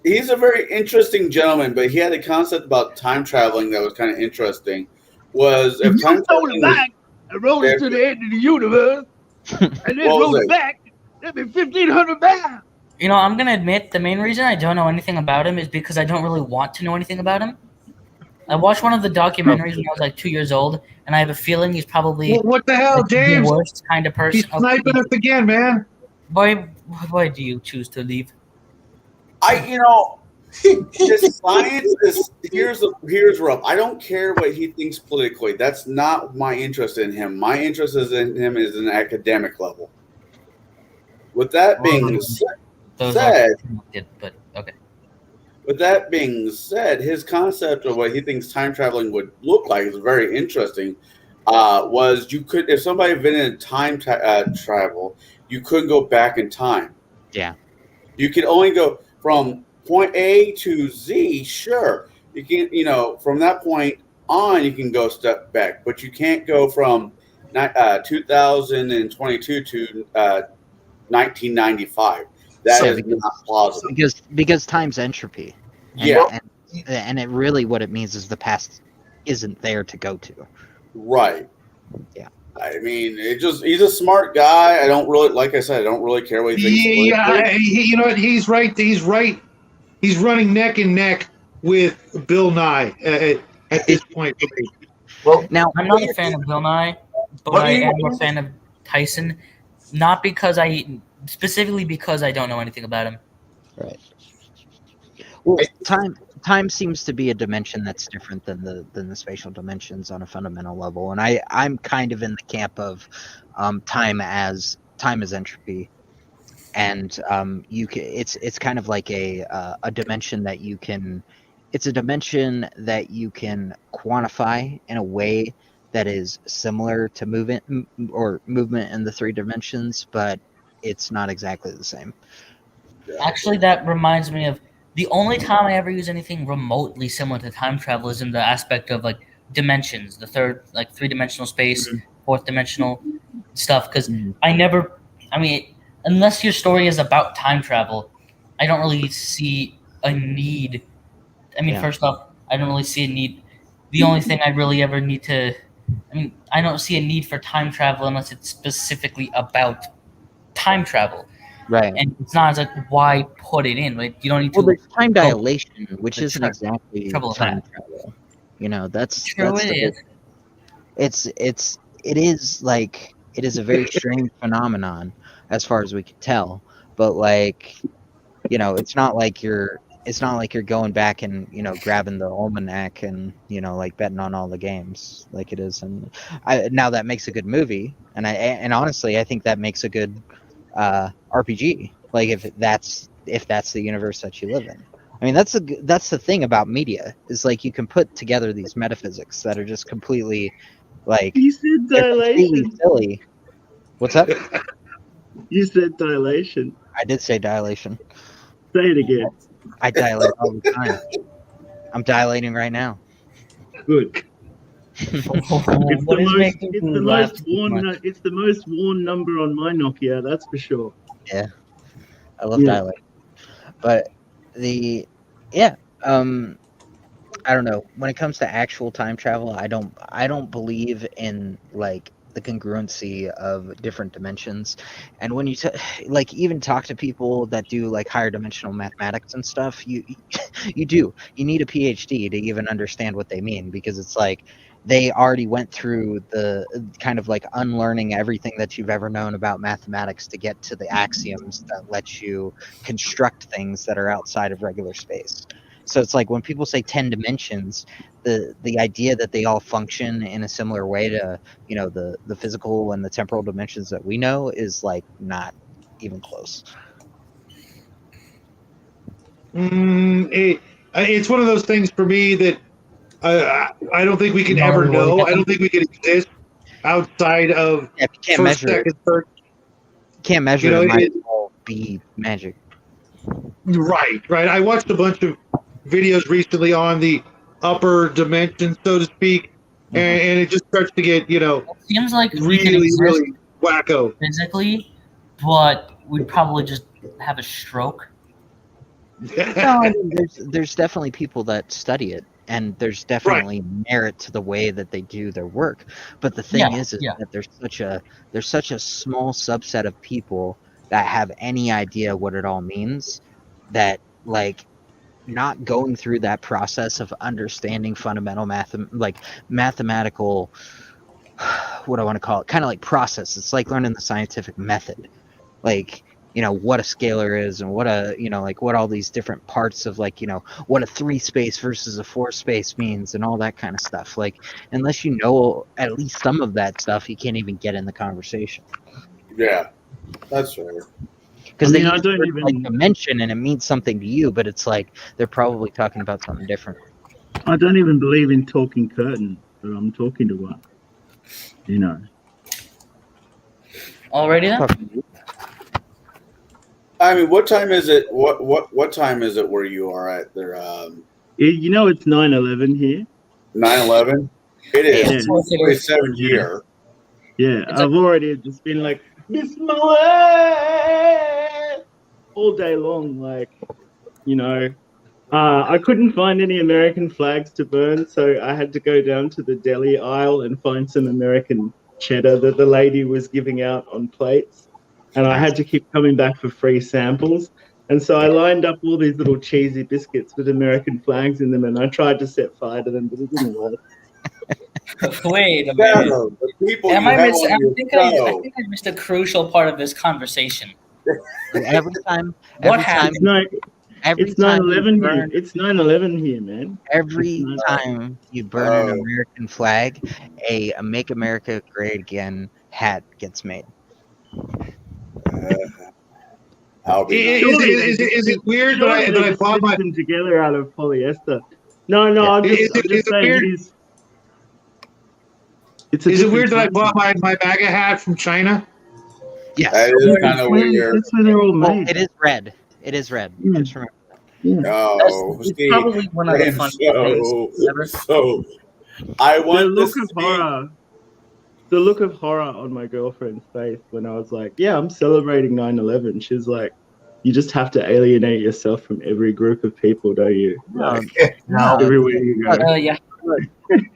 [SPEAKER 3] he's a very interesting gentleman. But he had a concept about time traveling that was kind of interesting. Was if time traveling
[SPEAKER 8] back and roll it to the end of the universe, and then roll it back, that'd be 1,500 miles.
[SPEAKER 7] You know, I'm gonna admit the main reason I don't know anything about him is because I don't really want to know anything about him. I watched one of the documentaries when I was like 2 years old, and I have a feeling he's probably
[SPEAKER 1] what the hell, James?
[SPEAKER 7] The worst kind of person.
[SPEAKER 1] He's sniping us again, man.
[SPEAKER 7] Why do you choose to leave?
[SPEAKER 3] His science is here's rough. I don't care what he thinks politically. That's not my interest in him. My interest in him is an academic level. With that being said,
[SPEAKER 7] but okay.
[SPEAKER 3] With that being said, his concept of what he thinks time traveling would look like is very interesting. Was you could, if somebody invented time travel, you couldn't go back in time.
[SPEAKER 6] Yeah.
[SPEAKER 3] You could only go from point A to Z. Sure, you can. From that point on, you can go step back, but you can't go from 2022 to 1995. That is not plausible.
[SPEAKER 6] Because time's entropy. And it really what it means is the past isn't there to go to.
[SPEAKER 3] Right.
[SPEAKER 6] Yeah.
[SPEAKER 3] I mean, he's a smart guy. I don't really, like I said, I don't really care what he thinks.
[SPEAKER 1] Yeah, you know what? He's right. He's right. He's running neck and neck with Bill Nye at this point.
[SPEAKER 7] Well, now I'm not a fan of Bill Nye, but I am a fan of Tyson. Not specifically because I don't know anything about him.
[SPEAKER 6] Right. Well, time seems to be a dimension that's different than the spatial dimensions on a fundamental level, and I'm kind of in the camp of time as entropy, and it's kind of like a dimension that you can. It's a dimension that you can quantify in a way that is similar to movement in the three dimensions, but it's not exactly the same.
[SPEAKER 7] Actually, that reminds me of the only time I ever use anything remotely similar to time travel is in the aspect of like dimensions, the third, like three-dimensional space, fourth dimensional stuff. Because unless your story is about time travel, I don't really see a need. First off, I don't really see a need. The only thing I really ever need to, I don't see a need for time travel unless it's specifically about time travel.
[SPEAKER 6] Right.
[SPEAKER 7] And it's not like, why put it in? Like, you don't need to.
[SPEAKER 6] Well, there's time dilation, which isn't exactly time travel. That's
[SPEAKER 7] true. It is.
[SPEAKER 6] It is like it is a very strange phenomenon as far as we can tell. But it's not like you're going back and grabbing the almanac and like betting on all the games like it is. And now that makes a good movie, and honestly, I think that makes a good RPG. Like if that's the universe that you live in. That's the thing about media is like you can put together these metaphysics that are just completely like
[SPEAKER 8] you said dilation.
[SPEAKER 6] Silly. What's up?
[SPEAKER 8] You said dilation.
[SPEAKER 6] I did say dilation.
[SPEAKER 8] Say it again.
[SPEAKER 6] I dilate all the time. I'm dilating right now.
[SPEAKER 8] Good. It's the most worn number on my Nokia, that's for sure.
[SPEAKER 6] Yeah. I love dilating. But I don't know. When it comes to actual time travel, I don't believe in like the congruency of different dimensions. And when you even talk to people that do like higher dimensional mathematics and stuff, you need a PhD to even understand what they mean, because it's like they already went through the kind of like unlearning everything that you've ever known about mathematics to get to the axioms that let you construct things that are outside of regular space. So it's like when people say 10 dimensions, the idea that they all function in a similar way to, you know, the physical and the temporal dimensions that we know is like not even close.
[SPEAKER 1] It's one of those things for me that I don't think we can ever know. I don't think we can exist outside of
[SPEAKER 6] Yeah, if you can't
[SPEAKER 1] first,
[SPEAKER 6] measure
[SPEAKER 1] second, third.
[SPEAKER 6] Can't measure
[SPEAKER 1] You know,
[SPEAKER 6] it might as well be magic.
[SPEAKER 1] Right. I watched a bunch of videos recently on the upper dimension, so to speak, and it just starts to get, you know,
[SPEAKER 7] It seems like we can
[SPEAKER 1] really,
[SPEAKER 7] exist
[SPEAKER 1] really wacko.
[SPEAKER 7] physically, but we'd probably just have a stroke.
[SPEAKER 6] No, I mean, there's definitely people that study it, and there's definitely merit to the way that they do their work. But the thing is that there's such a small subset of people that have any idea what it all means, that like not going through that process of understanding fundamental mathematical, what I want to call it, kind of like process. It's like learning the scientific method, like, you know, what a scalar is and what a, you know, like what all these different parts of, like, you know, what a 3 space versus a 4 space means and all that kind of stuff. Like, unless you know at least some of that stuff, you can't even get in the conversation.
[SPEAKER 3] Yeah, that's fair.
[SPEAKER 6] Because they don't even like dimension and it means something to you, but it's like they're probably talking about something different.
[SPEAKER 9] I don't even believe in talking curtain, but I'm talking to one. You know.
[SPEAKER 7] Already then?
[SPEAKER 3] I mean, what time is it? What time is it where you are at there?
[SPEAKER 9] You know, it's 9/11 here.
[SPEAKER 3] 9/11. It is.
[SPEAKER 9] Yeah.
[SPEAKER 3] 47 here.
[SPEAKER 9] Yeah, I've already just been like, Bismillah all day long. Like, you know, I couldn't find any American flags to burn, so I had to go down to the deli aisle and find some American cheddar that the lady was giving out on plates. And I had to keep coming back for free samples. And so I lined up all these little cheesy biscuits with American flags in them, and I tried to set fire to them, but it didn't work.
[SPEAKER 7] Wait a minute. I think I missed a crucial part of this conversation.
[SPEAKER 6] Every time.
[SPEAKER 9] It's 9/11 here. It's 9/11 here, man.
[SPEAKER 6] Every time you burn an American flag, a Make America Great Again hat gets made.
[SPEAKER 1] Is it weird that I bought my
[SPEAKER 9] them together out of polyester? No, I'm just saying.
[SPEAKER 1] Is it weird that I bought my MAGA hat from China?
[SPEAKER 6] Yes.
[SPEAKER 3] That is kind of weird.
[SPEAKER 9] That's where they're all made.
[SPEAKER 6] It is red. It is red.
[SPEAKER 9] Yeah.
[SPEAKER 6] Just remember that.
[SPEAKER 9] Yeah.
[SPEAKER 3] Oh,
[SPEAKER 7] it's probably one of the fun things ever.
[SPEAKER 3] So, I want
[SPEAKER 9] the look of horror on my girlfriend's face when I was like, yeah, I'm celebrating 9/11. She's like, you just have to alienate yourself from every group of people, don't you? Everywhere you go.
[SPEAKER 7] Yeah.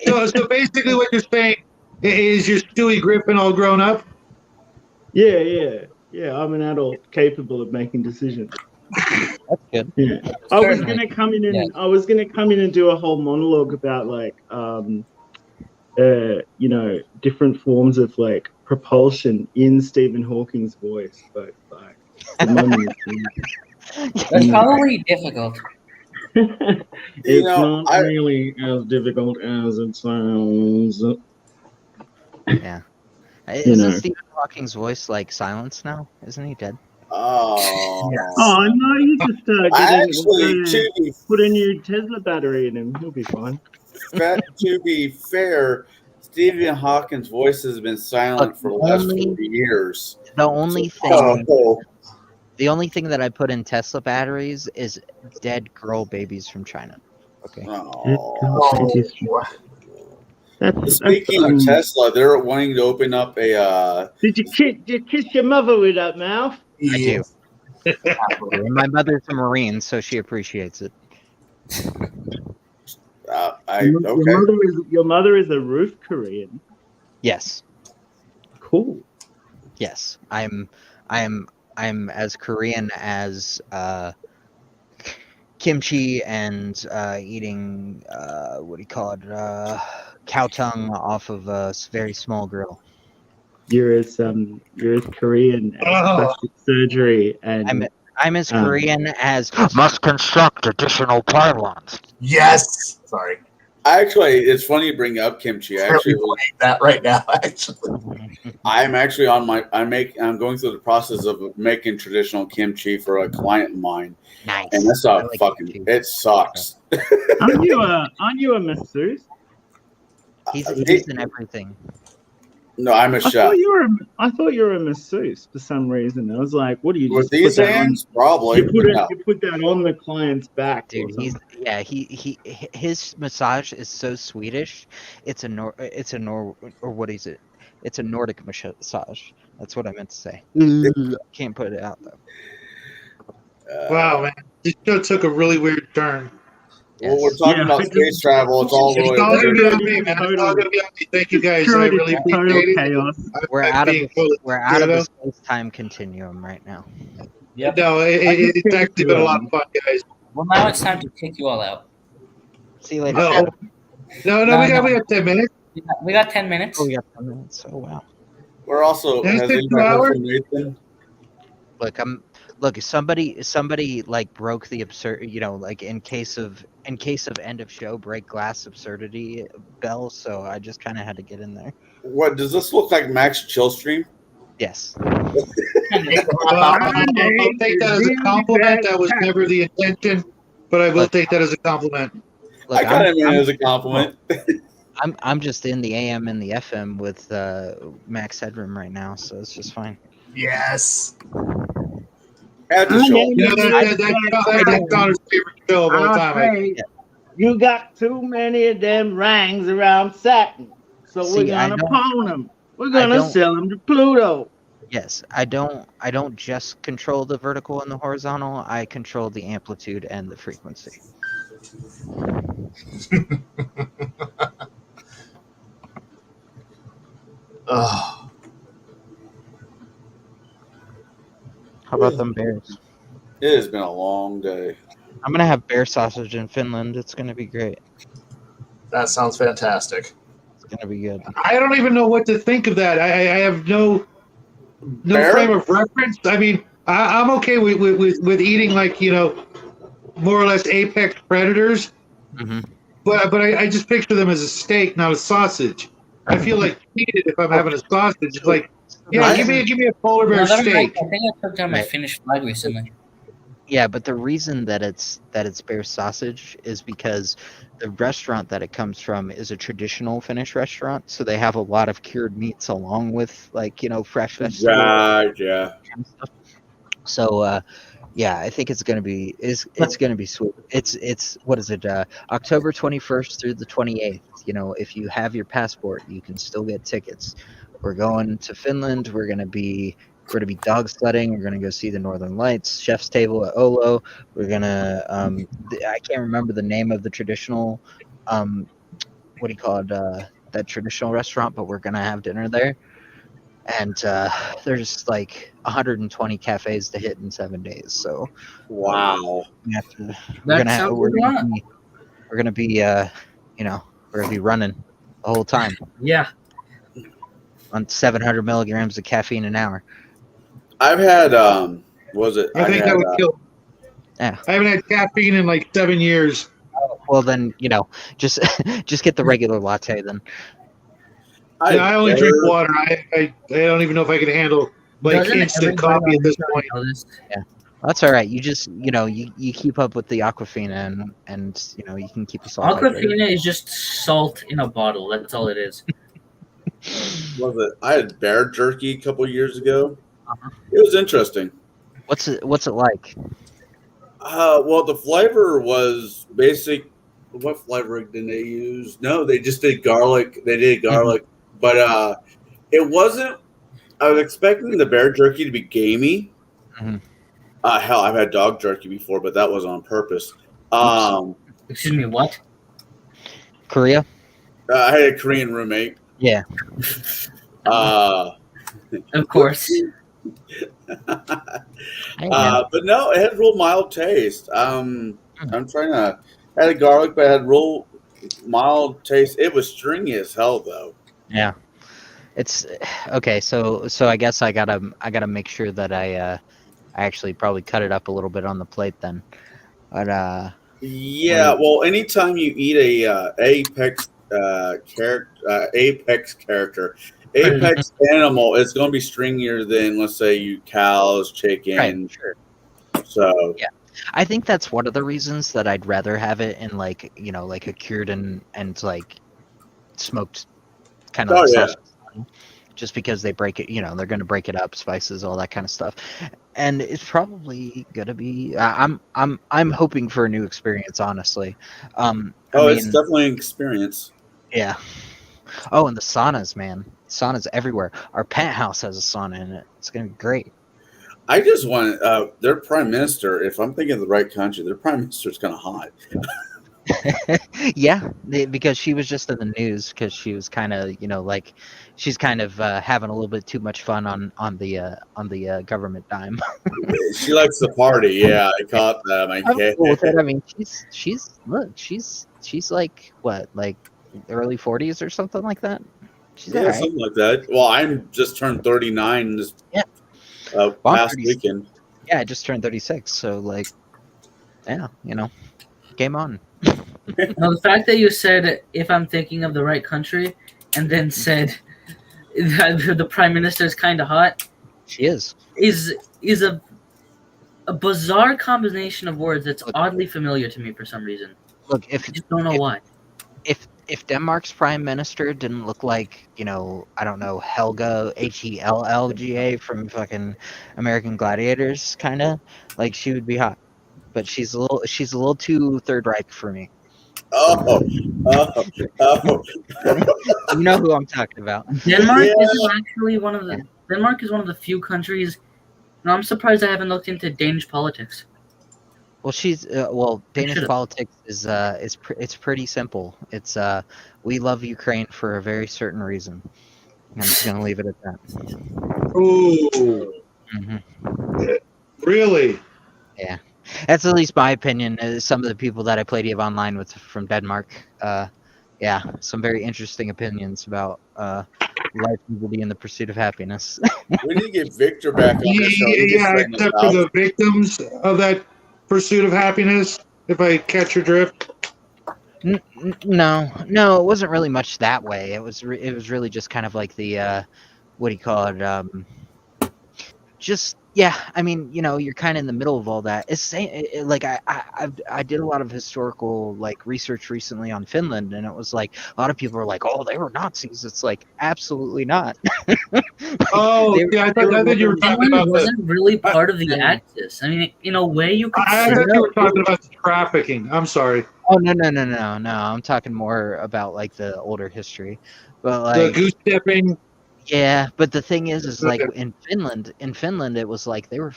[SPEAKER 1] So basically what you're saying is you're Stewie Griffin all grown up?
[SPEAKER 9] Yeah, I'm an adult capable of making decisions.
[SPEAKER 6] That's good.
[SPEAKER 9] Yeah. I was gonna come in and do a whole monologue about like you know, different forms of like propulsion in Stephen Hawking's voice, but like the moment
[SPEAKER 7] It's probably difficult.
[SPEAKER 9] It's not really as difficult as it sounds.
[SPEAKER 6] Yeah. Isn't Stephen Hawking's voice like silenced now? Isn't he dead?
[SPEAKER 3] Oh.
[SPEAKER 7] Yes.
[SPEAKER 9] Oh no! You just
[SPEAKER 3] actually
[SPEAKER 9] put a new Tesla battery in him. He'll be fine.
[SPEAKER 3] To be fair, Stephen Hawking's voice has been silent for the last 40 years.
[SPEAKER 6] The only thing that I put in Tesla batteries is dead girl babies from China. Okay.
[SPEAKER 3] Speaking of Tesla, they're wanting to open up a.
[SPEAKER 9] Did you kiss your mother with that mouth?
[SPEAKER 6] I do. My mother's a Marine, so she appreciates it.
[SPEAKER 9] Your mother is a roof Korean.
[SPEAKER 6] Yes.
[SPEAKER 9] Cool.
[SPEAKER 6] Yes, I'm as Korean as kimchi and eating what do you call it, cow tongue off of a very small grill.
[SPEAKER 9] You're as Korean as plastic surgery and
[SPEAKER 6] I'm as Korean as must construct additional pylons.
[SPEAKER 5] Yes. Sorry.
[SPEAKER 3] It's funny you bring up kimchi. I actually
[SPEAKER 5] that right now. Actually,
[SPEAKER 3] I'm actually on my. I'm going through the process of making traditional kimchi for a client of mine.
[SPEAKER 6] Nice.
[SPEAKER 3] And that's it sucks.
[SPEAKER 9] Aren't you a masseuse?
[SPEAKER 6] He's in everything.
[SPEAKER 3] No, I'm a chef.
[SPEAKER 9] I thought you were a masseuse for some reason. I was like, what do you
[SPEAKER 3] with
[SPEAKER 9] just
[SPEAKER 3] these
[SPEAKER 9] put that
[SPEAKER 3] hands?
[SPEAKER 9] on?
[SPEAKER 3] Probably.
[SPEAKER 9] You put that on the client's back.
[SPEAKER 6] Dude, his massage is so Swedish. It's a Nordic massage. That's what I meant to say. Can't put it out though.
[SPEAKER 1] Wow, man, this show took a really weird turn.
[SPEAKER 3] Well, we're talking about space travel. It's all
[SPEAKER 1] going to be on me, man. It's all going to be on me. Thank you, guys. I really appreciate it.
[SPEAKER 6] We're out of the space-time continuum right now.
[SPEAKER 7] Yep.
[SPEAKER 1] No, it's actually been a lot of fun, guys.
[SPEAKER 7] Well, now it's time to kick you all out.
[SPEAKER 6] See you later.
[SPEAKER 1] No, we got 10 minutes.
[SPEAKER 7] We got 10 minutes.
[SPEAKER 6] Oh, we got 10 minutes. Oh, wow.
[SPEAKER 3] We're also.
[SPEAKER 6] Look, somebody like broke the absurd, like in case of end of show break glass absurdity bell. So I just kind of had to get in there.
[SPEAKER 3] What does this look like, Max Chillstream?
[SPEAKER 6] Yes.
[SPEAKER 1] I'll take that as a compliment. That was never the intention, but I will take that as a compliment.
[SPEAKER 6] Look,
[SPEAKER 3] I kind of mean it as a compliment.
[SPEAKER 6] I'm just in the AM and the FM with Max Headroom right now, so it's just fine.
[SPEAKER 5] Yes.
[SPEAKER 3] That's
[SPEAKER 1] Connor's favorite show of all time.
[SPEAKER 9] You got too many of them rings around Saturn, so we're gonna pawn them. We're gonna sell them to Pluto.
[SPEAKER 6] Yes, I don't just control the vertical and the horizontal. I control the amplitude and the frequency.
[SPEAKER 5] Oh.
[SPEAKER 6] How about them bears?
[SPEAKER 3] It has been a long day.
[SPEAKER 6] I'm gonna have bear sausage in Finland. It's gonna be great.
[SPEAKER 5] That sounds fantastic.
[SPEAKER 6] It's gonna be good.
[SPEAKER 1] I don't even know what to think of that. I have no frame of reference. I mean, I'm okay with eating more or less apex predators.
[SPEAKER 6] Mm-hmm.
[SPEAKER 1] But I just picture them as a steak, not a sausage. I feel like cheated if I'm having a sausage. It's like, give me a polar bear steak.
[SPEAKER 7] I think I took down my Finnish flag recently.
[SPEAKER 6] Yeah, but the reason that it's bear sausage is because the restaurant that it comes from is a traditional Finnish restaurant, so they have a lot of cured meats along with fresh vegetables.
[SPEAKER 3] Right, yeah.
[SPEAKER 6] So I think it's gonna be gonna be sweet. It's what is it? October 21st through the 28th. If you have your passport, you can still get tickets. We're going to Finland. We're gonna be dog sledding. We're gonna go see the Northern Lights. Chef's table at Olo. We're gonna I can't remember the name of the traditional what do you call it? That traditional restaurant, but we're gonna have dinner there. And there's like 120 cafes to hit in 7 days. So
[SPEAKER 3] wow,
[SPEAKER 6] we're gonna be running the whole time.
[SPEAKER 7] Yeah,
[SPEAKER 6] on 700 milligrams of caffeine an hour.
[SPEAKER 3] I've had
[SPEAKER 1] I think that would kill.
[SPEAKER 6] Yeah,
[SPEAKER 1] I haven't had caffeine in like 7 years.
[SPEAKER 6] Well, then just get the regular latte then.
[SPEAKER 1] I only drink water. I don't even know if I can handle instant coffee at this point.
[SPEAKER 6] Yeah, that's all right. You just you keep up with the Aquafina and you can keep yourself.
[SPEAKER 7] Aquafina is just salt in a bottle. That's all it is.
[SPEAKER 3] I had bear jerky a couple years ago. It was interesting.
[SPEAKER 6] What's it like?
[SPEAKER 3] Well, the flavor was basic. What flavor did they use? No, they just did garlic. They did garlic, but it wasn't. I was expecting the bear jerky to be gamey.
[SPEAKER 6] Mm-hmm.
[SPEAKER 3] Hell, I've had dog jerky before, but that was on purpose.
[SPEAKER 7] Excuse me, what?
[SPEAKER 6] Korea?
[SPEAKER 3] I had a Korean roommate.
[SPEAKER 6] Yeah.
[SPEAKER 7] Of course.
[SPEAKER 3] But no, it had real mild taste. I'm trying to. I had a garlic, but it had real mild taste. It was stringy as hell, though.
[SPEAKER 6] Yeah, it's okay. So I guess I gotta make sure that I I actually probably cut it up a little bit on the plate then. But
[SPEAKER 3] yeah, well, anytime you eat a apex apex animal, it's going to be stringier than, let's say, you cows, chicken.
[SPEAKER 6] Right, sure.
[SPEAKER 3] So
[SPEAKER 6] yeah, I think that's one of the reasons that I'd rather have it in like like a cured and like smoked kind of sausage. Just because they break it, they're going to break it up, spices, all that kind of stuff, and it's probably going to be. I'm hoping for a new experience, honestly.
[SPEAKER 3] It's definitely an experience.
[SPEAKER 6] Yeah. Oh, and the saunas, man, saunas everywhere. Our penthouse has a sauna in it. It's going to be great.
[SPEAKER 3] I just want their prime minister. If I'm thinking of the right country, their prime minister is kind of hot.
[SPEAKER 6] Yeah, because she was just in the news because she was kind of like she's kind of having a little bit too much fun on the government dime.
[SPEAKER 3] She likes to party. Yeah, I caught that.
[SPEAKER 6] I mean, she's like what, like early 40s or something like that. She's right.
[SPEAKER 3] Something like that. Well, I'm just turned 39 this past weekend.
[SPEAKER 6] Yeah, I just turned 36. So like, yeah, game on.
[SPEAKER 7] Now, the fact that you said if I'm thinking of the right country, and then said that the prime minister is kind of hot.
[SPEAKER 6] She is
[SPEAKER 7] a bizarre combination of words that's oddly familiar to me for some reason.
[SPEAKER 6] Look, I
[SPEAKER 7] just don't know why.
[SPEAKER 6] If Denmark's prime minister didn't look like, I don't know, Helga, Hellga from fucking American Gladiators, kind of, like, she would be hot. But she's a little too Third Reich for me.
[SPEAKER 3] Oh.
[SPEAKER 6] You know who I'm talking about.
[SPEAKER 7] Denmark is actually one of the. Denmark is one of the few countries. No, I'm surprised I haven't looked into Danish politics.
[SPEAKER 6] Well, Danish politics is it's pretty simple. It's we love Ukraine for a very certain reason. I'm just gonna leave it at that.
[SPEAKER 1] Ooh.
[SPEAKER 6] Mm-hmm.
[SPEAKER 1] Really?
[SPEAKER 6] Yeah, that's at least my opinion. Some of the people that I played EVE Online with from Denmark, some very interesting opinions about life, liberty, and the pursuit of happiness.
[SPEAKER 3] We need to get Victor back on the show.
[SPEAKER 1] Yeah, except for the victims of that pursuit of happiness, if I catch your drift.
[SPEAKER 6] No, it wasn't really much that way. It was really just kind of like the what do you call it? I mean, you're kind of in the middle of all that. It's like I did a lot of historical like research recently on Finland, and it was like a lot of people were like, "Oh, they were Nazis." It's like absolutely not.
[SPEAKER 1] Oh, I thought you were talking about.
[SPEAKER 7] Wasn't really part of the Axis. I mean, in a way, you could.
[SPEAKER 1] I thought you were talking about the trafficking. I'm sorry.
[SPEAKER 6] Oh no! I'm talking more about like the older history, but like
[SPEAKER 1] the goose stepping.
[SPEAKER 6] Yeah, but the thing is like in Finland, it was like they were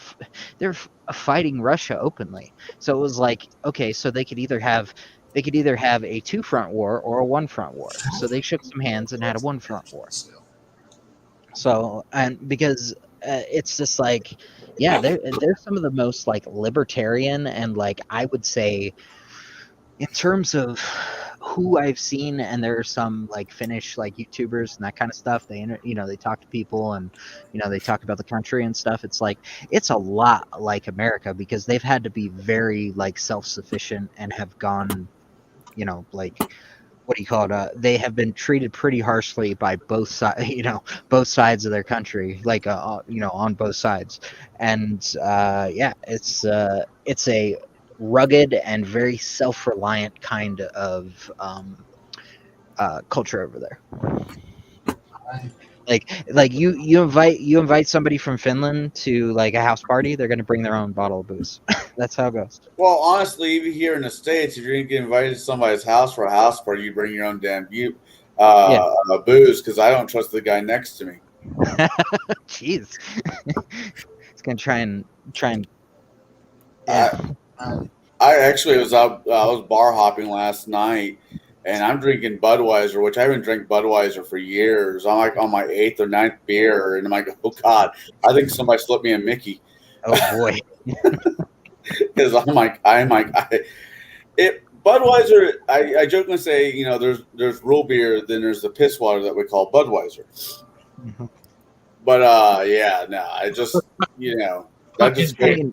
[SPEAKER 6] fighting Russia openly. So it was like, okay, so they could either have a two-front war or a one-front war. So they shook some hands and had a one-front war. So, and because it's just like, yeah, they're some of the most like libertarian and like I would say, in terms of who I've seen, and there are some like Finnish like YouTubers and that kind of stuff. They they talk to people and they talk about the country and stuff. It's like it's a lot like America because they've had to be very like self-sufficient and have gone, like what do you call it? They have been treated pretty harshly by both sides, both sides of their country, like on both sides, and it's a rugged and very self-reliant kind of culture over there. Like you invite somebody from Finland to like a house party, they're going to bring their own bottle of booze. That's how it goes.
[SPEAKER 3] Well, honestly, even here in the States, if you're going to get invited to somebody's house for a house party, you bring your own damn booze because I don't trust the guy next to me.
[SPEAKER 6] Jeez. It's going to try and
[SPEAKER 3] I actually was out. I was bar hopping last night, and I'm drinking Budweiser, which I haven't drank Budweiser for years. I'm like on my 8th or 9th beer, and I'm like, oh god, I think somebody slipped me a Mickey.
[SPEAKER 6] Oh boy,
[SPEAKER 3] because Budweiser. I jokingly say, there's real beer, then there's the piss water that we call Budweiser. Mm-hmm. But I just
[SPEAKER 6] I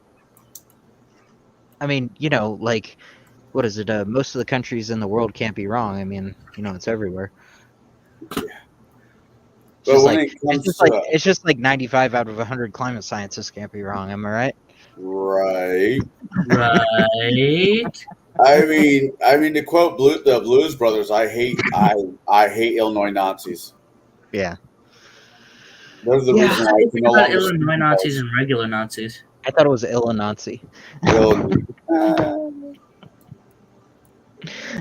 [SPEAKER 6] mean, you know, like, what is it? Most of the countries in the world can't be wrong. I mean, you know, it's everywhere.
[SPEAKER 3] Yeah. But
[SPEAKER 6] it's just like 95 out of 100 climate scientists can't be wrong. Am I right?
[SPEAKER 3] Right.
[SPEAKER 7] Right.
[SPEAKER 3] I mean, to quote the Blues Brothers, I hate Illinois Nazis.
[SPEAKER 6] Yeah.
[SPEAKER 3] They're the reason why I can no longer
[SPEAKER 7] Illinois Nazis and regular Nazis.
[SPEAKER 6] I thought it was Illinois.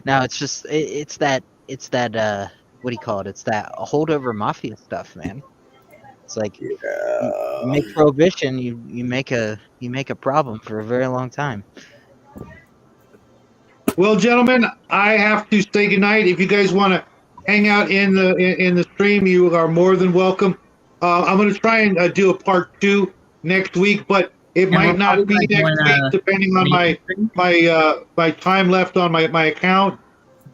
[SPEAKER 6] No, it's just it's that what do you call it? It's that holdover mafia stuff, man. It's like you make prohibition, you make a problem for a very long time.
[SPEAKER 1] Well, gentlemen, I have to say goodnight. If you guys want to hang out in the stream, you are more than welcome. I'm going to try and do a part 2 next week, but it might not be next week, depending on my time left on my account.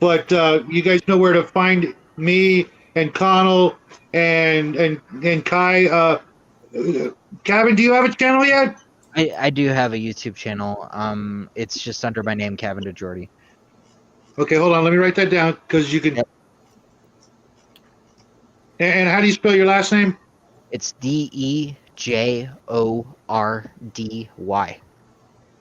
[SPEAKER 1] But you guys know where to find me and Connell and Kai. Kevin, do you have a channel yet?
[SPEAKER 6] I do have a YouTube channel. It's just under my name, Kevin DeJordy.
[SPEAKER 1] Okay, hold on. Let me write that down because you can. Yep. And how do you spell your last name?
[SPEAKER 6] It's DEJORDY.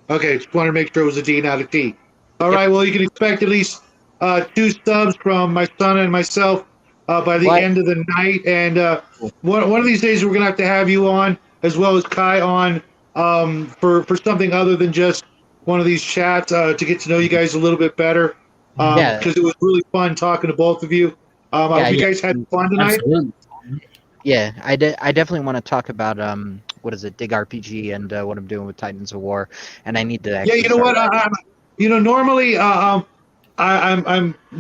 [SPEAKER 1] Okay, just wanted to make sure it was a D, not a T. All right, well, you can expect at least 2 subs from my son and myself by the end of the night. And one of these days, we're going to have you on, as well as Kai on, for something other than just one of these chats to get to know you guys a little bit better. Because it was really fun talking to both of you. I hope you guys had fun tonight.
[SPEAKER 7] Absolutely.
[SPEAKER 6] Yeah, I definitely want to talk about what is it, Dig RPG, and what I'm doing with Titans of War, and I need to.
[SPEAKER 1] Actually you know what? Normally I'm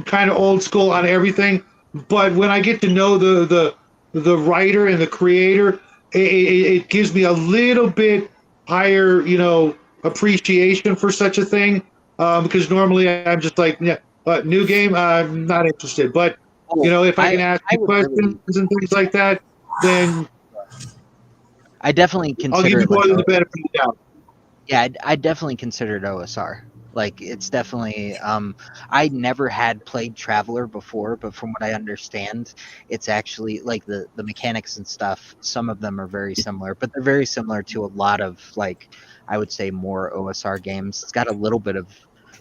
[SPEAKER 1] kind of old school on everything, but when I get to know the writer and the creator, it gives me a little bit higher, appreciation for such a thing. Because normally I'm just like, new game, I'm not interested. But if I can ask you questions and things like that, then
[SPEAKER 6] I definitely consider.
[SPEAKER 1] I'll give you more than the benefit of the doubt.
[SPEAKER 6] Yeah, I definitely consider it OSR. Like, it's definitely. I never had played Traveler before, but from what I understand, it's actually like the mechanics and stuff. Some of them are very similar, but they're very similar to a lot of, like, I would say, more OSR games. It's got a little bit of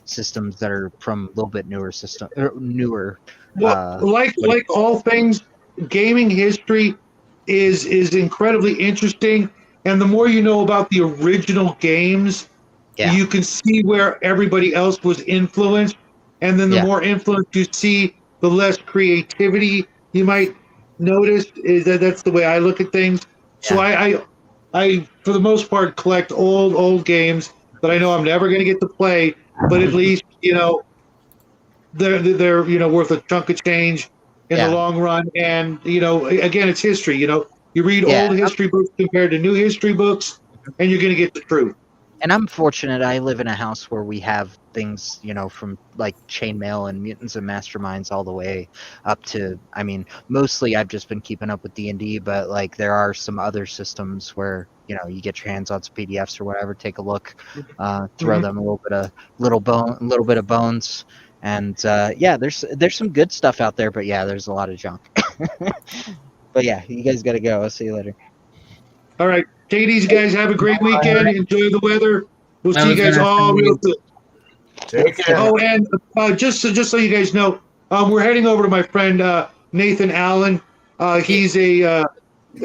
[SPEAKER 6] systems that are from a little bit newer.
[SPEAKER 1] Well, like all things, gaming history is incredibly interesting, and the more you know about the original games, you can see where everybody else was influenced, and then the more influence you see, the less creativity you might notice. That's the way I look at things. So I for the most part collect old games that I know I'm never going to get to play, but at least they're worth a chunk of change in the long run. And again, it's history. You read old history books compared to new history books, and you're going to get the truth.
[SPEAKER 6] And I'm fortunate. I live in a house where we have things, from like Chainmail and Mutants and Masterminds all the way up to. I mean, mostly I've just been keeping up with D&D, but like there are some other systems where you get your hands on some PDFs or whatever. Take a look, throw them a little bit of bones, and there's some good stuff out there, but there's a lot of junk. But you guys got to go. I'll see you later.
[SPEAKER 1] All right. Take it easy, guys. Have a great weekend. Enjoy the weather. We'll see you guys all real soon.
[SPEAKER 5] Take care.
[SPEAKER 1] Oh, and just so you guys know, we're heading over to my friend Nathan Allen. He's he does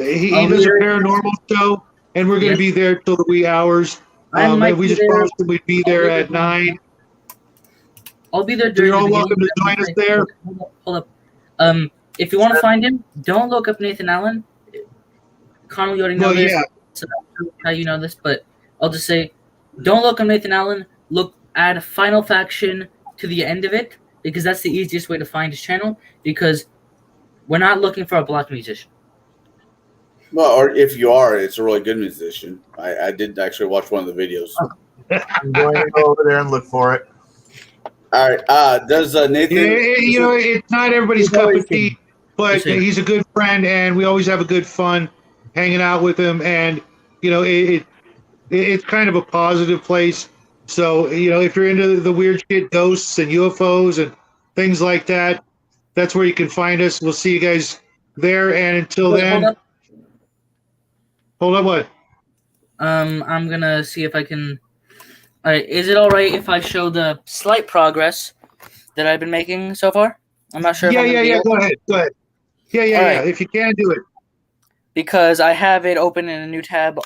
[SPEAKER 1] a paranormal show, and we're going to be there till the wee hours. We just promised him we'd be there at 9.
[SPEAKER 7] I'll be there.
[SPEAKER 1] You're all welcome to join us there.
[SPEAKER 7] Hold up. If you want to find him, don't look up Nathan Allen. Connell, you already know this. So that's how you know this, but I'll just say, don't look up Nathan Allen. Add Final Faction to the end of it, because that's the easiest way to find his channel, because we're not looking for a black musician.
[SPEAKER 3] Well, or if you are, it's a really good musician. I did actually watch one of the videos.
[SPEAKER 5] I'm going to go over there and look for it.
[SPEAKER 3] All right. Does Nathan?
[SPEAKER 1] It's not everybody's cup of tea, but he's a good friend, and we always have a good fun hanging out with him. And it's it's kind of a positive place. So, if you're into the weird shit, ghosts and UFOs and things like that, that's where you can find us. We'll see you guys there. And until then, hold up, what?
[SPEAKER 7] I'm gonna see if I can. All right, is it all right if I show the slight progress that I've been making so far? I'm not sure.
[SPEAKER 1] Yeah. Go ahead. Yeah.
[SPEAKER 7] Right.
[SPEAKER 1] If you can do it,
[SPEAKER 7] because I have it open in a new tab,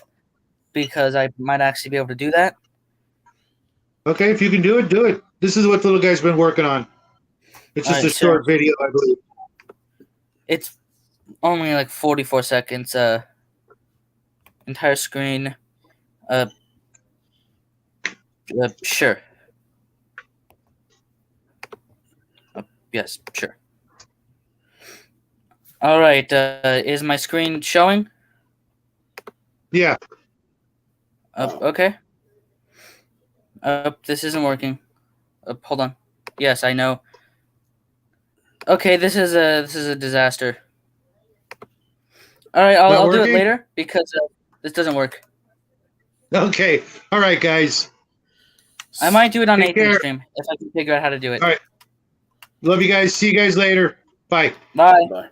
[SPEAKER 7] because I might actually be able to do that.
[SPEAKER 1] Okay, if you can do it, do it. This is what the little guy's been working on. It's just a short video, I believe. It's
[SPEAKER 7] only like 44 seconds. Entire screen. Sure. Yes, sure. All right. Is my screen showing?
[SPEAKER 1] Yeah.
[SPEAKER 7] Okay. This isn't working. Hold on. Yes, I know. Okay, this is a disaster. All right, I'll do it later because this doesn't work.
[SPEAKER 1] Okay. All right, guys.
[SPEAKER 7] I might do it on Nathan's stream if I can figure out how to do it.
[SPEAKER 1] All right. Love you guys. See you guys later. Bye.
[SPEAKER 7] Bye.